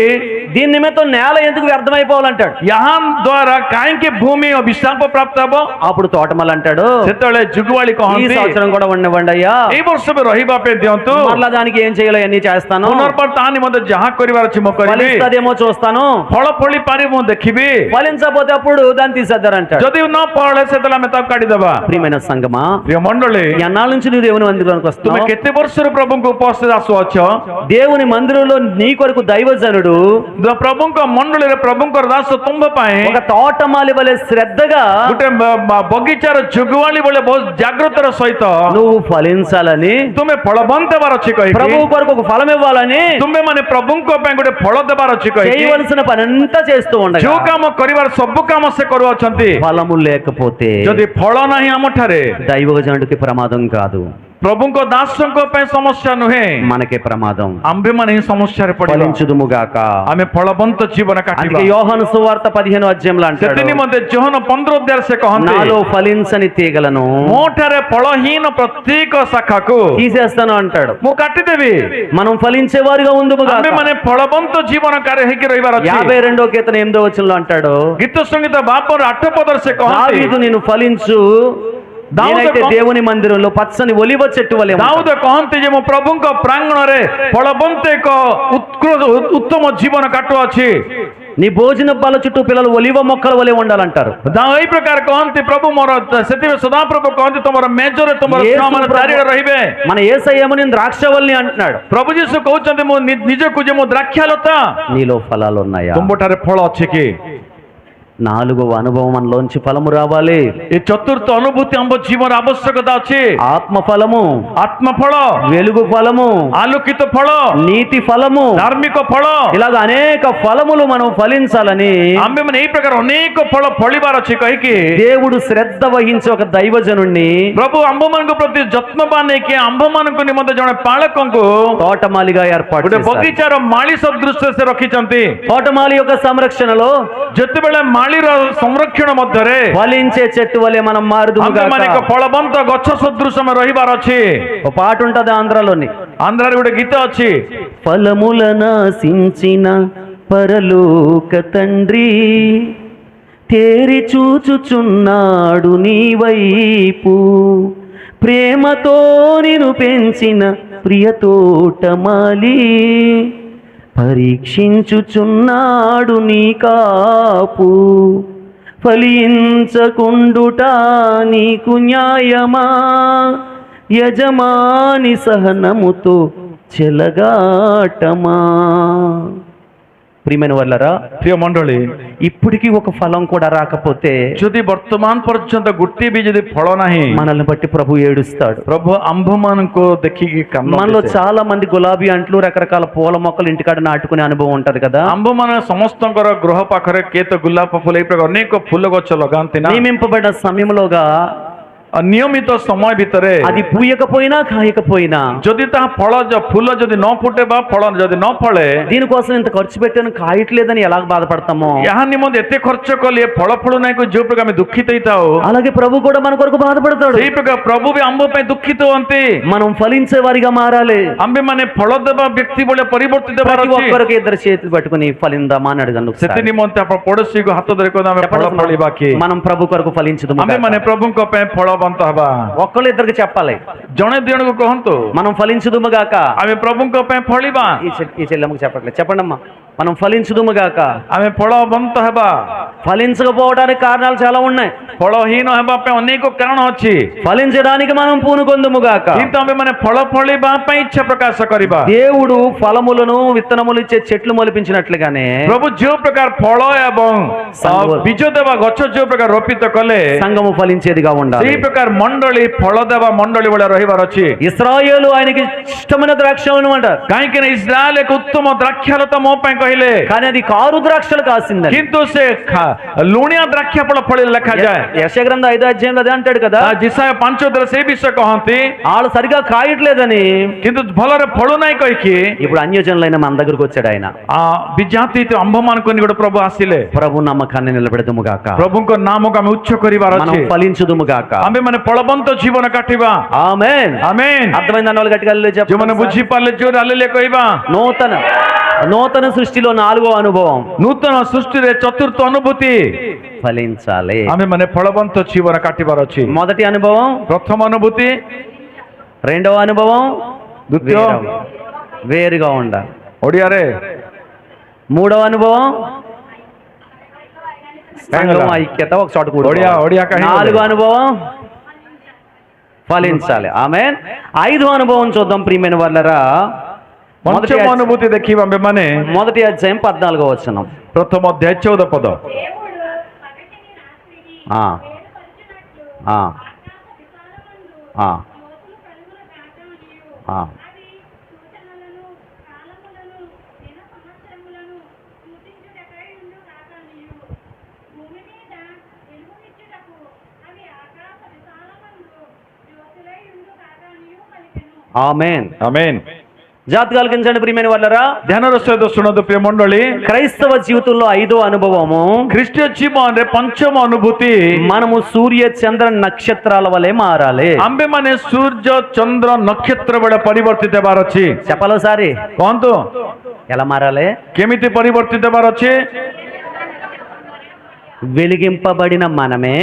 దీని నిమిత్తం నేల ఎందుకు వ్యర్థమైపోవాలంటాడు. ଏହା ଦ୍ୱାରା କାହିଁକି ଭୂମି ଅଭିଶାପ ପ୍ରାପ୍ତ ହେବ? అప్పుడు తోటమాలి అంటాడు, ସେତେବେଳେ ଯୁଗୱାଳି ఈ କହନ୍ତି, సంవత్సరం కూడా ఉండవండి అయ్యా, ଏଇ ବର୍ଷ ବି ରହିବା ପାଇଁ ଦିଅନ୍ତୁ, మరలా దానికి ఏం చేయాలో అన్ని చేస్తాను, ପୁନର୍ବାର ତା ନିମନ୍ତେ ଯାହା କରିବାର ଅଛି ମୁଁ କରିବି, ఫలిస్తుందేమో చూస్తాను, ଫଳ ଫଳି ପାରିବ ମୁଁ ଦେଖିବି, ఫలించకపోతే అప్పుడు దాన్ని తీసేద్దారంటాడు. ଯଦି ନ ଫଳେ ସେତେବେଳେ ଆମେ ତାକୁ କାଢିଦେବା। ప్రియమైన సంగమా, ପ୍ରିୟ ମଣ୍ଡଳୀ, ఎన్నాళ్ళ నుంచి నువ్వు దేవుని మందిరానికి ତୁମେ వస్తున్నావు? କେତେ ବର୍ଷରୁ ପ୍ରଭୁଙ୍କୁ ଉପସ୍ଥିତ ଆସୁଅଛ? దేవుని మందిరంలో నీ కొరకు దైవజనుడు ପ୍ରଭୁଙ୍କ ମଣ୍ଡଳୀରେ ପ୍ରଭୁଙ୍କର ଦାସ ତୁମ ପାଇଁ ఒక తోటమాలి వలె శ్రద్ధగా ଗୋଟେ ବଗିଚାର ଯୁଗୱାଳି ଭଳି ବହୁତ ଜାଗ୍ରତର ସହିତ నువ్వు ఫలించాలని, ତୁମେ ଫଳବନ୍ତ ହେବାର ଅଛି କହିକି, ప్రభు కొరకు ఒక ఫలం ఇవ్వాలని ତୁମେ ମାନେ ପ୍ରଭୁଙ୍କ ପାଇଁ ଗୋଟେ ଫଳ ଦେବାର ଅଛି କହିକି, చేయవలసిన పని అంతా చేస్తూ ఉండగా ଯୋଉ କାମ କରିବାର ସବୁ କାମ ସେ କରୁଅଛନ୍ତି। ఫలము లేకపోతే ଯଦି ଫଳ ନାହିଁ ଆମଠାରେ, దైవజనుడికి ప్రమాదం కాదు, ପ୍ରଭୁଙ୍କ ଦାସଙ୍କ ପାଇଁ ସମସ୍ୟା ନୁହେଁ, మనకే ప్రమాదం. ଆମ୍ଭେମାନେ ହିଁ ସମସ୍ୟାରେ ପଡ଼ିବା। ఫలించుదుము గాక. ଆମେ ଫଳବନ୍ତ ଜୀବନ କାଟିବା। అందుకే యోహాను సువార్త 15వ అధ్యాయంలో అంటాడు, ସେଥି ନିମନ୍ତେ ଯୋହନ 15 ଅଧ୍ୟାୟରେ ସେ କହନ୍ତି, నాలో ఫలించని తీగలను ମୋ ଠାରେ ଫଳହୀନ ପ୍ରତ୍ୟେକ ଶାଖାକୁ తీసేస్తాను అంటాడు. ମୁଁ କାଟିଦେବି। మనం ఫలించే వారిగా ఉందుము గాక. ଆମ୍ଭେମାନେ ଫଳବନ୍ତ ଜୀବନକାରୀ ହେଇକି ରହିବାର ଅଛି। 52వ కీర్తన 8వ వచనంలో అంటాడు, ଗୀତ ସଙ୍ଗୀତ 8 ପଦରେ ସେ କହନ୍ତି, దావీదు నేను ఫలించు, నేనైతే దేవుని మందిరంలో పచ్చని ఒలివ చెట్టు వలె ఉంటాను. ଦାଉଦ କହନ୍ତି ଯେ ମୁଁ ପ୍ରଭୁଙ୍କ ପ୍ରାଙ୍ଗଣରେ ଫଳବନ୍ତ ଏକ ଉତ୍ତମ ଜୀବନ କାଟୁଅଛି। నీ భోజన బల్ల చుట్టూ పిల్లలు ఒలివ మొక్కల వలె ఉండాలంటారు. ଏଇ ପ୍ରକାର କହନ୍ତି ପ୍ରଭୁ ମୋର, ସେଥିପାଇଁ ସଦାପ୍ରଭୁ କହନ୍ତି ତମର ମେଜରେ ତମର యేసు ଛୁଆମାନେ ప్రభు- ଚାରିଆଡ଼େ ରହିବେ। మన యేసయ్యేమో నేను ద్రాక్షవల్లి అంటున్నాడు. ପ୍ରଭୁ ଯୀଶୁ କହୁଛନ୍ତି ମୁଁ ନିଜକୁ ଯେ ମୁଁ ଦ୍ରାକ୍ଷାଲତା, నీలో ఫలాలు ఉన్నాయా? ତୁମ୍ଭଠାରେ ଫଳ ଅଛି କି? 4వ అనుభవం మనలోంచి ఫలము రావాలి. ଏ ଚତୁର୍ଥ ଅନୁଭୂତି ଆମ ଜୀବନ ଆବଶ୍ୟକତା ଅଛି। ఆత్మ ఫలము, ଆତ୍ମଫଳ, వెలుగు ఫలము, ଆଲୋକିତ ଫଳ, నీతి ఫలము, ଧାର୍ମିକ ଫଳ, ఇలాగ అనేక ఫలములు మనం ఫలించాలని ଆମ୍ଭେମାନେ ଏଇ ପ୍ରକାର ଅନେକ ଫଳ ଫଳିବାର ଅଛି କହିକି దేవుడు శ్రద్ధ వహించి ఒక దైవజనుణ్ణి ପ୍ରଭୁ ଆମ୍ଭମାନଙ୍କ ପ୍ରତି ଯତ୍ନବାନ ହେଇକି ଆମ୍ଭମାନଙ୍କ ନିମନ୍ତେ ଜଣେ ପାଳକଙ୍କୁ తోటమాలిగా ఏర్పాటు ଗୋଟେ చేశారు. ବଗିଚାର ମାଳି ସଦୃଶ ସେ ରଖିଛନ୍ତି। తోటమాలి యొక్క సంరక్షణలో ଯେତେବେଳେ ମାଳିର ସଂରକ୍ଷଣ ମଧ୍ୟରେ ఫలించే చెట్టు వలె మనం మారుదుము ଆମ୍ଭେମାନେ ଏକ ଫଳବନ୍ତ ଗଛ ସଦୃଶ ଆମେ ରହିବାର ଅଛି। ఒక పాట ఉంటది ఆంధ్రలోని, ଆନ୍ଧ୍ରାରେ ଗୋଟେ గీత ଅଛି, ఫలములనాశించిన పరలోక తండ్రి తేరి చూచుచున్నాడు నీ వైపు, ప్రేమతో నిన్ను పెంచిన ప్రియ తోటమాలి పరీక్షించుచున్నాడు నీ కాపు, ఫలించకుండుట నీకు న్యాయమా, యజమాని సహనముతో చెలగాటమా. ప్రియమైన వాళ్ళరా, ପ୍ରିୟ ମଣ୍ଡଳୀ, ఇప్పటికీ ఒక ఫలం కూడా రాకపోతే ଯଦି ବର୍ତ୍ତମାନ ପର୍ଯ୍ୟନ୍ତ ଗୋଟିଏ ବି ଯଦି ଫଳ ନାହିଁ, మనల్ని బట్టి ప్రభు ఏడుస్తాడు. ପ୍ରଭୁ ଆମ୍ଭମାନଙ୍କୁ ଦେଖିକି କାନ୍ଦ మనలో చాలా మంది గులాబీ అంట్లు రకరకాల పూల మొక్కలు ఇంటికాడ నాటుకునే అనుభవం ఉంటది కదా. ଆମ୍ଭମାନେ ସମସ୍ତଙ୍କର ଗୃହ ପାଖରେ କିଏ ତ ଗୋଲାପ ଫୁଲ ଏଇ ପ୍ରକାର ଅନେକ ଫୁଲ ଗଛ ଲଗାନ୍ତି ନା। నియమింపబడిన సమయంలోగా ନିୟମିତ ସମୟ ଭିତରେ అది పూయకపోయినా కాయకపోయినా ଯଦି ତାହା ଫୁଲ ଯଦି ନ ଫୁଟେ ବା ଫଳ ଯଦି ନ ଫଳେ, దీనికోసం ఇంత ఖర్చు పెట్టాను కాయట్లేదని ఎలా బాధపడతామో, ଏହା ନିମନ୍ତେ ଏତେ ଖର୍ଚ୍ଚ କଲେ ଫଳ ଫଳୁ ନାହିଁ ଯୋଉ ପ୍ରକାର ଆମେ ଦୁଃଖିତ ହେଇଥାଉ, అలాగే ప్రభు కూడా మన కొరకు బాధపడతాడు. ସେଇ ପ୍ରକାର ପ୍ରଭୁ ବି ଆମ୍ଭ ପାଇଁ ଦୁଃଖିତ ହୁଅନ୍ତି। మనం ఫలించే వారిగా మారాలి. ଆମ୍ଭେମାନେ ଫଳ ଦେବା ବ୍ୟକ୍ତି ଭଳିଆ ପରିବର୍ତ୍ତିତ ହେବାର ప్రతి ଅଛି। ఒక్కరికి ఇద్దరు చేతులు పట్టుకుని ఫలిందామా అని అడగండి ఒకసారి. ସେଥି ନିମନ୍ତେ ଆପଣ ପଡୋଶୀକୁ ହାତ ଧରି କହିବେ ଆମେ ଫଳ ଫଳିବା କି? మనం ప్రభు కొరకు ఫలించుదాము. ଆମ୍ଭେମାନେ ପ୍ରଭୁଙ୍କ ପାଇଁ ଫଳବନ୍ତ ହେବା। ఒక్కళ్ళు ఇద్దరికి చెప్పాలి, ଜଣେ ଦି ଜଣଙ୍କୁ କହନ୍ତୁ మనం ఫలించుదుము గాక. ଆମେ ପ୍ରଭୁଙ୍କ ପାଇଁ ଫଳିବା। ఈ చెల్లెమ్మకి చెప్పట్లేదు, చెప్పండి అమ్మా. మనం ఫలించుదుము గాక. ଆମେ ଫଳବନ୍ତ ହେବା। ఫలించకపోవడానికి కారణాలు చాలా ఉన్నాయి. ଫଳହୀନ ହେବା ପାଇଁ ଅନେକ କାରଣ ଅଛି, ఫలించడానికి మనం పూనుకొందుము గాక. କିନ୍ତୁ ଆମ୍ଭେମାନେ ଫଳ ଫଳିବା ପାଇଁ ଇଚ୍ଛା ପ୍ରକାଶ କରିବା। దేవుడు ఫలములను విత్తనములు ఇచ్చే చెట్లు మొలిపించినట్లుగానే ପ୍ରଭୁ ଯେଉଁ ପ୍ରକାର ଫଳ ଏବଂ ବୀଜ ଦେବା ଗଛ ଯେଉଁ ପ୍ରକାର ରୋପିତ କଲେ, సంఘము ఫలించేదిగా ఉండాలి. ସେଇ ପ୍ରକାର ମଣ୍ଡଳୀ ଫଳ ଦେବା ମଣ୍ଡଳୀ ଭଳିଆ ରହିବାର ଅଛି। ఇశ్రాయేలు ఆయనకి ఇష్టమైన ద్రాక్షలను అంటారు, କାହିଁକି ନା ଇସ୍ରାଏଲ ଏକ ଉତ୍ତମ ଦ୍ରାକ୍ଷାଲତା ମୋ ପାଇଁ କହିଲେ, కానీ అది కారు ద్రాక్షలు కాసిందని. କିନ୍ତୁ ସେ ଲୁଣିଆ ଦ୍ରାକ୍ଷା ଫଳ ଫଳିଲେ ଲେଖାଯାଏ। యెషయా గ్రంథం 5వ అధ్యాయంలో అదే అంటాడు కదా, ଜିସାୟ 5 ସେଇ ବିଷୟ କହନ୍ତି, వాళ్ళు సరిగా కాయట్లేదని. କିନ୍ତୁ ଭଲରେ ଫଳୁ ନାହିଁ କହିକି ఇప్పుడు అన్యజనులైన మన దగ్గరకు వచ్చాడు ఆయన. ବିଜାତି ଆମ୍ଭମାନଙ୍କୁ ଗୋଟେ ପ୍ରଭୁ ଆସିଲେ। ప్రభు నమ్మకాన్ని నిలబెడదుము గాక. ପ୍ରଭୁଙ୍କ ନାମକୁ ଆମେ ଉଚ୍ଚ କରିବାର మనం ଅଛି। ఫలించుదుము గాక. ଆମ୍ଭେମାନେ ଫଳବନ୍ତ ଜୀବନ କାଟିବା। ఆమేన్. ଆମେନ୍। అర్థమైంది అన్న వాళ్ళు గట్టిగా హల్లెలూయా చెప్పండి. ଯେଉଁମାନେ ବୁଝିପାରିଲେ ଜୋର ହାଲେଲୁୟା କହିବା। నూతన సృష్టిలో 4వ అనుభవం, ନୂତନ ସୃଷ୍ଟିରେ ଚତୁର୍ଥ ଅନୁଭୂତି, ఫలించాలి. ଆମେମାନେ ଫଳବନ୍ତ ଜୀବନ କାଟିବାର ଅଛି। మొదటి అనుభవం, ପ୍ରଥମ ଅନୁଭୂତି, 2వ అనుభవం ଦ୍ୱିତୀୟ వేరుగా ఉండాలి. ଓଡ଼ିଆରେ 3వ అనుభవం సంఘం ఐక్యత ఒక చోట కూడి. ఒడియా కహి 4వ అనుభవం ఫలించాలి. ఆమేన్. 5వ అనుభవం చూద్దాం ప్రియమైన వాళ్ళరా. ପଞ୍ଚମ ଅନୁଭୂତି ଦେଖିବା ଆମେମାନେ మొదటి అధ్యాయం 14వ వచనం. ପ୍ରଥମ ଅଧ୍ୟାୟ 14 ପଦ। ఆ ఆ ఆ ఆ ఆమేన్. ఆమేన్। జాగ్రత్తగా ఆలకించండి ప్రియమైన వాళ్ళరా. ଧ୍ୟାନର ସହିତ ଶୁଣନ୍ତୁ ପ୍ରିୟ ମଣ୍ଡଳୀ, క్రైస్తవ జీవితంలో 5వ అనుభవము, ଖ୍ରୀଷ୍ଟୀୟ ଜୀବନରେ ପଞ୍ଚମ ଅନୁଭୂତି, మనము సూర్య చంద్ర నక్షత్రాల వలె మారాలి. ଆମ୍ଭେମାନେ ସୂର୍ଯ୍ୟ ଚନ୍ଦ୍ର ନକ୍ଷତ୍ର ବେଳେ ପରିବର୍ତ୍ତିତ ହେବାର ଅଛି। చెప్పాలో సారి କହନ୍ତୁ ఎలా మారాలి? କେମିତି ପରିବର୍ତ୍ତିତ ହେବାର ଅଛି? వెలిగింపబడిన మనమే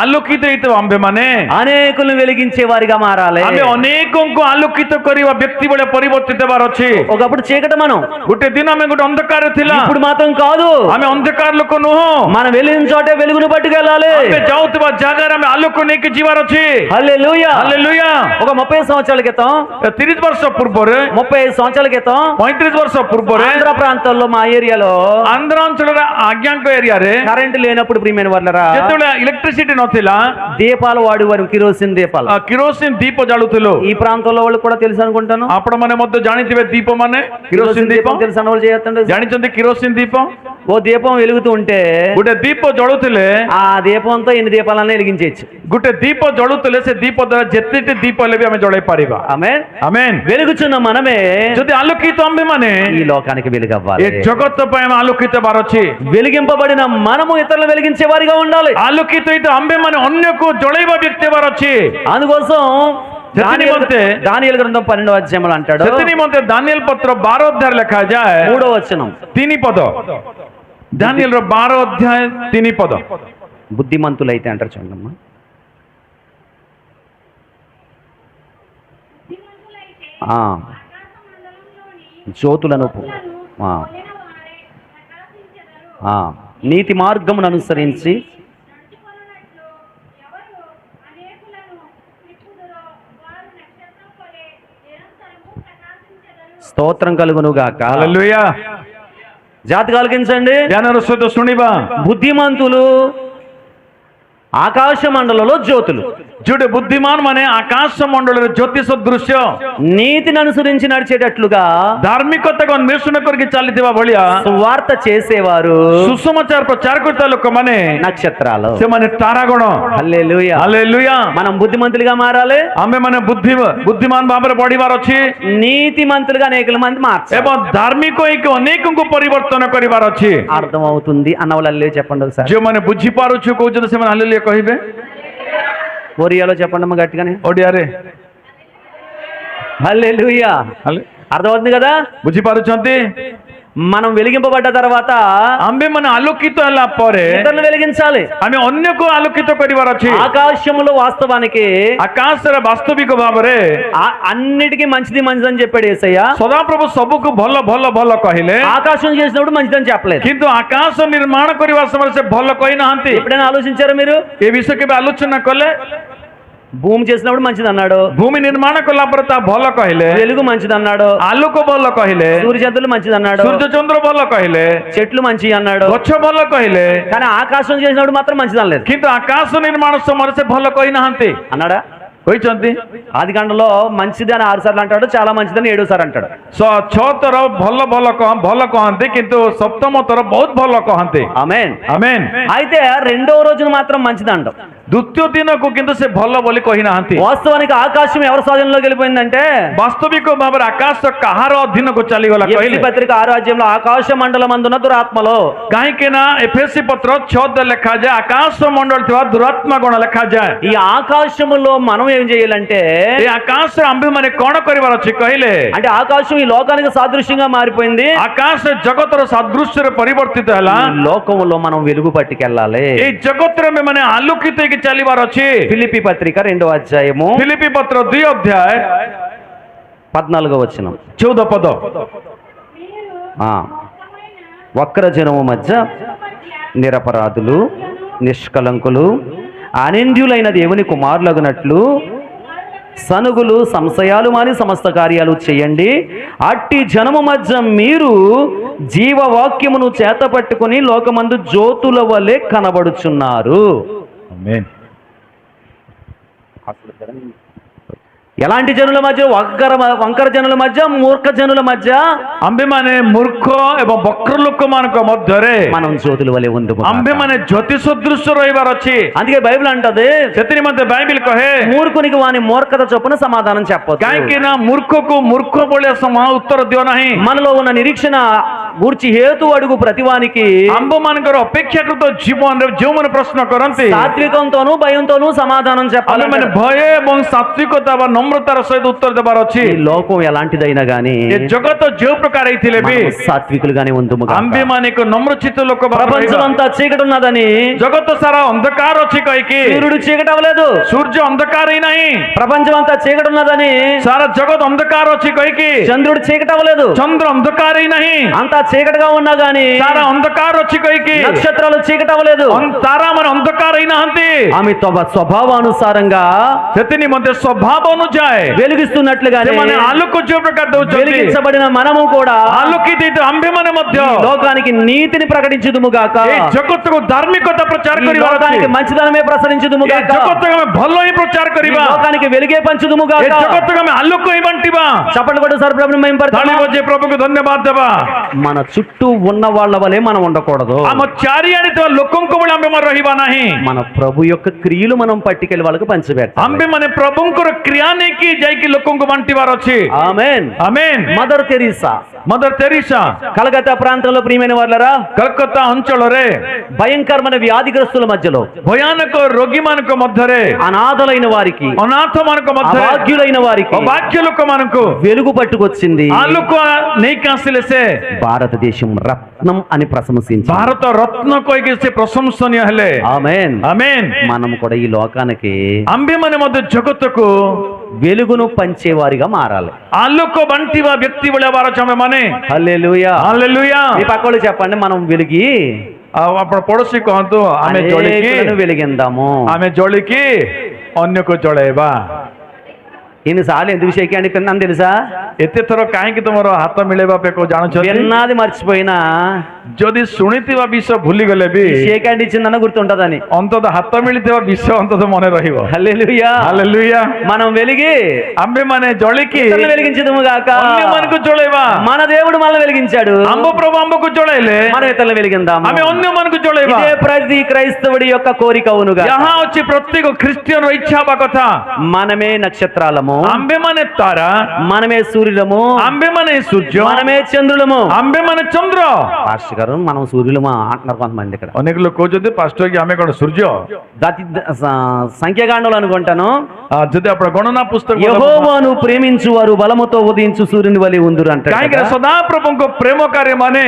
ଆଲୋକିତ ହେଇଥିବ ଆମ୍ଭେମାନେ అనేకులను వెలిగించే వారిగా మారాలి. ଆମେ ଅନେକଙ୍କୁ ଆଲୋକିତ କରିବା ବ୍ୟକ୍ତି ଭଳିଆ ପରିବର୍ତ୍ତିତ ହେବାର ଅଛି। ఒకప్పుడు చీకటి మనం, ଗୋଟେ ଦିନ ଆମେ ଗୋଟେ ଅନ୍ଧକାର ଥିଲା, ఇప్పుడు మాత్రం కాదు. ଆମେ ଅନ୍ଧକାର ଲୋକ ନୁହଁ। మనం వెళ్ళిన చోటే వెలుగును పట్టుకెళ్ళాలి. ଆମେ ଯାଉଥିବା ଜାଗାରେ ଆମେ ଆଲୋକ ନେଇକି ଯିବାର ଅଛି। హల్లెలూయా. ହାଲେଲୁୟା। ఒక 30 సంవత్సరాల క్రితం, 30 ବର୍ଷ ପୂର୍ବରେ, 35 సంవత్సరాల క్రితం 35 ବର୍ଷ ପୂର୍ବରେ ఆంధ్ర ప్రాంతాల్లో మా ఏరియాలో ଆନ୍ଧ୍ରାଞ୍ଚଳର ଆଜ୍ଞାଙ୍କ ଏରିଆରେ కరెంట్ లేనప్పుడు ప్రియమైన వాళ్ళరా ଯେତେବେଳେ ଇଲେକ୍ଟ୍ରିସିଟି ନଥିଲା, దీపాలు వాడేవారు, కిరోసిన్ దీపాలు. କିରୋସିନ ଦୀପ ଜାଳୁଥିଲୁ। ఈ ప్రాంతంలో వాళ్ళు కూడా తెలుసు అనుకుంటాను. ଆପଣ ମାନେ ମଧ୍ୟ ଜାଣିଥିବେ ଦୀପ ମାନେ କିରୋସିନ ଦୀପ తెలుసు అన్న వాళ్ళు చేస్తుండే. ଜାଣିଛନ୍ତି କିରୋସିନ ଦୀପ? ఓ దీపం వెలుగుతూ ఉంటే ଗୋଟେ ଦୀପ ଜଳୁଥିଲେ, ఆ దీపంతో ఎన్ని దీపాలన్నా వెలిగించేయచ్చు. ଗୋଟେ ଦୀପ ଜଳୁଥିଲେ ସେ ଦୀପ ଦ୍ୱାରା ଯେତେଟି ଦୀପ ହେଲେ ବି ଆମେ ଜଳେଇ ପାରିବା। ఆమేన్. ଆମେନ୍। వెలుగుచున్న మనమే ଯଦି ଆଲୋକିତ ଆମ୍ଭେ ମାନେ ఈ లోకానికి వెలుగవ్వాలి. ଏ ଜଗତ ପାଇଁ ଆମେ ଆଲୋକିତ ହେବାର ଅଛି। వెలిగింపబడిన మనము ఇతరులను వెలిగించే వారిగా ఉండాలి. ଆଲୋକିତ ହେଇତ ଆମ୍ଭେ ମାନେ ଅନ୍ୟକୁ ଜଳେଇବା ବ୍ୟକ୍ତି ହେବାର ଅଛି। అందుకోసం నిమిత్తే- దానియేలు గ్రంథం 12వ అధ్యాయంలో అంటాడు, ସେଥି ନିମନ୍ତେ ଦାନିଏଲ ପତ୍ର 12 ଅଧ୍ୟାୟ ଲେଖାଯାଏ 3వ వచనం, 3 ପଦ। ଦାନିଏଲର 12 ଅଧ୍ୟାୟ 3 ପଦ। బుద్ధిమంతులైతే అంటారు చూడమ్మా. ఆ, జ్యోతులను ఆ, ఆ, నీతి మార్గమును అనుసరించి స్తోత్రం కలుగును గాక. హల్లెలూయా। జాతి కలిగించండి. ଧ୍ୟାନର ସହିତ ଶୁଣିବା। బుద్ధిమంతులు ఆకాశ మండలంలో జ్యోతులు. ଯୋଉଟେ ବୁଦ୍ଧିମାନ ମାନେ ଆକାଶ ମଣ୍ଡଳରେ ଜ୍ୟୋତି ସଦୃଶ୍ୟ, నీతిని అనుసరించి నడిచేటట్లుగా ଧାର୍ମିକତାକୁ ଅନ୍ୱେଷଣ କରିକି ଚାଲିଥିବା ଭଳିଆ సువార్త చేసేవారు ସୁସମାଚାର ପ୍ରଚାର କରୁଥିବା ଲୋକମାନେ నక్షత్రాలు. ସେମାନେ ତାରାଗଣ। హల్లెలూయా. ହାଲେଲୁୟା। మనం బుద్ధిమంతులుగా మారాలి. ଆମେ ମାନେ ବୁଦ୍ଧିମାନ ଭାବରେ ବଢିବାର ଅଛି నీతిమంతులుగా అనేక మంది మార్చాలి. ଏବଂ ଧାର୍ମିକ ହେଇକି ଅନେକଙ୍କୁ ପରିବର୍ତ୍ତନ କରିବାର ଅଛି। అర్థమవుతుంది అన్న వాళ్ళు హల్లెలూయా చెప్పండి ఒకసారి. ଯେଉଁମାନେ ବୁଝିପାରୁଛୁ କହୁଛନ୍ତି ସେମାନେ ହାଲେଲୁୟା କହିବେ। ఒరియాలో చెప్పండి అమ్మ గట్టిగానే. ଓଡ଼ିଆରେ హల్లెలూయా. అర్థమవుతుంది కదా. ବୁଝିପାରୁଛନ୍ତି? మనం వెలిగింపబడ్డ తర్వాత ଆମ୍ଭେ ମାନେ ଆଲୋକିତ ହେଲା ପରେ ఇతరులను వెలిగించాలి. ଆମେ ଅନ୍ୟକୁ ଆଲୋକିତ କରିବାର ଅଛି। ఆకాశములో వాస్తవానికి ଆକାଶରେ ବାସ୍ତବିକ ଭାବରେ అన్నిటికీ మంచిది మంచిదని చెప్పాడు యేసయ్య. ସଦାପ୍ରଭୁ ସବୁକୁ ଭଲ ଭଲ ଭଲ କହିଲେ, ఆకాశం చేసినప్పుడు మంచిదని చెప్పలేదు. କିନ୍ତୁ ଆକାଶ ନିର୍ମାଣ କରିବା ସମୟରେ ସେ ଭଲ କହିନାହାନ୍ତି। ఎప్పుడైనా ఆలోచించారా మీరు? ଏ ବିଷୟ କେବେ ଆଲୋଚନା କଲେ? భూమి చేసినప్పుడు మంచిది అన్నాడు, ଭୂମି ନିର୍ମାଣ କଲା ପରେ ତା ଭଲ କହିଲେ, వెలుగు మంచిది అన్నాడు, ଆଲୋକ ଭଲ କହିଲେ, సూర్యచంద్రులు మంచిది అన్నాడు, ସୂର୍ଯ୍ୟ ଚନ୍ଦ୍ର ଭଲ କହିଲେ, చెట్లు మంచివి అన్నాడు. ଗଛ ଭଲ କହିଲେ, కానీ ఆకాశం చేసినప్పుడు మాత్రం మంచిది అనలేదు. କିନ୍ତୁ ଆକାଶ ନିର୍ମାଣ ସମୟରେ ସେ ଭଲ କହିନାହାନ୍ତି। అన్నాడా? କହିଛନ୍ତି ఆది కాండంలో మంచిది అని 6 సార్లు అంటాడు, చాలా మంచిదని 7 సార్లు అంటాడు. 6 ଥର ଭଲ ଭଲ କହନ୍ତି, କିନ୍ତୁ ସପ୍ତମ ଥର ବହୁତ ଭଲ କହନ୍ତି। ఆమేన్. ଆମେନ୍। అయితే రెండవ రోజున మాత్రం మంచిది అంటాం. ଦ୍ୱିତୀୟ ଦିନକୁ କିନ୍ତୁ ସେ ଭଲ ବୋଲି କହିନାହାନ୍ତି। వాస్తవానికి ఆకాశం ఎవరి స్వాధీనంలోకి వెళ్ళిపోయిందంటే ବାସ୍ତବିକ ଭାବରେ ଆକାଶ କାହାର ଅଧୀନକୁ ଚାଲିଗଲା ఎఫెసీ କହିଲେ? పత్రిక 6వ అధ్యాయంలో ఆకాశ మండలం అందున దురాత్మలో. କାହିଁକି ନା ଏଫେସୀ ପତ୍ର 6 ଲେଖାଯାଏ ଆକାଶ ମଣ୍ଡଳ ଥିବା ଦୁରାତ୍ମା ଗଣ ଲେଖାଯାଏ। ఈ ఆకాశములో మనం ఏం చేయాలంటే, ଏ ଆକାଶରେ ଆମ୍ଭେ ମାନେ କଣ କରିବାର ଅଛି କହିଲେ? అంటే ఆకాశం ఈ లోకానికి సాదృశ్యంగా మారిపోయింది. ଆକାଶ ଜଗତର ସାଦୃଶ୍ୟରେ ପରିବର୍ତ୍ତିତ ହେଲା। ఈ లోకములో మనం వెలుగు పట్టుకెళ్ళాలి. ଏଇ ଜଗତରେ ଆମେ ମାନେ ଆଲୋକିତ ହେଇକି ଚାଲିବାର ଅଛି। ఫిలిప్పీ పత్రిక 2వ అధ్యాయము ଫିଲିପି ପତ୍ର 2 ଅଧ୍ୟାୟ 14వ వచనం. 14 ପଦ। వక్ర జనము మధ్య నిరపరాధులు నిష్కలంకులు అనింద్యులైన దేవుని కుమారులగునట్లు సనుగులు సంశయాలు మాని సమస్త కార్యాలు చేయండి. అట్టి జనము మధ్య మీరు జీవవాక్యమును చేతపట్టుకుని లోకమందు జ్యోతుల వలె కనబడుచున్నారు. ఆమేన్। ఎలాంటి జనుల మధ్య? వంకర జనుల మధ్య, మూర్ఖ జనుల మధ్య ଆମ୍ଭେମାନେ ମୂର୍ଖ ଏବଂ ବକ୍ର ଲୋକମାନଙ୍କ ମଧ୍ୟରେ మనం జ్యోతుల వలె ఉందుము. ଆମ୍ଭେମାନେ ଜ୍ୟୋତି ସଦୃଶ ରହିବାର ଅଛି। అందుకే బైబిల్ అంటది, ସେଥି ନିମନ୍ତେ ବାଇବେଲ କହେ మూర్ఖునికి వాని మూర్ఖత చొప్పున సమాధానం చెప్పొద్దు. କାହିଁକି ନା ମୂର୍ଖକୁ ମୂର୍ଖ ଭଳିଆ ଉତ୍ତର ଦିଅ ନାହିଁ। మనలో ఉన్న నిరీక్షణ గూర్చి హేతు అడుగు ప్రతివానికి ଆମ୍ଭ ମାନଙ୍କର ଅପେକ୍ଷାକୃତ ଜୀବନରେ ଯେଉଁମାନେ ପ୍ରଶ୍ନ କରନ୍ତି సాత్వికంతోనూ భయంతోనూ సమాధానం చెప్పాలి. ଆମେମାନେ ଭୟ ଏବଂ ସାତ୍ବିକତା ବା ନମ୍ରତାର ସହିତ ଉତ୍ତର ଦେବାର ଅଛି. ఈ లోకం ఎలాంటిదైనా గానీ ଏ ଜଗତ ଯେଉଁ ପ୍ରକାର ହେଇଥିଲେ ବି మనం సాత్వికులుగానే ఉందుము గాక. ଆମ୍ଭେମାନେ ଏକ ନମ୍ରଚିତ୍ତ ଲୋକ ଭାବରେ ରହିବା. ప్రపంచమంతా చీకటి ఉన్నదని ଜଗତ ସାରା ଅନ୍ଧକାର ଅଛି କହିକି సూర్యుడు చీకటి అవ్వలేదు. ସୂର୍ଯ୍ୟ ଅନ୍ଧକାର ହେଇନାହିଁ. ప్రపంచమంతా చీకటి ఉన్నదని ସାରା ଜଗତ ଅନ୍ଧକାର ଅଛି କହିକି చంద్రుడు చీకటి అవ్వలేదు. ଚନ୍ଦ୍ର ଅନ୍ଧକାର ହେଇନାହିଁ. అంతా చీకటిగా ఉన్నా గానీ ସାରା ଅନ୍ଧକାର ଅଛି କହିକି నక్షత్రాలు చీకటి అవ్వలేదు. ତାରା ମାନେ ଅନ୍ଧକାର ହେଇନାହାନ୍ତି. ఆమె తమ స్వభావానుసారంగా ସେଥି ନିମନ୍ତେ ସ୍ୱଭାବ ଅନୁଯାୟୀ వెలుగిస్తున్నట్లుగానే ସେମାନେ ଆଲୋକ ଯେଉଁ ପ୍ରକାର ଦଉଛନ୍ତି వెలిగించబడిన మనము కూడా ଆଲୋକିତ ହେଇଥିବା ଆମ୍ଭେମାନେ ମଧ୍ୟ ఈ లోకానికి నీతిని ప్రకటించుదుము గాక. ଏ ଜଗତକୁ ଧାର୍ମିକତା ପ୍ରଚାର ఈ କରିବାର ଅଛି. లోకానికి మంచిదనమే ప్రసరించుదుము ଏ గాక. ଜଗତକୁ ଆମେ ଭଲ ହିଁ ప్రచాର ఈ କରିବା. లోకానికి వెలుగే పంచుదుము ଏ గాక. ଜଗତକୁ ଆମେ ଆଲୋକ ହିଁ ବାଣ୍ଟିବା. చప్పట్లు కొట్టు సార్ ప్రభుని ତାଳି మహిమపరచుదాం. ବଜେଇ ପ୍ରଭୁକୁ ଧନ୍ୟବାଦ ଦେବା. మన చుట్టూ ఉన్న వాళ్ళ వలె మనం ఉండకూడదు. ଆମ ଚାରିଆଡେ ଥିବା ଲୋକଙ୍କ ଭଳି ଆମ୍ଭେମାନେ ରହିବା ନାହିଁ. మన ప్రభు యొక్క క్రియలు మనం పట్టుకెళ్ళి వాళ్ళకి పంచిపెట్టాలి. ଆମ୍ଭେମାନେ ପ୍ରଭୁଙ୍କର କ୍ରିୟା ନେଇକି ଯାଇକି ଲୋକଙ୍କୁ ବାଣ୍ଟିବାର ଅଛି. ఆమేన్. ଆମେନ୍. మదర్ తెరీసా ମଦର ତେରିସା కలకత్తా ప్రాంతంలో ప్రియమైన వాళ్ళరా କଲକତ୍ତା ଅଞ୍ଚଳରେ భయంకరమైన వ్యాధిగ్రస్తుల మధ్యలో ଭୟାନକ ରୋଗୀମାନଙ୍କ ମଧ୍ୟରେ అనాథలైన వారికి ଅନାଥମାନଙ୍କ ମଧ୍ୟରେ అభాగ్యులైన వారికి ଅଭାଗ୍ୟ ଲୋକମାନଙ୍କୁ వెలుగు పట్టుకొచ్చింది. ଆଲୋକ ନେଇକି ଆସିଲେ ସେ భారతదేశం రత్నం అని ప్రశంసించి ଭାରତ ରତ୍ନ କହିକି ସେ ପ୍ରଶଂସନୀୟ ହେଲେ. ఆమేన్. ଆମେନ୍. మనం కూడా ఈ లోకానికి ଆମ୍ଭେମାନେ ମଧ୍ୟ ଜଗତକୁ వెలుగును పంచేవారిగా మారాలి. ଆଲୋକ ବାଣ୍ଟିବା ବ୍ୟକ୍ତି ଭଳିଆ ବାର ଅଛି ଆମେମାନେ. హల్లెలూయా. ହାଲେଲୁୟା. మీ పక్కలు చెప్పండి, మనం వెలిగి ଆଉ ଆପଣ ପଡୋଶୀ କହନ୍ତୁ ଆମେ ଜଳିକି అనేకులను వెలిగిందాము. ଆମେ ଜଳିକି ଅନ୍ୟକୁ ଜଳେଇବା. ఎన్నిసార్లు ఎందుకు షేక్ హ్యాండ్ తిన్నాను తెలుసా? ଏତେ ଥର କାହିଁକି ତମର ହାତ ମିଳେଇବା ପାଇଁ ଜାଣୁଛନ୍ତି? విన్నది మర్చిపోయినా ଯଦି ଶୁଣିଥିବା ବିଷୟ ଭୁଲିଗଲେ ବି షేక్ హ్యాండ్ ఇచ్చిందన్న గుర్తుంటదని. ଅନ୍ତତଃ ହାତ ମିଳିଥିବା ବିଷୟ ଅନ୍ତତଃ ମନେ ରହିବ. హల్లెలూయా. ହାଲେଲୁୟା. మనం వెలిగి ଆମ୍ଭେମାନେ ଜଳିକି ఇతరులను వెలిగించదుము గాక. ଅନ୍ୟମାନଙ୍କୁ జଳେଇବା. మన దేవుడు మనల్ని వెలిగించాడు, ଆମ୍ଭ ପ୍ରଭୁ ଆମ୍ଭକୁ ଜଳେଇଲେ మనం ఇతరులను వెలిగిందాము. ଆମେ ଅନ୍ୟମାନଙ୍କୁ ଜଳେଇବା. ఇదే ప్రతి క్రైస్తవుడి యొక్క కోరిక అవునుగా. ଯାହା ଅଛି ପ୍ରତ୍ୟେକ ଖ୍ରୀଷ୍ଟିଆନର ଇଚ୍ଛା ହେବା କଥା. మనమే నక్షత్రాలము, ଆମ୍ଭେମାନେ ତାରା, మనమే సూర్యులము, ଆମ୍ଭେମାନେ సూର୍ଯ୍ୟ, మనమే చంద్రులము. ଆମ୍ଭେମାନେ ଚନ୍ଦ୍ର. పాస్టర్ గారు మనం సూర్యులమా అంటున్నారు కొంతమంది ఇక్కడ. ଅନେକ ଲୋକ କହୁଛନ୍ତି ପାଷ୍ଟର କି ଆମେ କଣ ସୂର୍ଯ୍ୟ? సంఖ్యాకాండంలో అనుకుంటాను, ଯଦି ଆପଣ ଗଣନା ପୁସ୍ତକ యెహోవాను ప్రేమించు వారు బలముతో ఉదయించు సూర్యుని వలె ఉందురు అంటారు କାହିଁକି కదా. ସଦାପ୍ରଭୁଙ୍କ ପ୍ରେମକାରୀ ମାନେ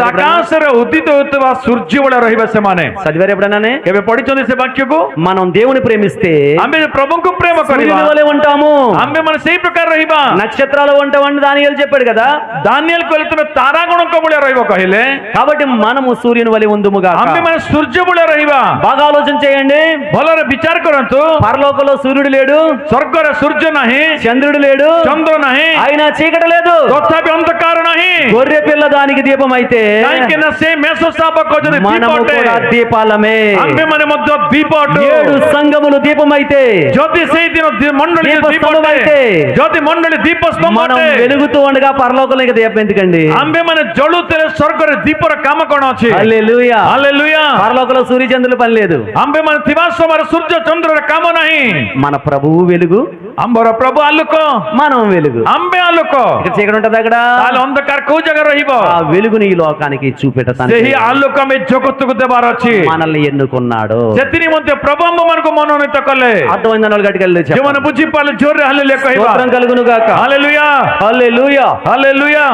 ଆକାଶରେ ଉଦିତ ହେଉଥିବା ସୂର୍ଯ୍ୟ ଭଳିଆ ରହିବେ ସେମାନେ. చదివారు ఎప్పుడైనా? କେବେ ପଢିଛନ୍ତି ସେ ବାକ୍ୟକୁ? మనం దేవుని ప్రేమిస్తే ଆମେ ପ୍ରଭୁଙ୍କୁ ప్రేమ କରିବା, సూర్యుని వలె ఉంటాము, ଆମେ ମାନେ ସେଇ ପ୍ରକାର ରହିବା. నక్షత్రాలు ఉంటామని దానియేలు చెప్పాడు కదా. ଦାନିଏଲ କହିଲେ ତମେ ତାରା ଗଣଙ୍କ ଭଳିଆ ରହିବ କହିଲେ. కాబట్టి మనము సూర్యుని వలె ఉందుముగా. ଆମେ ମାନେ ସୂର୍ଯ୍ୟ ଭଳିଆ ରହିବା. బాగా ఆలోచన చేయండి. ଭଲରେ ବିଚାର କରନ୍ତୁ. పరలోకంలో సూర్యుడు లేడు, ସ୍ୱର୍ଗରେ ସୂର୍ଯ୍ୟ ନାହିଁ, చంద్రుడు లేడు, ଚନ୍ଦ୍ର ନାହିଁ, అయినా చీకటి లేదు. ତଥାପି ଅନ୍ଧକାର ନାହିଁ. గొర్రె పిల్ల దానికి దీపం అయితే କାହିଁକି ନା ସେ ମେଷ ଶାବକ ଯଦି మనము ଦୀପଟେ, కూడా దీపాలమే. ଆମେ ମାନେ ମଧ୍ୟ ଦୀପ ଅଟୁ. 7 సంఘములు దీపం అయితే ଯଦି ସେଇଦିନ ମଣ୍ଡଳୀ దీప ଦୀପ ସ୍ତମ୍ଭం ଅଟେ, అయితే ଯଦି ମଣ୍ଡଳୀ ଦୀପ ସ୍ତମ୍ଭ మనం ଅଟେ, వెలుగుతూ ఉండగా పరలోకంలో ఇంకా దీపం ఎందుకండి? ଆମ୍ଭେ ମାନେ ଜଳୁଥିଲେ ସ୍ୱର୍ଗରେ ଦୀପର କାମ କଣ ଅଛି? హల్లెలూయా. ହାଲେଲୁୟା. పరలోకంలో సూర్య చంద్రుల పని లేదు. ଆମ୍ଭେ ମାନେ ଥିବା ସମୟରେ ସୂର୍ଯ୍ୟ ଚନ୍ଦ୍ରର କାମ ନାହିଁ. మన ప్రభువు వెలుగు, ଆମ୍ଭର ପ୍ରଭୁ ଆଲୋକ, మనం వెలుగు. ଆମ୍ଭେ ଆଲୋକ. ఇక్కడ చీకటి ఉంటుంది అక్కడ. ତାହେଲେ ଅନ୍ଧକାର କୋଉ ଜାଗା ରହିବ? ఆ వెలుగుని ఈ లోకానికి చూపెట్టడానికి ସେହି ଆଲୋକ ଆମେ ଜଗତକୁ ଦେବାର ଅଛି. మనల్ని ఎన్నుకున్నాడు. ସେଥି ନିମନ୍ତେ ପ୍ରଭୁ ଆମ୍ଭମାନଙ୍କୁ ମନୋନୀତ କଲେ. అర్థమైందని వాళ్ళు గట్టికెళ్ళి ଯେଉଁମାନେ ବୁଝିପାରିଲେ ଜୋରରେ ହାଲେଲୁୟା କହିବା. స్తోత్రం కలుగును గాక. ହାଲେଲୁୟା. హల్లెలూయా. ହାଲେଲୁୟା.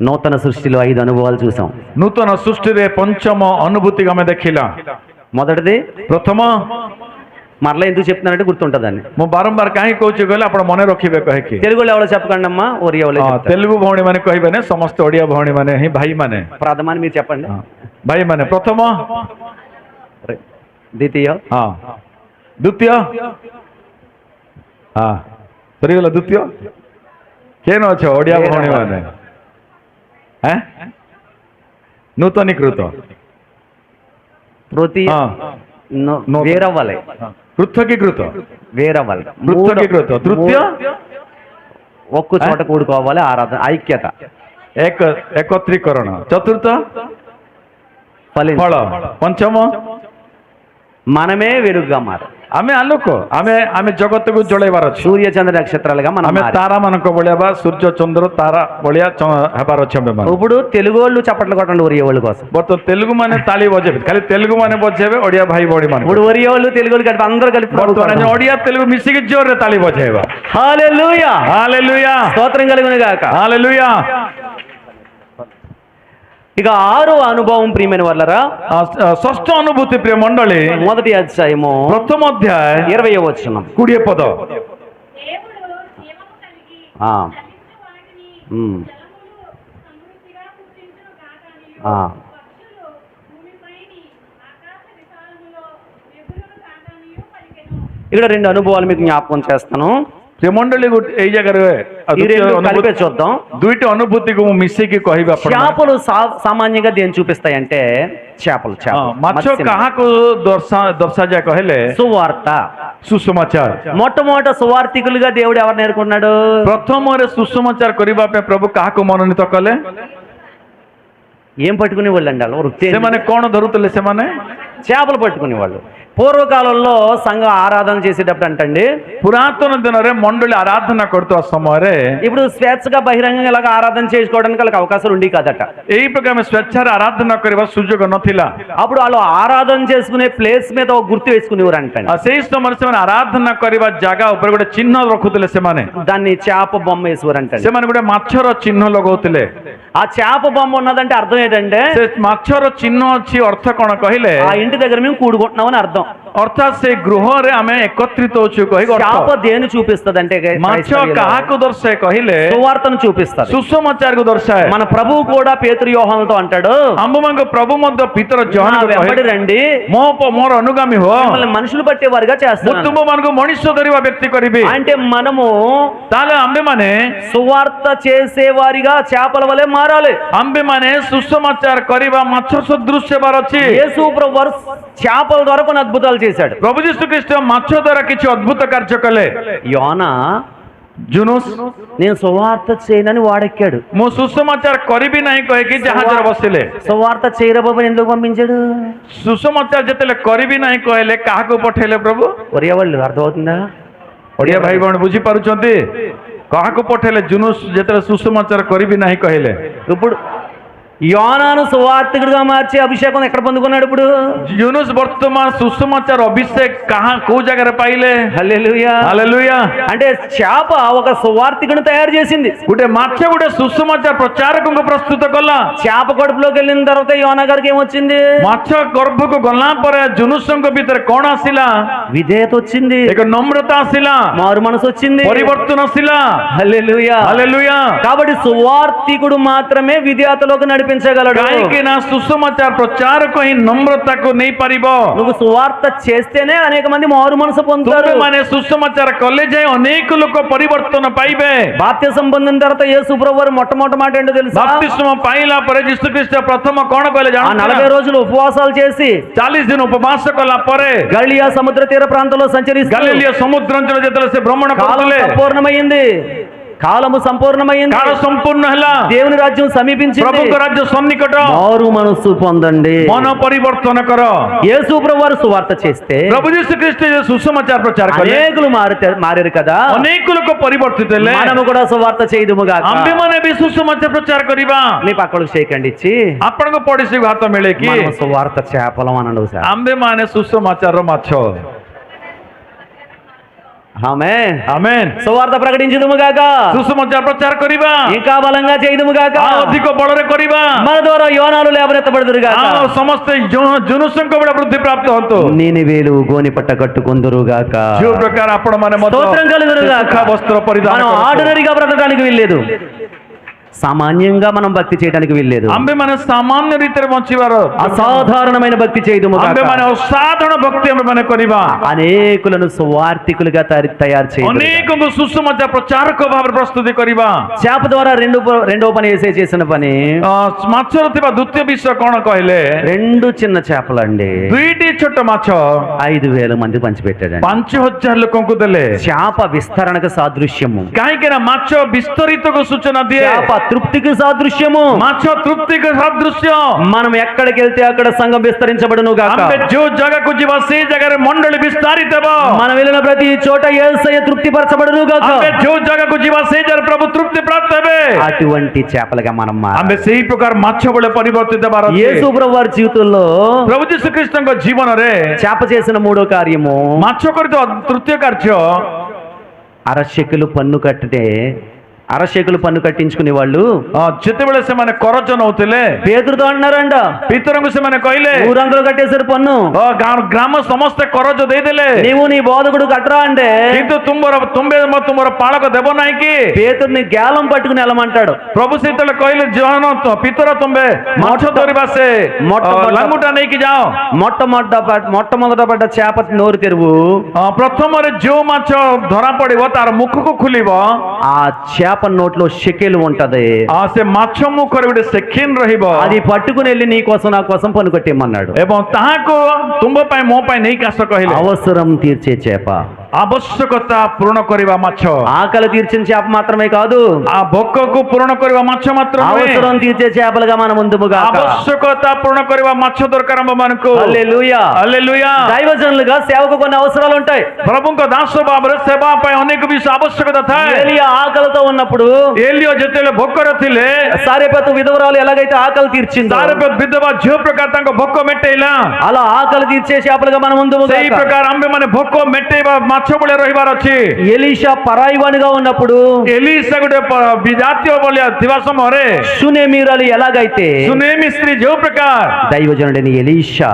నూతన సృష్టిలో 5 అనుభవాలు చూసాం. ନୂତନ ସୃଷ୍ଟିରେ ପଞ୍ଚମ ଅନୁଭୂତିକୁ ଆମେ ଦେଖିଲା. మొదటిది ପ୍ରଥମ, మరలా ఎందుకు చెప్తున్నానంటే గుర్తుంటదని. ମୁଁ ବାରମ୍ବାର କାହିଁ କହୁଛି କହିଲେ ଆପଣ ମନେ ରଖିବେ କହିକି. తెలుగులో ఎవరో చెప్పకండి అమ్మా, ఒరియా వాళ్ళే చెప్తారు. ତେଲୁଗୁ ଭଉଣୀ ମାନେ କହିବେନି, ସମସ୍ତେ ଓଡିଆ ଭଉଣୀ ମାନେ ହିଁ ଭାଇ ମାନେ, ప్రథమాన్ని మీరు చెప్పండి. ଭାଇ ମାନେ. ପ୍ରଥମ, ద్వితీయ, ହଁ ଦ୍ୱିତୀୟ, ହଁ ସରିଗଲା ଦ୍ୱିତୀୟ. କେନ ଅଛ ଓଡିଆ ଭଉଣୀ ମାନେ? ନୂତନୀକୃତ, తృతీయ, వేరవ్వాలి, పృథకీకృత, వేరవ్వాలి, పృథకీకృత. తృତୀୟ, ఒక్క చోట కూడుకోవాలి, ఆరాధన, ఐక్యత, एकत्रीकरण. चतुर्थ, ఫలించు. फल. पंचम, మనమే వెలుగుగా మారాలి. ଆମେ ଆଲୋକ, ଆମେ ଜଗତକୁ ଜଳେଇବାର ଅଛି। సూర్య చంద్ర నక్షత్రాలుగా మనం ଆମେ మారాలి. ତାରା ମାନଙ୍କ ଭଳିଆ ବା ସୂର୍ଯ୍ୟ ଚନ୍ଦ୍ର ତାରା ଭଳିଆ ହେବାର ଅଛି ଆମେ ମାନେ। ఇప్పుడు తెలుగు వాళ్ళు చప్పట్లు కొట్టండి ఒరియా వాళ్ళ కోసం. ବର୍ତ୍ତମାନ ତେଲୁଗୁ ମାନେ ତାଳି ବଜେଇବେ, ଖାଲି ତେଲୁଗୁ ମାନେ ବଜେଇବେ, ଓଡିଆ ଭାଇ ଭଉଣୀ ମାନେ। ఇప్పుడు ఒరియా వాళ్ళు తెలుగు వాళ్ళు కలిపి అందరూ కలిపి ବର୍ତ୍ତମାନ ଓଡିଆ ତେଲୁଗୁ ମିଶିକି ଜୋରରେ ତାଳି ବଜେଇବା। హల్లెలూయా, ହାଲେଲୁୟା, స్తోత్రం కలుగును గాక. ହାଲେଲୁୟା। ఇక 6వ అనుభవం ప్రియమైన వాళ్ళరా, ଷଷ୍ଠ ଅନୁଭୂତି ପ୍ରିୟ ମଣ୍ଡଳୀ, మొదటి అధ్యాయము ପ୍ରଥମ ଅଧ୍ୟାୟ 20వ వచనం. 20 పଦ। దేవుడు జీవము కలిగి ఆ, చలించు వాటిని ఉమ్, జలములు సమృద్ధిగా పుట్టించును కాకనియు ఆ. పక్షులు భూమిపైని ఆకాశ విశాలములో వెగురును కాకనియు పలికెను. ఇక్కడ 2 అనుభవాలు మీకు జ్ఞాపకం చేస్తాను. ପ୍ରିୟ ମଣ୍ଡଳୀ, ଏଇ ଜାଗାରେ ఈ రెండు కలిపే చూద్దాం. ଦୁଇଟି ଅନୁଭୂତିକୁ ମୁଁ ମିଶିକି କହିବି ଆପଣ। చేపలు సామాన్యంగా దేని చూపిస్తాయంటే చేపలు ମାଛ କାହାକୁ ଦର୍ଶାଯାଏ କହିଲେ సువార్త. ସୁସମାଚାର। మొట్టమొదట సువార్థికులుగా దేవుడు ఎవరిని ఎన్నుకున్నాడు? ପ୍ରଥମରେ ସୁସମାଚାର କରିବା ପାଇଁ ପ୍ରଭୁ କାହାକୁ ମନୋନୀତ କଲେ? ఏం పట్టుకునే వాళ్ళు అండి? వాళ్ళు వృత్తి ସେମାନେ କଣ ଧରୁଥିଲେ? ସେମାନେ చేపలు పట్టుకునే వాళ్ళు. పూర్వకాలంలో సంఘం ఆరాధన చేసేటప్పుడు అంటండి, ପୁରାତନ ଦିନରେ ମଣ୍ଡଳୀ ଆରାଧନା କରୁଥିବା ସମୟରେ ఇప్పుడు స్వేచ్ఛగా బహిరంగంగా ఇలాగ ఆరాధన చేసుకోవడానికి వాళ్ళకి అవకాశాలు ఉండి కాదట. ଏଇ ପ୍ରକାର ସ୍వేଚ୍ଛାରେ ଆରାଧନା କରିବା ସୁଯୋଗ ନଥିଲା। అప్పుడు వాళ్ళు ఆరాధన చేసుకునే ప్లేస్ మీద ఒక గుర్తు వేసుకునేవారు అంటండి. ସେଇ ସମୟରେ ସେମାନେ ଆରାଧନା କରିବା ଜାଗା ଉପରେ ଗୋଟେ ଚିହ୍ନ ରଖୁଥିଲେ। ସେମାନେ దాన్ని చేప బొమ్మ వేసేవారు అంటండి. ସେମାନେ ଗୋଟେ ମାଛର ଚିହ୍ନ ଲଗାଉଥିଲେ। ఆ చేప బొమ్మ ఉన్నదంటే అర్థం ఏంటంటే ସେ ମାଛର ଚିହ୍ନ ଅଛି, ଅର୍ଥ କଣ କହିଲେ? ఆ ఇంటి దగ్గర మేము కూడుకుంటున్నామని అర్థం. ଅର୍ଥାତ୍ ସେ ଗୃହରେ ଆମେ ଏକତ୍ରିତ ହଉଛୁ କହିକି ଅର୍ଥ। చేప దేని చూపిస్తుంది అంటే ମାଛ କାହାକୁ ଦର୍ଶାଏ କହିଲେ? సువార్తను చూపిస్తుంది. ସୁସମାଚାରକୁ ଦର୍ଶାଏ। మన ప్రభువు కూడా పేతురు యోహానులతో అంటాడు, ଆମ୍ଭମାନଙ୍କ ପ୍ରଭୁ ମଧ୍ୟ ପିତର నా ଜହନକୁ వెంబడి କହିଲେ, రండి, ମୋର ଅନୁଗାମୀ ହୁଅ, మిమ్మల్ని మనుషులు పట్టేవారుగా ମୁଁ చేస్తాను. ତୁମମାନଙ୍କୁ ମଣିଷ ଧରିବା ବ୍ୟକ୍ତି କରିବି। అంటే మనము ତାହେଲେ ଆମ୍ଭେମାନେ సువార్త చేసేవారిగా చేపల వలె మారాలి. ଆମ୍ଭେମାନେ ସୁସମାଚାର କରିବା ମାଛ ସଦୃଶ ହେବାର ଅଛି। యేసు ప్రభువు చేపల ద్వారా కొన్ని అద్భుతాలు చేశాడు. ପ୍ରଭୁ ଯୀଶୁ ଖ୍ରୀଷ୍ଟ ମାଛ ଦ୍ୱାରା କିଛି ଅଦ୍ଭୁତ କାର୍ଯ୍ୟ କଲେ। యోనా ଜୁନୁସ୍, నేను సువార్త చేయనని వాడెక్కాడు. ମୁଁ ସୁସମାଚାର କରିବି ନାହିଁ କହିକି ଜାହାଜରେ ବସିଲେ। సువార్త చేయరా బాబు ఎందుకు పంపించాడు? ସୁସମାଚାର ଯେତେବେଳେ କରିବି ନାହିଁ କହିଲେ କାହାକୁ ପଠେଇଲେ ପ୍ରଭୁ? ఒరియా వాళ్ళు అర్థమవుతుందా? ଓଡ଼ିଆ ଭାଇ ଭଉଣୀ ବୁଝିପାରୁଛନ୍ତି? କାହାକୁ ପଠେଇଲେ? ଜୁନୁସ୍ ଯେତେବେଳେ ସୁସମାଚାର କରିବି ନାହିଁ କହିଲେ। ఇప్పుడు యోనాను సువార్తికుడిగా మార్చి అభిషేకం ఎక్కడ పొందుకున్నాడు? ఇప్పుడు ଜୁନୁସ୍ ବର୍ତ୍ତମାନ ସୁସମାଚାର ଅଭିଷେକ କୋଉ ଜାଗାରେ ପାଇଲେ? హల్లెలూయా. ହାଲେଲୁୟା। అంటే చేప ఒక సువార్తికుని తయారు చేసింది. ଗୋଟେ ମାଛ ଗୋଟେ ସୁସମାଚାର ପ୍ରଚାରକଙ୍କୁ ପ୍ରସ୍ତୁତ କଲା। చేప కడుపులోకి వెళ్ళిన తర్వాత యోనా గారికి ఏమొచ్చింది? ମାଛ ଗର୍ଭକୁ ଗଲା ପରେ ଜୁନୁସଙ୍କ ଭିତରେ କଣ ଆସିଲା? విధేయత వచ్చింది, ଏକ ନମ୍ରତା ଆସିଲା, మారు మనసు వచ్చింది. ପରିବର୍ତ୍ତନ ଆସିଲା। హల్లెలూయా. ହାଲେଲୁୟା। కాబట్టి సువార్తికుడు మాత్రమే విధేయతలోకి నడిపించగలడు. କାହିଁକି ନା ସୁସମାଚାର ପ୍ରଚାରକ ହିଁ ନମ୍ରତାକୁ ନେଇପାରିବ। నువ్వు సువార్త చేస్తేనే అనేక మంది మారు మనసు పొందుతారు. ତୁମେମାନେ ସୁସମାଚାର କଲେ ଯାଇ ଅନେକ ଲୋକ ପରିବର୍ତ୍ତନ ପାଇବେ। బాప్తిసం పొందిన తర్వాత యేసు ప్రభువు మొట్టమొదటి మాట ఏంటో తెలుసా? ବାପ୍ତିସ୍ମ ପାଇଲା ପରେ ଯୀଶୁ ଖ୍ରୀଷ୍ଟ ପ୍ରଥମ କଣ କହିଲେ ఆ ଜାଣନ୍ତି? 40 రోజులు ఉపవాసాలు చేసి 40 ଦିନ ଉପବାସ କଲା ପରେ గలిలియా సముద్ర తీర ప్రాంతంలో సంచరిస్తూ ଗାଲିଲିୟ ସମୁଦ୍ର ଅଞ୍ଚଳ ଯେତେବେଳେ ସେ ଭ୍ରମଣ కాలం କରୁଥିଲେ, సంపూర్ణమైంది. కాలము సంపూర్ణమైంది. କାଳ ସମ୍ପୂର୍ଣ୍ଣ ହେଲା, దేవుని రాజ్యం సమీపించింది. ପ୍ରଭୁଙ୍କ ରାଜ୍ୟ ସନ୍ନିକଟ। మారు మనస్సు పొందండి. ମନ ପରିବର୍ତ୍ତନ କର। యేసు ప్రభు వారు సువార్త చేస్తే ପ୍ରଭୁ ଯୀଶୁ ଖ୍ରୀଷ୍ଟ ଯେ ସୁସମାଚାର ପ୍ରଚାର କଲେ, అనేకులు మారారు కదా. ଅନେକ ଲୋକ ପରିବର୍ତ୍ତିତ ହେଲେ। మనము కూడా సువార్త చేయదుముగాక. ଆମ୍ଭେମାନେ ବି ସୁସମାଚାର ପ୍ରଚାର କରିବା। మీ పక్కలకు షేకండి ఇచ్చి ଆପଣଙ୍କ ପଡିଶୀକୁ ହାତ ମିଳେକି మనము సువార్త చేపలం అనండి సార్. ଆମ୍ଭେମାନେ ସୁସମାଚାରର ମାଛ। ఆమేన్. ଆମେନ୍। సువార్త ప్రకటించుదుముగాక. ସୁସମାଚାର ପ୍ରଚାର କରିବା, ఇంకా బలంగా చేయదుముగాక. ଆଉ ଅଧିକ ବଳରେ କରିବା। మన ద్వారా యోనాలు లేవనెత్తబడుదురుగాక. ଆଉ ସମସ୍ତେ ଜୁନୁସଙ୍କ ଭଳି ବୃଦ୍ଧି ପ୍ରାପ୍ତ ହୁଅନ୍ତୁ। నీనివేలు గోని పట్ట కట్టుకుందురుగాక. ଯେଉଁ ପ୍ରକାର ଆପଣମାନେ ମଧ୍ୟ స్తోత్రం కలుగునుగాక. ସୁଖ ବସ୍ତ୍ର ପରିଧାନ మనం କରନ୍ତୁ। ఆర్డినరీగా బ్రతకడానికి వీల్లేదు, సామాన్యంగా మనం భక్తి చేయడానికి వీల్లేదు. ଆମ୍ଭେମାନେ ସାମାନ୍ୟ ରୀତିରେ ବଞ୍ଚିବାର, అసాధారణమైన భక్తి చేయదుముగాక. ଆମ୍ଭେମାନେ ଅସାଧାରଣ ଭକ୍ତି ଆମ୍ଭେମାନେ କରିବା। అనేకులను సువార్థికులుగా తయారు చేయాలి. ଅନେକଙ୍କୁ ସୁସମାଚାର ପ୍ରଚାରକ ଭାବରେ ପ୍ରସ୍ତୁତି କରିବା। చేప ద్వారా రెండో పని వేసే చేసిన పని, ମାଛର ଥିବା ଦ୍ୱିତୀୟ ବିଷୟ କଣ କହିଲେ? 2 చిన్న చేపలండి 2ଟି ଛୋଟ ମାଛ 5,000 మంది పంచిపెట్టాడండి. 5,000 ଲୋକଙ୍କୁ ଦେଲେ। చేప విస్తరణకు సాదృశ్యము. କାହିଁକି ନା ମାଛ ବିସ୍ତରିତକୁ ସୂଚନା ଦିଏ। చేప తృప్తికి సాదృశ్యము. ମାଛ ତୃପ୍ତିକୁ ସଦୃଶ୍ୟ। మనం ఎక్కడికి వెళ్తే అక్కడ సంఘం విస్తరించబడును గాక. ଆମେ ଯୋଉ ଜାଗାକୁ ଯିବା ସେଇ ଜାଗାରେ ମଣ୍ଡଳୀ ବିସ୍ତାରିତ ହେବ। మనం వెళ్ళిన ప్రతి చోట యేసయ్య తృప్తిపరచబడును గాక. ଆମେ ଯୋଉ ଜାଗାକୁ ଯିବା ସେଇ ଜାଗାରେ ପ୍ରଭୁ ତୃପ୍ତି ପ୍ରାପ୍ତ ହେବେ। అటువంటి చేపలుగా మనం మారాలి. ଆମେ ସେଇ ପ୍ରକାର ମାଛ ଭଳି ପରିବର୍ତ୍ତିତ ହେବାର ଅଛି। యేసు ప్రభు వారి జీవితంలో ପ୍ରଭୁ ଯୀଶୁଖ୍ରୀଷ୍ଟଙ୍କ ଜୀବନରେ చేప చేసిన మూడో కార్యము ମାଛ କରିଥିବା ତୃତୀୟ କାର୍ଯ୍ୟ అరశెకులు పన్ను కట్టించుకునే వాళ్ళు ଯେତେବେଳେ ସେମାନେ କରଜ ନଉଥିଲେ పేతురుతో అన్నారంట, ପିତରଙ୍କୁ ସେମାନେ କହିଲେ ఊరందరూ కట్టేశారు పన్ను, ଗ୍ରାମ ସମସ୍ତେ କରଜ ଦେଇଦେଲେ, నీవు నీ బోధకుడు కట్టరా అంటే କିନ୍ତୁ ତୁମର ପାଳକ ଦେବ ନାହିଁ କି? పేతుర్ని గేలం పట్టుకుని వెళ్ళమంటాడు. ପ୍ରଭୁ ସେତେବେଳେ କହିଲେ ଜନ ପିତର ତୁମେ ମାଛ ଧରିବା ସେ ଲାଙ୍ଗୁଟା ନେଇକି ଯାଅ। మొట్టమొదట పడ్డ చేప నోరు తెరువు. ପ୍ରଥମରେ ଯୋଉ ମାଛ ଧରା ପଡିବ ତାର ମୁଖକୁ ଖୋଲିବ, ఆ చేప నోట్లో షెకెలు ఉంటది. ସେ ମାଛ ମୁଖରେ ଗୋଟେ ସେକେଣ୍ଡ ରହିବ, అది పట్టుకుని వెళ్ళి నీ కోసం నా కోసం పన్ను కట్టేయమన్నాడు. ଏବଂ ତାହାକୁ ତୁମ ପାଇଁ ମୋ ପାଇଁ ନେଇକି ଆସ କହିଲେ। అవసరం తీర్చే చేప, ଆବଶ୍ୟକତା ପୂରଣ କରିବା ମାଛ, ఆకలి తీర్చిన చేప మాత్రమే కాదు, ଭୋକକୁ ପୂରଣ କରିବା ମାଛ ମାତ୍ର ନୁହେଁ, అవసరం తీర్చే చేపలుగా మన ముందుగా ଆବଶ୍ୟକତା ପୂରଣ କରିବା ମାଛ ଦରକାର ଆମ ମାନଙ୍କୁ। హల్లెలూయా. హల్లెలూయా। దైవజనులుగా సేవకు కొన్ని అవసరాలు ఉంటాయి. ପ୍ରଭୁଙ୍କ ଦାସ ଭାବରେ ସେବା ପାଇଁ ଅନେକ ବିଷୟ ଆବଶ୍ୟକତା ଥାଏ। ఏలియా ఆకలితో ఉన్నప్పుడు ଏଲିଓ ଯେତେବେଳେ ଭୋକରେ ଥିଲେ, సారెపతు విధవరాలు ఎలాగైతే ఆకలి తీర్చిందో ସାରେପତ ବିଧବା ଝିଅ ପ୍ରକାର ତାଙ୍କ ଭୋକ ମେଟେଇଲା, అలా ఆకలి తీర్చే చేపలుగా మన ముందు ସେଇ ପ୍ରକାର ଆମ୍ଭେ ମାନେ ଭୋକ ମେଟେଇବା ମାଛ ଭଳିଆ ରହିବାର ଅଛି। ఎలీషా పరాయివానిగా ఉన్నప్పుడు ଏଲିସା ଗୋଟେ ବିଜାତୀୟ ଭଳିଆ ଥିବା ସମୟରେ సునేమీరాలు ఎలాగైతే ସୁନେମି ସ୍ତ୍ରୀ ଯୋଉ ପ୍ରକାର దైవజనుడైన ఎలీషా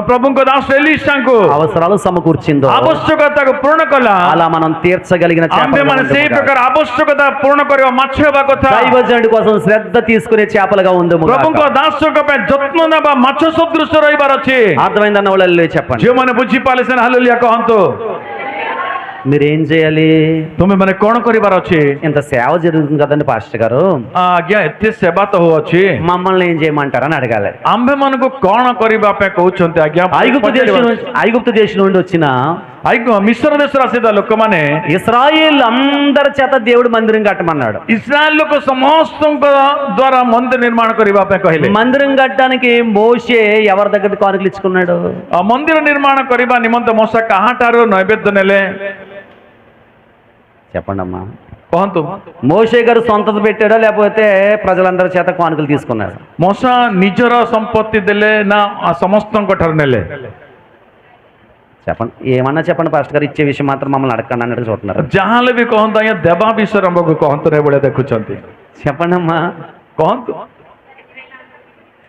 ପ୍ରଭୁଙ୍କ ଦାସ ଏଲିସାଙ୍କୁ అవసరాలు సమకూర్చిందో ଆବଶ୍ୟକତାକୁ ପୂରଣ କଲା, అలా మనం తీర్చగలిగిన ଆମ୍ଭେ ମାନେ ସେଇ ପ୍ରକାର ଆବଶ୍ୟକତା ପୂରଣ କରିବା ମାଛ ହେବା କଥା। దైవజనుడి కోసం శ్రద్ధ తీసుకునే చేపలుగా ఉందము. ପ୍ରଭୁଙ୍କ ଦାସଙ୍କ ପାଇଁ ଯତ୍ନ ନେବା ମାଛ ସଦୃଶ ରହିବାର ଅଛି। అర్థమైందన్న వాళ్ళు చెప్పండి. ଯେଉଁମାନେ ବୁଝିପାରିଲେ ସେମାନେ ହାଲେଲୁୟା କହନ୍ତୁ। మీరేం చేయాలి? ତୁମେ ମାନେ କଣ କରିବାର ଅଛି? ఇంత సేవ జరుగుతుంది కదండి పాస్టర్ గారు, ଆଜ୍ଞା ଏତେ ସେବା ତ ହଉଅଛି, మమ్మల్ని ఏం చేయమంటారని అడగాలి. ଆମ୍ଭେ ମାନଙ୍କୁ କଣ କରିବା ପାଇଁ କହୁଛନ୍ତି? ଆଜ୍ଞା ఐగుప్తు దేశం నుండి వచ్చిన ମିଶ୍ର ଦେଶରେ ଆସିଥିବା ଲୋକମାନେ ఇశ్రాయేల్ అందరి చేత దేవుడు మందిరం కట్టమన్నాడు. ଇସ୍ରାଏଲ ଲୋକ ସମସ୍ତଙ୍କ ଦ୍ୱାରା ମନ୍ଦିର ନିର୍ମାଣ କରିବା ପାଇଁ କହିଲେ। మందిరం కట్టడానికి మోషే ఎవరి దగ్గర కానుకలు ఇచ్చుకున్నాడు? ମନ୍ଦିର ନିର୍ମାଣ କରିବା ନିମନ୍ତେ ମୋଶା କାହାଠାରୁ ନୈବେଦ୍ୟ ନେଲେ? చెప్పండి అమ్మా. କହନ୍ତୁ। మోషే గారు సొంతత పెట్టాడా లేకపోతే ప్రజలందరి చేత కానుకలు తీసుకున్నాడు? ମୋଶା ନିଜର ସମ୍ପତ୍ତି ଦେଲେ ନା ସମସ୍ତଙ୍କ ଠାରୁ ନେଲେ? చెప్పండి, ఏమన్నా చెప్పండి పాస్టర్ గారు, ఇచ్చే విషయం మాత్రం మమ్మల్ని అడగండి అన్నట్టు చూస్తున్నారు. ଯାହାହେଲେ ବି କହନ୍ତୁ ଆଜ୍ଞା, ଦେବା ବିଷୟରେ ଆମକୁ କହନ୍ତୁ ରେ ଭଳିଆ ଦେଖୁଛନ୍ତି। చెప్పండి అమ్మా. କହନ୍ତୁ।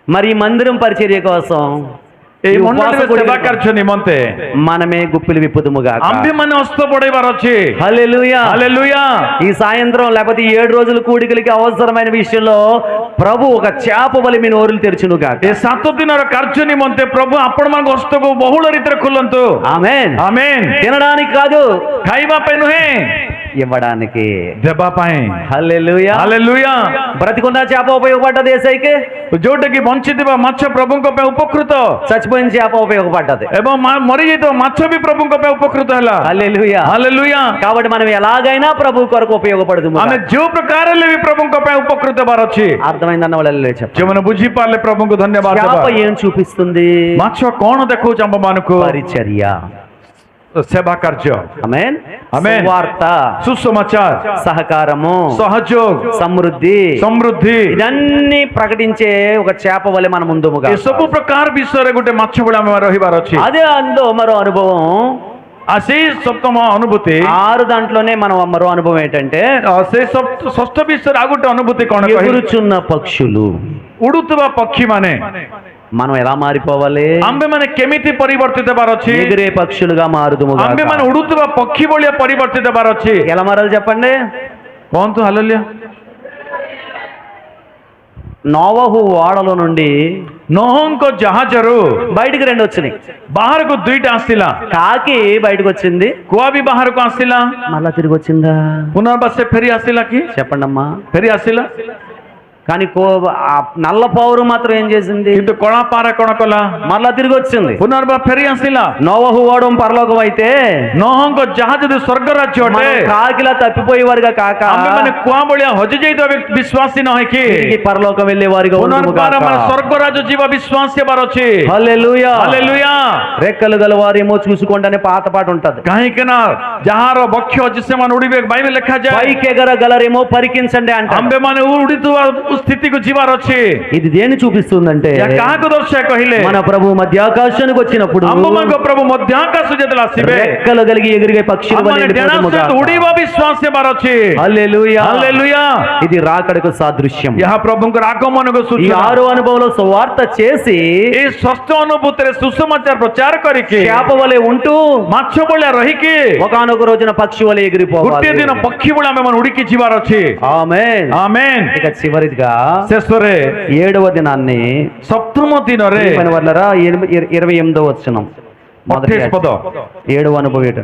మరి ఈ మందిరం పరిచర్య కోసం এই মণ্ডলীর সেবা কার্য নিমন্তে మనమే గుప్పిలు విప్పుదుము గాక. আম্ভে মানে হস্ত পড়াইবার আছে। హల్లెలూయా. హల్లెలూయా। ఈ సాయంత్రం లేకపోతే 7 రోజుల కూడికలకి అవసరమైన విషయంలో ప్రభు ఒక చేప వలె మీ నోరులు తెరుచును గాక. ఏ 7 దినର କାର୍ଯ୍ୟ నిమంతే ప్రభు ଆପଣ ମାନଙ୍କ ହସ୍ତକୁ ବହୁଳ రీତିରେ ଖୋଲନ୍ତୁ। ఆమేన్. ఆమేన్। తినడానికి కాదు, ଖାଇବା ପାଇଁ ନୁହେଁ, ఇవ్వడానికి, ଦେବା ପାଇଁ। హల్లెలూయా. హల్లెలూయా। బ్రతికున్న చేప ఉపయోగపడ్డది యేసయ్యకి, ଯୋଉଟା କି ବଞ୍ଚିଥିବା ମାଛ ପ୍ରଭୁଙ୍କ ପାଇଁ ଉପକୃତ, చచ్చిపోయిన చేప ఉపయోగపడ్డది, ଏବଂ ମରିଯାଇଥିବା ମାଛ ବି ପ୍ରଭୁଙ୍କ ପାଇଁ ଉପକୃତ ହେଲା। హల్లెలూయా. హల్లెలూయా। కాబట్టి మనం ఎలాగైనా ప్రభు కొరకు ఉపయోగపడదుము. ଆମେ ଯୋଉ ପ୍ରକାରରେ ବି ପ୍ରଭୁଙ୍କ ପାଇଁ ଉପକୃତ ହେବାର ଅଛି। అర్థమైందన్న వాళ్ళు చెప్పండి. ଯେଉଁମାନେ ବୁଝିପାରିଲେ ପ୍ରଭୁଙ୍କୁ ଧନ୍ୟବାଦ ଦେବା। చేప ఏం చూపిస్తుంది? ମାଛ କଣ ଦେଖଉଛି ଆମ ମାନଙ୍କୁ? పరిచర్య, ସେବା କାର୍ଯ୍ୟ। ఆమేన్. ఆమేన్। సువార్త, సుసమాచార, సహకారము, సహయోగ, సమృద్ధి, సమృద్ధి, ఇదన్నీ ప్రకటించే ఒక చేప వలె మన ముందుముగా ଏ ସବୁ ପ୍ରକାର ବିଷୟରେ ଗୋଟେ ମାଛ ଭଳି ଆମେ ରହିବାର ଅଛି। అదే అందో మరో అనుభవం. ସେଇ ସପ୍ତମ ଅନୁଭୂତି 6 దాంట్లోనే మనం మరో అనుభవం ఏంటంటే ସେଇ ଷଷ୍ଠ ବିଷୟରେ ଆଉ ଗୋଟେ ଅନୁଭୂତି କଣ କହିଲେ? ఎగురుచున్న పక్షులు, ଉଡୁଥିବା ପକ୍ଷୀ ମାନେ మనం ఎలా మారిపోవాలి? ଆମ୍ଭେ ମାନେ କେମିତି ପରିବର୍ତ୍ତିତ ହେବାର ଅଛି? ఎగిరే పక్షులుగా మారుదుము గాక. ଆମ୍ଭେ ମାନେ ଉଡୁଥିବା ପକ୍ଷୀ ଭଳିଆ ପରିବର୍ତ୍ତିତ ହେବାର ଅଛି। ఎలా మారాలి చెప్పండి? କୁହନ୍ତୁ। ହାଲେଲୁୟା। నోవహు ఓడలో నుండి ନୋହଙ୍କ ଜାହାଜରୁ బయటికి 2 వచ్చినాయి. ବାହାରକୁ 2ଟା ଆସିଲା। కాకి బయటకు వచ్చింది, କୁଆ ବି ବାହାରକୁ ଆସିଲା। మళ్ళా తిరిగి వచ్చిందా? ପୁନର୍ବାର ସେ ଫେରି ଆସିଲା କି? చెప్పండి అమ్మా. ଫେରି ଆସିଲା। కానీ ఆ నల్ల పావురం మాత్రం ఏం చేసింది? କିନ୍ତୁ କଳା ପାରା କଣ କଲା? మరలా తిరిగి వచ్చింది. ପୁନର୍ବାର ଫେରି ଆସିଲା। నోవహు ఓడం పరలోకం అయితే ନୋହଙ୍କ ଜାହାଜ ଯଦି ସ୍ୱର୍ଗ ରାଜ୍ୟ ଅଟେ, మనం కాకిలా తప్పిపోయేవారుగా కాక ଆମେମାନେ କୁଆ ଭଳିଆ ହଜି ଯାଇଥିବା ବିଶ୍ୱାସୀ ନ ହେଇକି తిరిగి పరలోకం వెళ్ళే వారిగా ପୁନର୍ବାର ଆମେ ସ୍ୱର୍ଗ ରାଜ୍ୟ ଯିବା ବିଶ୍ୱାସ ହେବାର ଅଛି। హల్లెలూయా. ହାଲେଲୁୟା। రెక్కలు గలవారేమో చూసుకోండి అనే పాత పాట ఉంటది. କାହିଁକି ନା ଯାହାର ବକ୍ଷ ଅଛି ସେମାନେ ଉଡ଼ିବେ, ବାଇବେଲ ଲେଖାଯାଏ। పైకి ఎగరగలరేమో పరికించండి అంట. ଆମ୍ଭେମାନେ ଉଡ଼ିଥିବା స్థితిକୁ ଯିବାର ଅଛି। ఇది దేని చూపిస్తుందంటే ଏହା କାହାକୁ ଦର୍ଶାଏ କହିଲେ? మన ప్రభు మధ్యాకాశానికి వచ్చినప్పుడు ଆମ୍ଭମାନଙ୍କ ପ୍ରଭୁ ମଧ୍ୟ ଆକାଶ ଯେତେବେଳେ ଆସିବେ, రెక్కలు కలిగి ఎగిరిగే పక్షుల వలె ଆମମାନେ ଡେଣା వెళ్ళిపోదుముగాక. ସହିତ ଉଡ଼ିବା ବିଶ୍ୱାସ ହେବାର ଅଛି। హల్లెలూయా. ହାଲେଲୁୟା। ఇది రాకడకు సాదృశ్యం. ଏହା ପ୍ରଭୁଙ୍କର ଆଗମନକୁ ఈ ସୂଚନା। 6వ అనుభవంలో సువార్త చేసి ଏ ଷଷ୍ଠ ଅନୁଭୂତିରେ ସୁସମାଚାର ప్రచార କରିକି చేప వలె ఉంటూ ମାଛ ଭଳିଆ ରହିକି ఒకనొక రోజున పక్షి వలె ఎగిరిపోవాలి. ଗୋଟିଏ ଦିନ ପକ୍ଷୀ ଭଳିଆ ଆମେମାନେ ଉଡ଼ିକି ଯିବାର ଅଛି। ఆమేన్. ఆమేన్। ఇక చివరిగా ଶେଷରେ 7వ దినాన్ని ସପ୍ତମ ଦିନରେ పని వల్లరా 28వ వచనం మొదటి 28 పద 7వ అనుభవం ఏంట?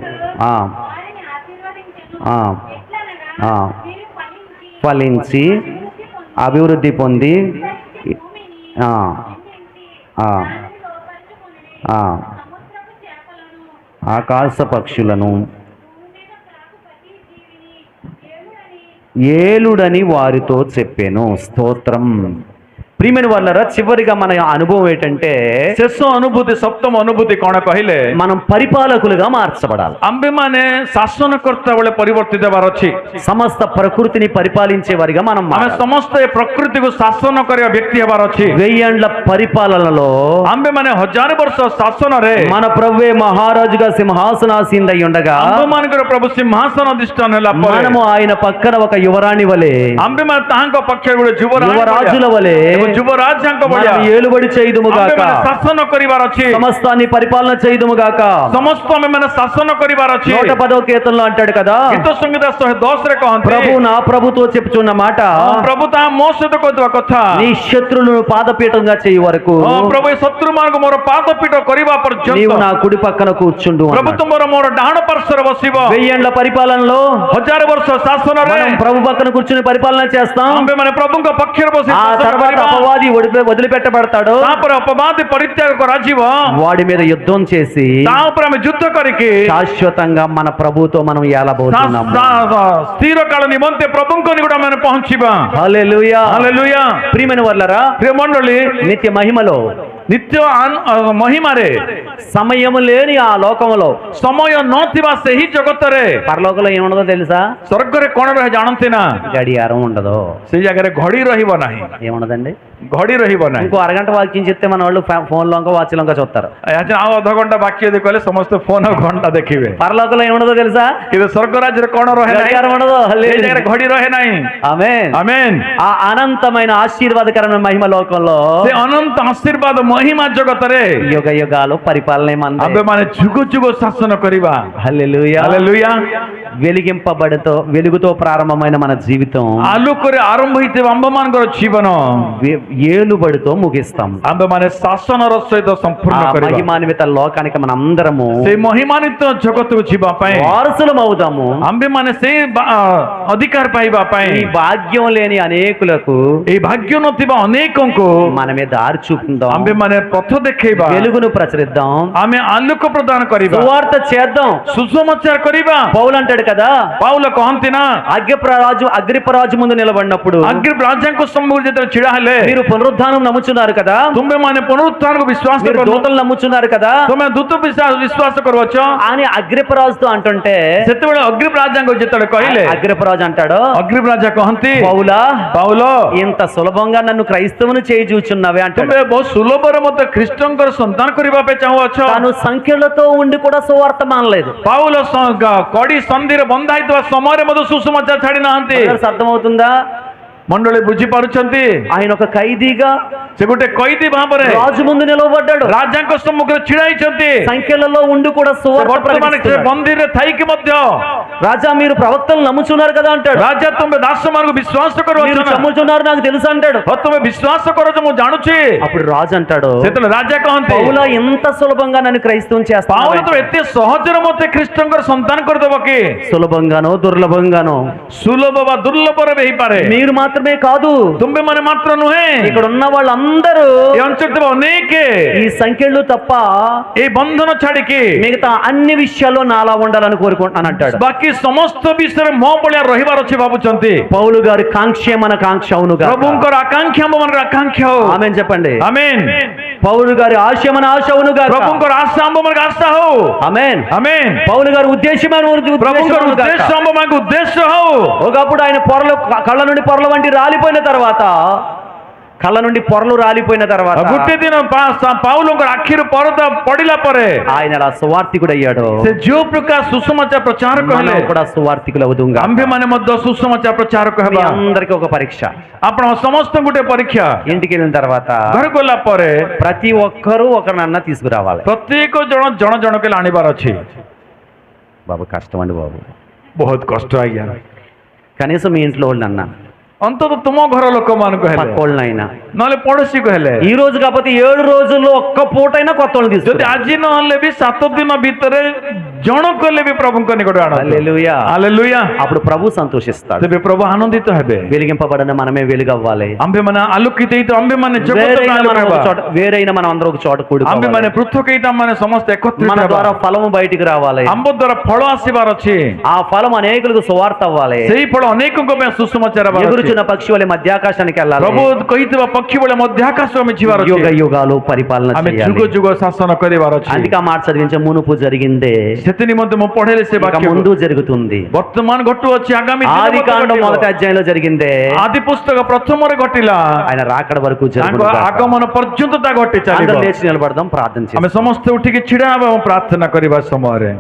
ఫలించి అభివృద్ధి పొంది ఆకాశ పక్షులను ఏలుడని వారితో చెప్పాను. స్తోత్రం. ప్రియమైన వాళ్ళరా, చివరిగా మన అనుభవం ఏంటంటే ଶେଷ ଅନୁଭୂତି, ସପ୍ତମ ଅନୁଭୂତି କଣ କହିଲେ? మనం పరిపాలకులుగా మార్చబడాలి. ଆମ୍ଭେମାନେ ଶାସନକର୍ତ୍ତା ବେଳେ ପରିବର୍ତ୍ତିତ ହେବାର ଅଛି। సమస్త ప్రకృతిని పరిపాలించే వారిగా మనం ଆମେ మారాలి. ସମସ୍ତେ ପ୍ରକୃତିକୁ ଶାସନ କରିବା ବ୍ୟକ୍ତି ହେବାର ଅଛି। 1000 ఏండ్ల పరిపాలనలో ଆମ୍ଭେମାନେ 1000 ବର୍ଷ ଶାସନରେ మన ప్రభువే మహారాజుగా సింహాసనాసీనుడై ఉండగా ଆମ୍ଭମାନଙ୍କର ପ୍ରଭୁ ସିଂହାସନ ଅଧିଷ୍ଠାନ ହେଲା ପରେ మనము ఆయన పక్కన ఒక యువరాణి వలె, ଆମ୍ଭେମାନେ ତାହାଙ୍କ ପକ୍ଷରେ ଗୋଟେ యువరాజుల వలె ଯୁବରାଜାଙ୍କ ଭଳିଆ మనం ఏలుబడి చేయుదుముగాక. ଆମ୍ଭେମାନେ ଶାସନ କରିବାର ଅଛି। సమస్తాన్ని పరిపాలన చేయుదుముగాక. ସମସ୍ତ ଆମେମାନେ ଶାସନ କରିବାର ଅଛି। 110వ కీర్తనలో అంటాడు కదా, ଗୀତ ସଂହିତା 110 ରେ କହନ୍ତି, ప్రభు నా ప్రభుతో చెప్పుచున్న మాట, ପ୍ରଭୁ ତାହା ମୋ ସହିତ କହୁଥିବା କଥା, నీ శత్రులను పాదపీఠంగా చేయి వరకు ପ୍ରଭୁ ଏ ଶତ୍ରୁମାନଙ୍କୁ ମୋର ପାଦପୀଠ କରିବା ପର୍ଯ୍ୟନ୍ତ నీవు నా కుడి పక్కన కూర్చుండు ପ୍ରଭୁ అన్నాడు. ତୁମର ମୋର ଡାହାଣ ପାର୍ଶ୍ୱରେ ବସିବ। 1000 ఏండ్ల పరిపాలనలో 1000 ବର୍ଷ ଶାସନରେ మనం ప్రభు పక్కన కూర్చుని పరిపాలన చేస్తాం. ଆମ୍ଭେମାନେ ପ୍ରଭୁଙ୍କ ପକ୍ଷରେ ବସି ఆ ଶାସନ తర్వాత କରିବା। అపవాది వదిలిపెట్టబడతాడు. ତାପରେ ଅପବାଦୀ ପରିତ୍ୟାଗ କରାଯିବ। వాడి మీద యుద్ధం చేసి ତା ଉପରେ ଆମେ ଯୁଦ୍ଧ କରିକି శాశ్వతంగా మన ప్రభుతో మనం ఏలబోతున్నాము. ସ୍ଥିର କାଳ ନିମନ୍ତେ ପ୍ରଭୁଙ୍କ ନିକଟ ଆମେ ପହଞ୍ଚିବା। హల్లెలూయా. ହାଲେଲୁୟା। ప్రియమైన వాళ్ళరా, ପ୍ରିୟ ମଣ୍ଡଳୀ, నిత్య మహిమలో ନିତ୍ୟ ମହିମାରେ సమయం లేని ఆ లోకంలో ସମୟ ନଥିବା ସେହି ଜଗତରେ పరలోకంలో ఏముండదో తెలుసా? ସ୍ୱର୍ଗରେ କଣ ରହେ ଜାଣନ୍ତି ନା? గడియారం ఉండదు. ସେଇ ଜାଗାରେ ଘଡି ରହିବ ନାହିଁ। ఏముండదండి? ଘଡି ରହିବ ନାହିଁ। ఇంకో అరగంట వాక్యం చెప్తే మన వాళ్ళు ఫోన్ లోంక వాచ్ లోంక చూస్తారు. ଆଉ ଅଧଘଣ୍ଟା ବାକି ଯଦି କହିଲେ ସମସ୍ତେ ଫୋନ ଘଣ୍ଟା ଦେଖିବେ। పరలోకంలో ఏముండదో తెలుసా? କିନ୍ତୁ ସ୍ୱର୍ଗ ରାଜ୍ୟରେ କଣ ରହେ ନାହିଁ? గడియారం ఉండదు. ସେଇ ଜାଗାରେ ଘଡି రహେ ନାହିଁ। ఆమేన్. ఆమేన్। ఆ అనంతమైన ఆశీర్వాదకరమైన మహిమ లోకంలో ସେ ଅନନ୍ତ ఆశీర్వాଦ మహిమା జగତରେ యుగ యుగాలు పరిపాలన ଆମ୍ଭେମାନେ ଯୁଗ ଯୁଗ ଶାସନ କରିବା। హల్లెలూయా. ହାଲେଲୁୟା। వెలుగుతో ప్రారంభమైన మన జీవితం ଆଲୋକରେ ଆରମ୍ଭ ହୋଇଥିବା ଆମ୍ଭମାନଙ୍କର ଜୀବନ ఏలుబడితో ముగిస్తాం. ଆମ୍ଭେମାନେ ଶାସନର ସହିତ ସମ୍ପୂର୍ଣ୍ଣ ఆ କରିବା। మహిమాన్విత లోకానికి మన అందరము ସେଇ ମହିମାନିତ జగత్తుకు ଯିବା ପାଇଁ వారసులం అవుదాము. ଆମ୍ଭେମାନେ ସେଇ ଅଧିକାର ପାଇବା ఈ ପାଇଁ భాగ్యం లేని అనేకులకు ଏଇ ଭାଗ୍ୟ ନଥିବା ଅନେକଙ୍କୁ మనమే దారి చూపుదాం. ଆମ୍ଭେମାନେ ପଥ ଦେଖେଇବା। వెలుగును ప్రచురిద్దాం. ଆମେ ଆଲୋକ ପ୍ରଦାନ କରିବା। సువార్త చేద్దాం. ସୁସମାଚାର କରିବା। పౌలు అంటాడు కదా, ପାଉଲ କହନ୍ତି ନା, అగ్రిపరాజు ముందు నిలబడినప్పుడు ଆଗରେ ରାଜାଙ୍କ ସମ୍ମୁଖରେ ଯେତେବେଳେ ଛିଡା ହେଲେ, మీరు పునరుద్ధానం నమ్ముచున్నారు కదా, ତୁମେମାନେ ପୁନରୁତ୍ଥାନକୁ ବିଶ୍ୱାସ మీరు କର, దూతలు నమ్ముచున్నారు కదా ତୁମେ ଦୂତ ବିଶ୍ୱାସ କରୁଅଛ అని అగ్రిపరాజుతో అంటుంటే ସେତେବେଳେ ଅଗ୍ରିବ ରାଜାଙ୍କୁ ଯେତେବେଳେ କହିଲେ, అగ్రిపరాజు అంటాడు, ଅଗ୍ରିବ ରାଜା କହନ୍ତି, పౌలా ପାଉଲ ఇంత సులభంగా నన్ను క్రైస్తవుని చేయి చూచున్నావే అంటాడు. ତୁମେ ବହୁତ ସୁଲଭରେ ମତେ ଖ୍ରୀଷ୍ଟଙ୍କର ସନ୍ତାନ କରିବା ପାଇଁ ଚାହୁଁଅଛ। తాను సంఖ్యలతో ఉండి కూడా సువార్త మానలేదు. ପାଉଲ କଡି ସନ୍ଧିରେ ବନ୍ଧା ହେଇଥିବା ସମୟରେ ମଧ୍ୟ ସୁସମାଚାର ଛାଡି ନାହାନ୍ତି। అర్థమవుతుందా? ମଣ୍ଡଳୀ ବୁଝିପାରୁଛନ୍ତି? ఆయన ఒక ఖైదీగా ସେ ଗୋଟେ କଏଦୀ ଭାବରେ రాజు ముందు నిలవబడ్డాడు. ରାଜାଙ୍କ ସମ୍ମୁଖରେ ଛିଡା ହେଇଛନ୍ତି। సంఖ్యలలో ఉండి కూడా సువార్త ବର୍ତ୍ତମାନ ସେ ప్రకటిస్తున్నాడు. ମନ୍ଦିରରେ ଥାଇକି ମଧ୍ୟ రాజా మీరు ప్రవక్తలు నమ్ముచున్నారు కదా అంటాడు. ରାଜା ତୁମେ ଦାସମାନଙ୍କୁ ବିଶ୍ୱାସ మీరు କରୁଅଛ ନା? నమ్ముచున్నారు నాకు తెలుసు అంటాడు. ତୁମେ ବିଶ୍ୱାସ କରୁଛ ମୁଁ ଜାଣୁଛି। అప్పుడు రాజు అంటాడు, ସେତେବେଳେ ରାଜା କହନ୍ତି, పౌలా ఎంత సులభంగా నన్ను క్రైస్తవం ପାଉଲ చేస్తావు? ତ ଏତେ ସହଜରେ ମତେ ଖ୍ରୀଷ୍ଟଙ୍କର ସନ୍ତାନ କରିଦେବ କି? సులభంగానో దుర్లభంగానో ସୁଲଭ ବା ଦୁର୍ଲଭରେ ବି ହେଇପାରେ। మీరు మాత్రం మాత్రమే కాదు, तुम्बे माने मात्र नुहे ఇక్కడ ఉన్న వాళ్ళందరూ ये अंचल तब अनेके ఈ సంఖ్యలు తప్ప ये बंधन छाड़िके మిగతా అన్ని విషయాల్లో నాలా ఉండాలని కోరుకుంటున్నాను అంటాడు. बाकी समस्त विषय मो भलिया रहिबार अछि भाबुचंती పౌలు గారి కాంక్ష మన కాంక్ష అవునుగా. प्रभुंकर आकांक्षा मन आकांक्षा हो ఆమేన్ చెప్పండి. आमेन పౌలు గారి ఆశ మన ఆశ అవునుగా. प्रभुंकर आशा हम मन आशा हो ఆమేన్. आमेन పౌలు గారి ఉద్దేశం प्रभुंकर उद्देश्य हम मन उद्देश्य हो ఒకప్పుడు ఆయన పొరలు కళ్ళ నుండి పొరల వంటి రాలిపోయిన తర్వాత, కళ్ళ నుండి పొరలు రాలిపోయిన తర్వాత गुटे दिन पाउलंकर आखिर परदा पडिला परे ఆయన అలా సువార్థికుడు అయ్యాడు. से जो प्रकार सुसमाचार प्रचार कहले మనం కూడా సువార్థికులు అవుదుంగా. आंबे माने मध्य सुसमाचार प्रचार మీ कहबा అందరికీ ఒక పరీక్ష. आपण समस्त गुटे परीक्षा ఇంటికి వెళ్ళిన తర్వాత घर गला परे ప్రతి ఒక్కరూ ఒకరినన్నా తీసుకురావాలి. प्रत्येक जन जन जन के आनिबार अछि బాబు కష్టం అండి బాబు. बहुत कष्ट आज्ञा కనీసం మీ ఇంట్లో వాళ్ళన్నా, अंतत तुम घर लोक मान कहले పక్కోళ్ళనైనా नले पड़ोसी कहले ఈ రోజు కాకపోతే 7 రోజుల్లో ఒక్క పూటైనా కొత్త వాళ్ళని जदि తీసుకురా. आज नहले भी 7 दिन भीतर जन कले भी प्रभु को निकट आनो హల్లెలూయా. हालेलुया అప్పుడు ప్రభు సంతోషిస్తాడు. तबे प्रभु आनंदित हेबे వెలిగింపబడిన మనమే వెలుగవ్వాలి. आंबे माने आलोकित हित आंबे माने जगत వేరైన మనం आलोक ఒక చోట, వేరైన మనం అందరం ఒక చోట आंबे కూడుకోవాలి. माने पृथक हित माने समस्त एकत्रित మన ద్వారా हेबा ఫలము బయటికి రావాలి. आंब द्वारा फल आसीबार अछि ఆ ఫలం అనేకులకు సువార్త అవ్వాలి. सेही फल अनेक को में सुसमाचार हेबार अछि ఎగురుచున్న పక్షి వలె మధ్యాకాశానికి వెళ్ళాలి. प्रभु कहितबा पक्षी बळे मध्याकाश में जीवार యుగ अछि యుగాలు పరిపాలన आमे చేయాలి. जुग जुग शासन करिवार अछि అందుకే ఆ మాట చదివించే మునుపు జరిగిందే सेति निमंते मो पढेले से ఇక वाक्य ముందు జరుగుతుంది. वर्तमान घटु अछि आगामी ఆది కాండం మొదటి అధ్యాయంలో జరిగిందే आदि पुस्तक प्रथम रे घटिला ఆయన రాకడ వరకు तांको జరుగుతుంది. आगमन पर्यंत ता घटि అందరం चलिबो లేచి నిలబడదాం, ప్రార్థన చేద్దాం. आमे समस्त उठिके छिड़ा हेबा प्रार्थना करिबा समय रे